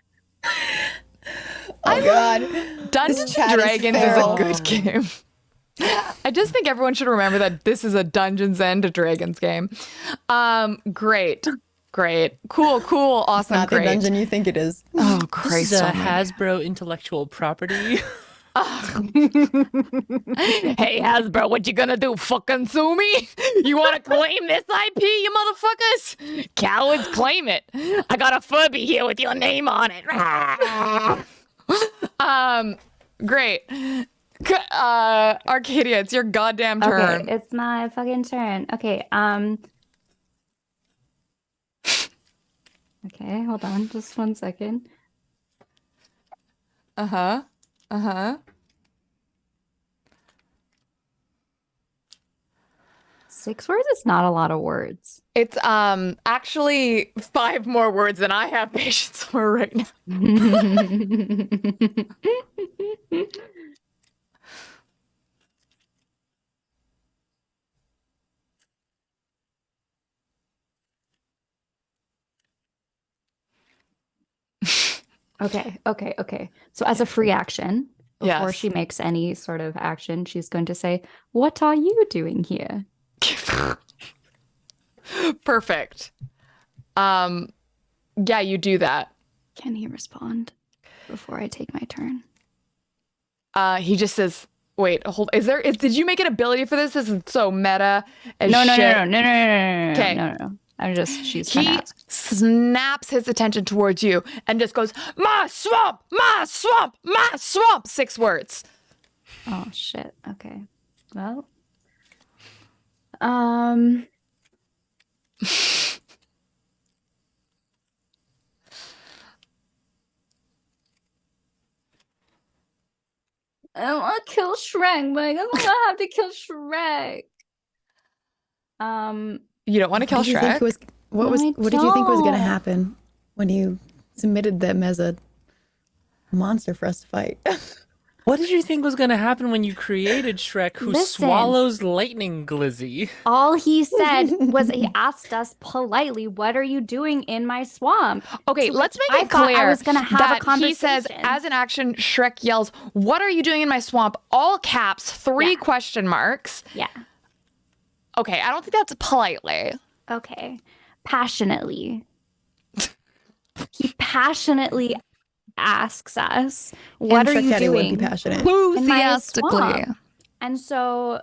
Oh God. Dungeons This and chat is Dragons is a feral. good game. I just think everyone should remember that this is a Dungeons and Dragons game. Great. Cool, awesome, Not the great. dungeon you think it is. Oh, This Christ is a almighty. Hasbro intellectual property. Hey, Hasbro, what you gonna do? Fucking sue me? You wanna claim this IP, you motherfuckers? Cowards, claim it. I got a Furby here with your name on it. Great. Arcadia, it's your goddamn turn. Okay, it's my fucking turn. Okay, okay, hold on, just 1 second. Uh-huh. 6 words is not a lot of words. It's actually 5 more words than I have patience for right now. Okay. So as a free action, before Yes. she makes any sort of action, she's going to say, "What are you doing here?" Perfect. Yeah, you do that. Can he respond before I take my turn? He just says, "Wait, hold. Did you make an ability for this? This is so meta as No. shit." Okay. Okay. No. I'm just, she's trying to He ask. snaps his attention towards you and just goes, "My swamp, my swamp, my swamp." 6 words. Oh shit. Okay. Well. I don't want to kill Shrek, but I guess I'm gonna have to kill Shrek. You don't want to kill What did you think Shrek? was No, I what did you think was going to don't. happen when you submitted them as a monster for us to fight? What did you think was going to happen when you created Shrek, who Listen. swallows lightning glizzy? All he said was he asked us politely, "What are you doing in my swamp?" Okay, To let's which make I it thought clear I was gonna have a that conversation. he says, as an action, Shrek yells, "What are you doing in my swamp?" All caps, 3 Yeah. question marks. Yeah. Okay, I don't think that's politely. Okay. Passionately. He passionately asks us, "What are Shrek you Caddy would be doing?" passionate. in my Enthusiastically. swamp? And so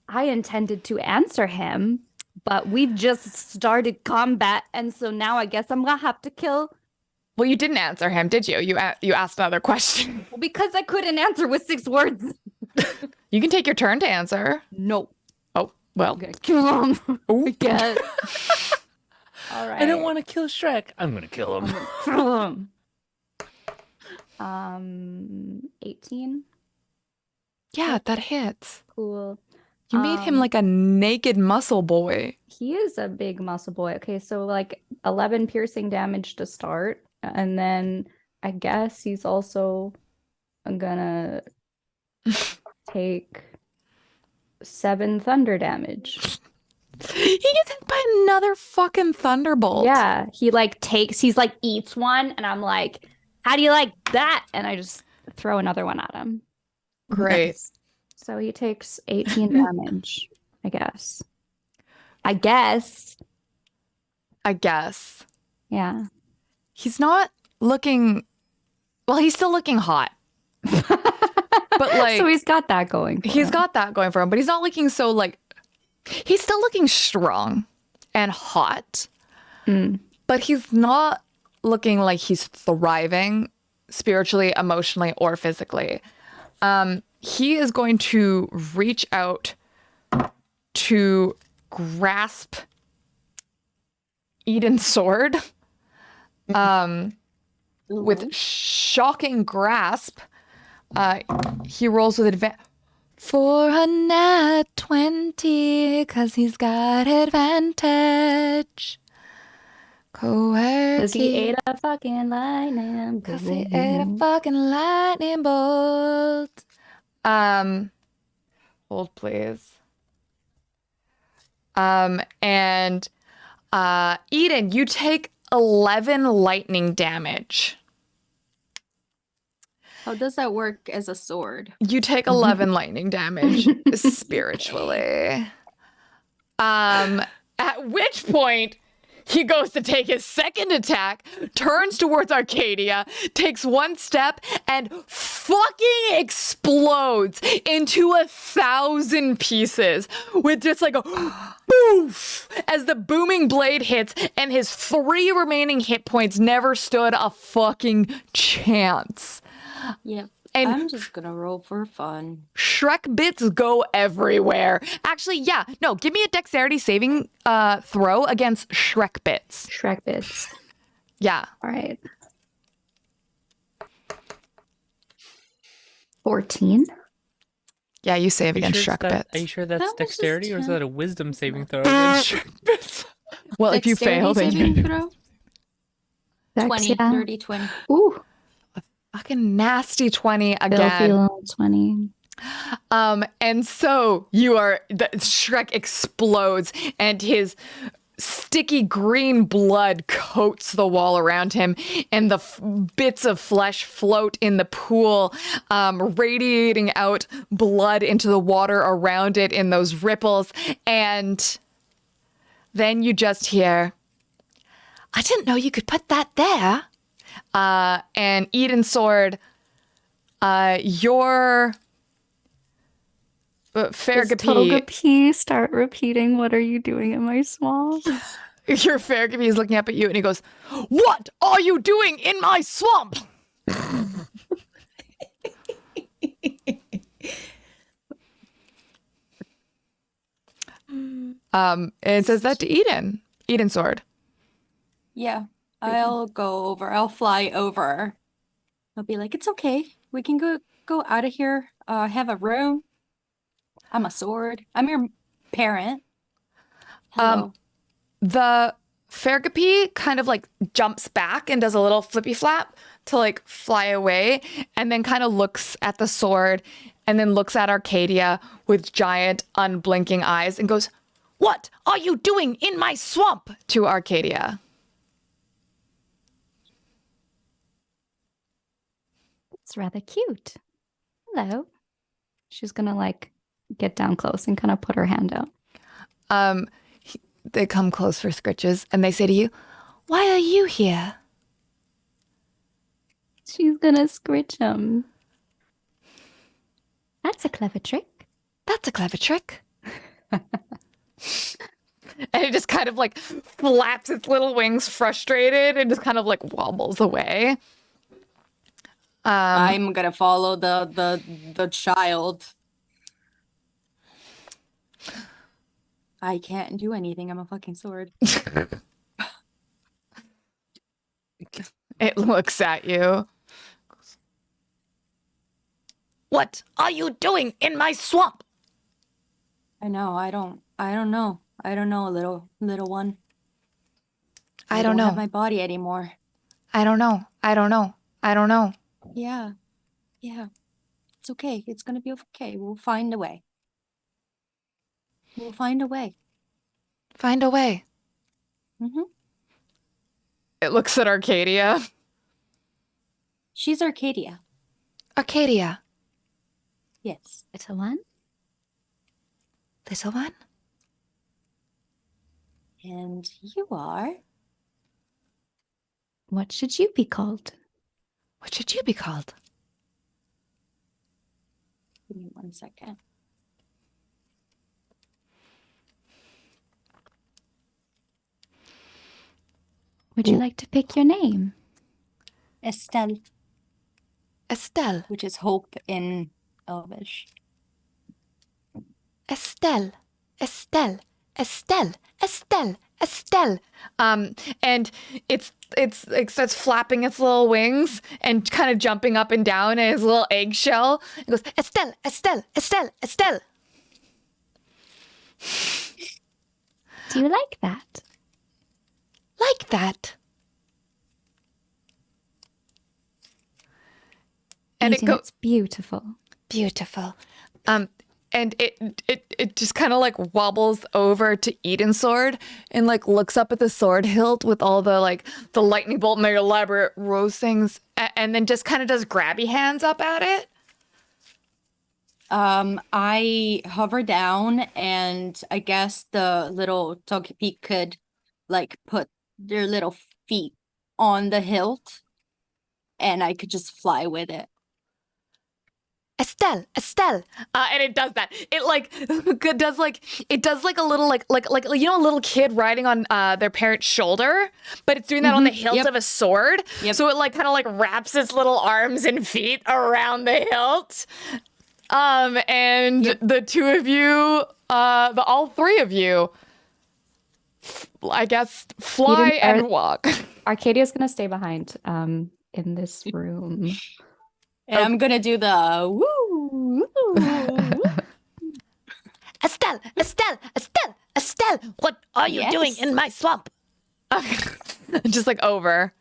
I intended to answer him, but we've just started combat, and so now I guess I'm gonna have to kill. Well, you didn't answer him, did you? You asked another question. Well, because I couldn't answer with 6 words. You can take your turn to answer. No. Oh, well. I'm gonna kill him. Ooh. I guess. All right. I don't want to kill Shrek. I'm going to kill him. Kill him. 18. Yeah, that hits. Cool. You made him like a naked muscle boy. He is a big muscle boy. Okay, so like 11 piercing damage to start, and then I guess he's also gonna take 7 thunder damage. He gets hit by another fucking thunderbolt. Yeah, he's like eats one, and I'm like, "How do you like that?" And I just throw another one at him. Great. Nice. So he takes 18 damage, I guess. I guess. Yeah. He's not looking. Well, he's still looking hot. But like, So he's got that going for he's him. got that going for him, but he's not looking so like. He's still looking strong and hot, but he's not looking like he's thriving spiritually, emotionally, or physically. He is going to reach out to grasp Eden's sword with shocking grasp. He rolls with advantage. For a nat 20, cause he's got advantage. Because he ate a fucking lightning bolt. Cause he ate a fucking lightning bolt. Hold please. And Eden, you take 11 lightning damage. How does that work as a sword? You take 11 lightning damage spiritually. At which point he goes to take his second attack, turns towards Arcadia, takes one step, and fucking explodes into 1,000 pieces with just like a boof as the booming blade hits, and his 3 remaining hit points never stood a fucking chance. Yep. And I'm just gonna roll for fun. Shrek bits go everywhere. Actually, yeah. No, give me a dexterity saving throw against Shrek bits. Shrek bits. Yeah. All right. 14. Yeah, you save Are you against sure Shrek it's that- bits. Are you sure that's That was just dexterity or is 10. that a wisdom saving throw against Shrek bits? Well, if you fail, then Dexterity you saving throw? Dex, 20, yeah. dirty 20. Ooh. fucking nasty 20 Filthy again. little 20. And so Shrek explodes and his sticky green blood coats the wall around him, and the bits of flesh float in the pool, radiating out blood into the water around it in those ripples. And then you just hear, I didn't know you could put that there. And Eden Sword, your Does Fergapi, Togepi start repeating, "What are you doing in my swamp?" your Fergapi is looking up at you and he goes, "What are you doing in my swamp?" And it says that to Eden Sword. Yeah. I'll go over. I'll fly over. I'll be like, it's okay. We can go out of here. I have a room. I'm a sword. I'm your parent. Hello. The Fergapi kind of like jumps back and does a little flippy flap to like fly away, and then kind of looks at the sword and then looks at Arcadia with giant unblinking eyes and goes, "What are you doing in my swamp?" to Arcadia. It's rather cute. Hello. She's gonna like get down close and kind of put her hand out. They come close for scritches and they say to you, "Why are you here?" She's gonna scritch him. That's a clever trick. That's a clever trick. And it just kind of like flaps its little wings frustrated and just kind of like wobbles away. I'm gonna follow the child. I can't do anything. I'm a fucking sword. It looks at you. "What are you doing in my swamp?" I know. I don't know. I don't know, little one. I don't have know. my body anymore. I don't know. I don't know. I don't know. Yeah. Yeah. It's okay. It's gonna be okay. We'll find a way. We'll find a way. Find a way. Mm-hmm. It looks at Arcadia. She's Arcadia. Arcadia, Yes. Little one. little one. And you are? What should you be called? What should you be called? Give me 1 second. Would you like to pick your name? Estelle, Estelle. which is hope in Elvish. Estelle. Estelle. Estelle. Estelle. Estelle. And it starts flapping its little wings and kind of jumping up and down in its little eggshell. It goes, "Estelle, Estelle, Estelle, Estelle." Do you like that? Like that. And Eden, it goes, it's beautiful. "Beautiful." and it just kind of like wobbles over to Eden's sword and like looks up at the sword hilt with all the like the lightning bolt and the elaborate rose things, and then just kind of does grabby hands up at it. I hover down, and I guess the little Togepi could like put their little feet on the hilt, and I could just fly with it. Estelle, and it does that. It like does like a little like you know, a little kid riding on their parent's shoulder, but it's doing that on the hilt of a sword. So it like kind of like wraps its little arms and feet around the hilt. And the two of you, all three of you, I guess, fly and walk. Arcadia's gonna stay behind in this room. And I'm gonna do the woo. Estelle, what are you doing in my swamp? Just like over.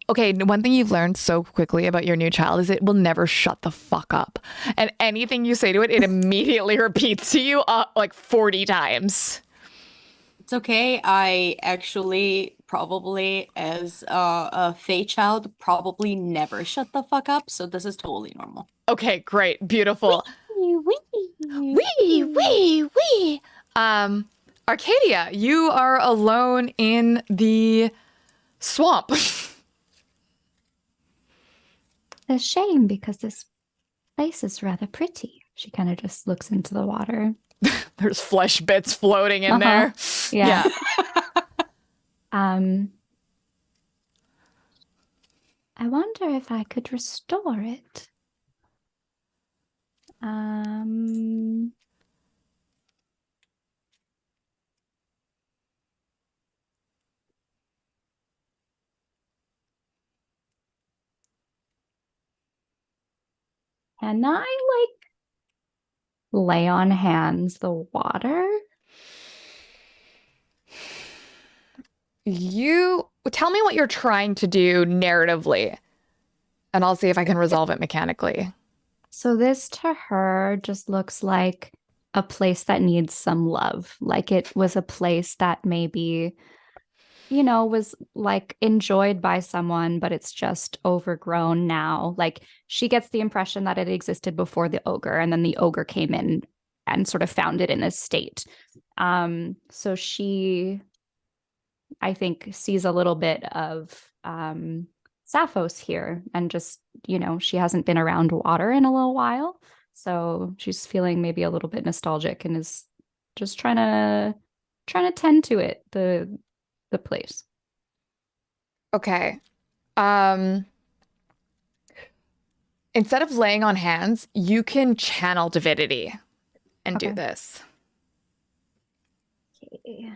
Okay, one thing you've learned so quickly about your new child is it will never shut the fuck up. And anything you say to it, it immediately repeats to you like 40 times. It's okay. I actually probably, as a Fey child, probably never shut the fuck up. So this is totally normal. Okay, great. Beautiful. Wee. Arcadia, you are alone in the swamp. A shame, because this place is rather pretty. She kind of just looks into the water. There's flesh bits floating in there. Yeah. I wonder if I could restore it. Can I like lay on hands the water? You tell me what you're trying to do narratively, and I'll see if I can resolve it mechanically. So this to her just looks like a place that needs some love. Like it was a place that maybe, you know, was like enjoyed by someone, but it's just overgrown now. Like she gets the impression that it existed before the ogre, and then the ogre came in and sort of found it in this state. So she, I think, sees a little bit of Sappho's here, and just, you know, she hasn't been around water in a little while. So she's feeling maybe a little bit nostalgic and is just trying to tend to it, the place. Okay. Instead of laying on hands, you can channel divinity and do this. Okay.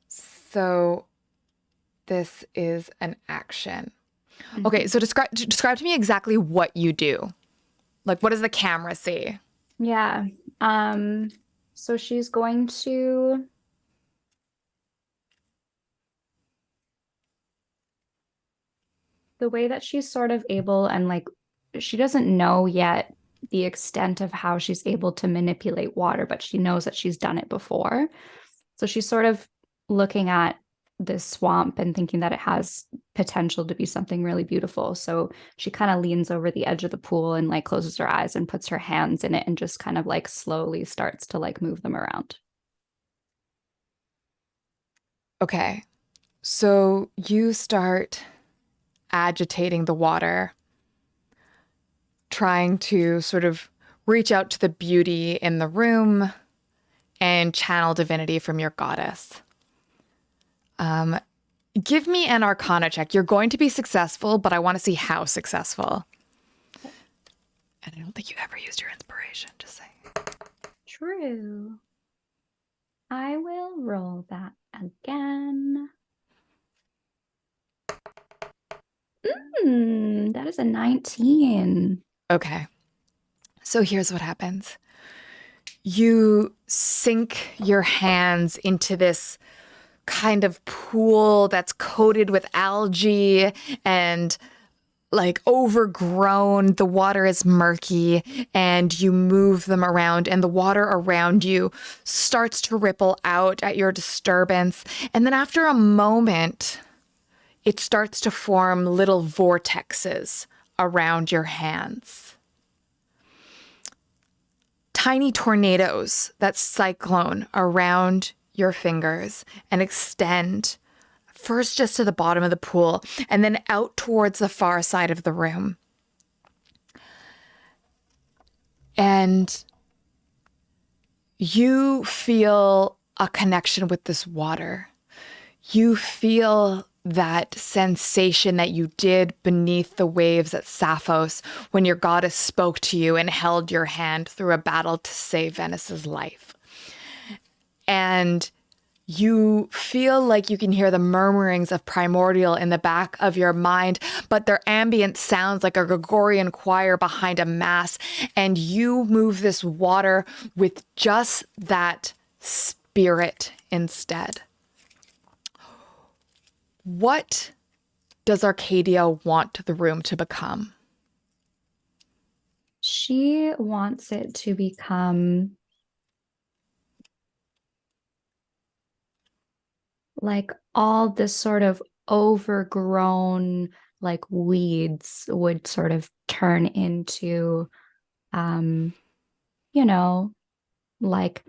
So this is an action. Okay, so describe to me exactly what you do. Like, what does the camera see? Yeah. So she's going to the way that she's sort of able, and like she doesn't know yet the extent of how she's able to manipulate water, but she knows that she's done it before. So she's sort of looking at this swamp and thinking that it has potential to be something really beautiful. So she kind of leans over the edge of the pool and like closes her eyes and puts her hands in it and just kind of like slowly starts to like move them around. Okay. So you start agitating the water, trying to sort of reach out to the beauty in the room and channel divinity from your goddess. Give me an Arcana check. You're going to be successful, but I want to see how successful. And I don't think you ever used your inspiration, just saying. True. I will roll that again. That is a 19. Okay. So here's what happens. You sink your hands into this kind of pool that's coated with algae and like overgrown. The water is murky, and you move them around, and the water around you starts to ripple out at your disturbance. And then after a moment, it starts to form little vortexes around your hands. Tiny tornadoes that cyclone around your fingers and extend first just to the bottom of the pool and then out towards the far side of the room. And you feel a connection with this water. You feel that sensation that you did beneath the waves at Sappho's when your goddess spoke to you and held your hand through a battle to save Venice's life. And you feel like you can hear the murmurings of primordial in the back of your mind, but their ambient sounds like a Gregorian choir behind a mass. And you move this water with just that spirit instead. What does Arcadia want the room to become? She wants it to become like all this sort of overgrown like weeds would sort of turn into like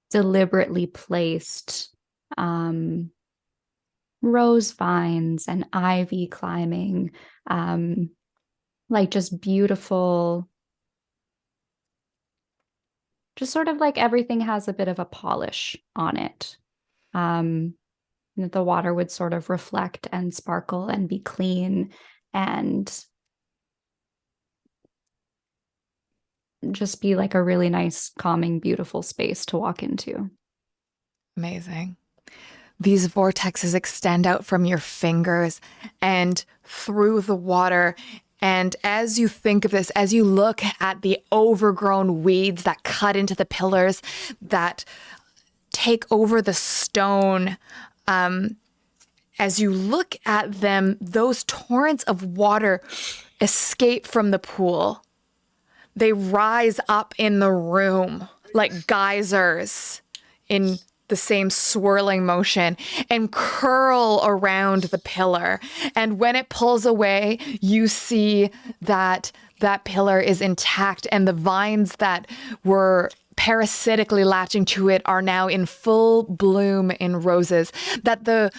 deliberately placed rose vines and ivy climbing, like just beautiful, just sort of like everything has a bit of a polish on it. That the water would sort of reflect and sparkle and be clean and just be like a really nice, calming, beautiful space to walk into. Amazing. These vortexes extend out from your fingers and through the water. And as you think of this, as you look at the overgrown weeds that cut into the pillars, that take over the stone, as you look at them, those torrents of water escape from the pool. They rise up in the room like geysers in the same swirling motion and curl around the pillar. And when it pulls away, you see that that pillar is intact, and the vines that were parasitically latching to it are now in full bloom in roses. That the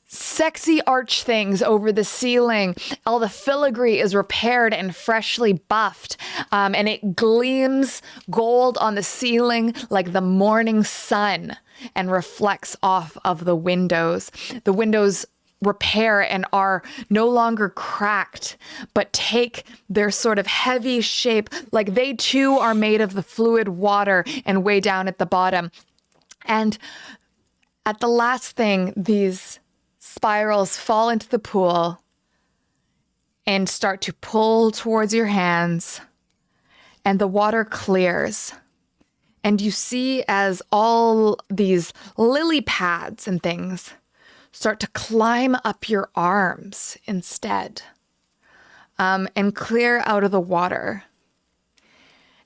sexy arch things over the ceiling, all the filigree is repaired and freshly buffed, and it gleams gold on the ceiling like the morning sun and reflects off of the windows. The windows repair and are no longer cracked, but take their sort of heavy shape, like they too are made of the fluid water and way down at the bottom. And at the last thing, these spirals fall into the pool and start to pull towards your hands, and the water clears. And you see as all these lily pads and things start to climb up your arms instead, and clear out of the water.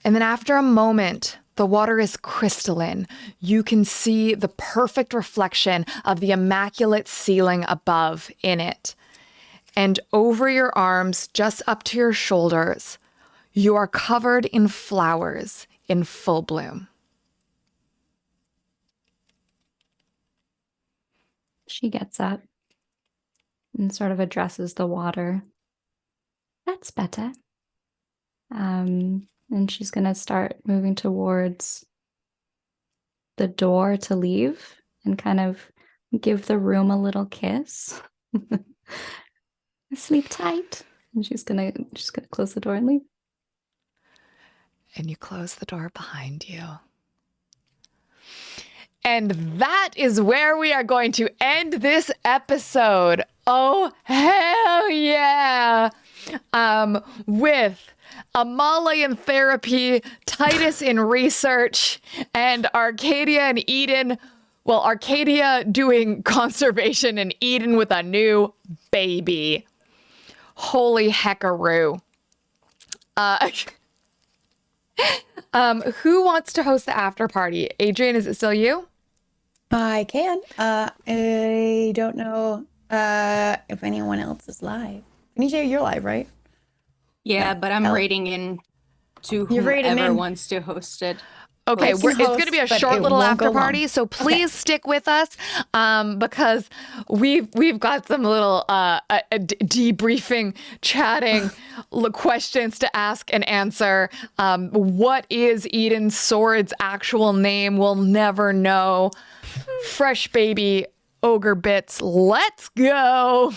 And then after a moment, the water is crystalline. You can see the perfect reflection of the immaculate ceiling above in it. And over your arms, just up to your shoulders, you are covered in flowers in full bloom. She gets up and sort of addresses the water. That's better. And she's going to start moving towards the door to leave and kind of give the room a little kiss. Sleep tight. And she's gonna close the door and leave. And you close the door behind you. And that is where we are going to end this episode. Oh, hell yeah. With Amala in therapy, Titus in research, and Arcadia and Eden Well, Arcadia doing conservation and Eden with a new baby. Holy heckaroo. Who wants to host the after party? Adrian, is it still you? I can. I don't know if anyone else is live. Anisha, you're live, right? Yeah, but I'm rating in to You're rating whoever in. wants to host it. Okay, Well, it's going to be a but short it little won't go after long. party, so please stick with us because we've got some little debriefing, chatting, questions to ask and answer. What is Eden Sword's actual name? We'll never know. Fresh baby ogre bits. Let's go.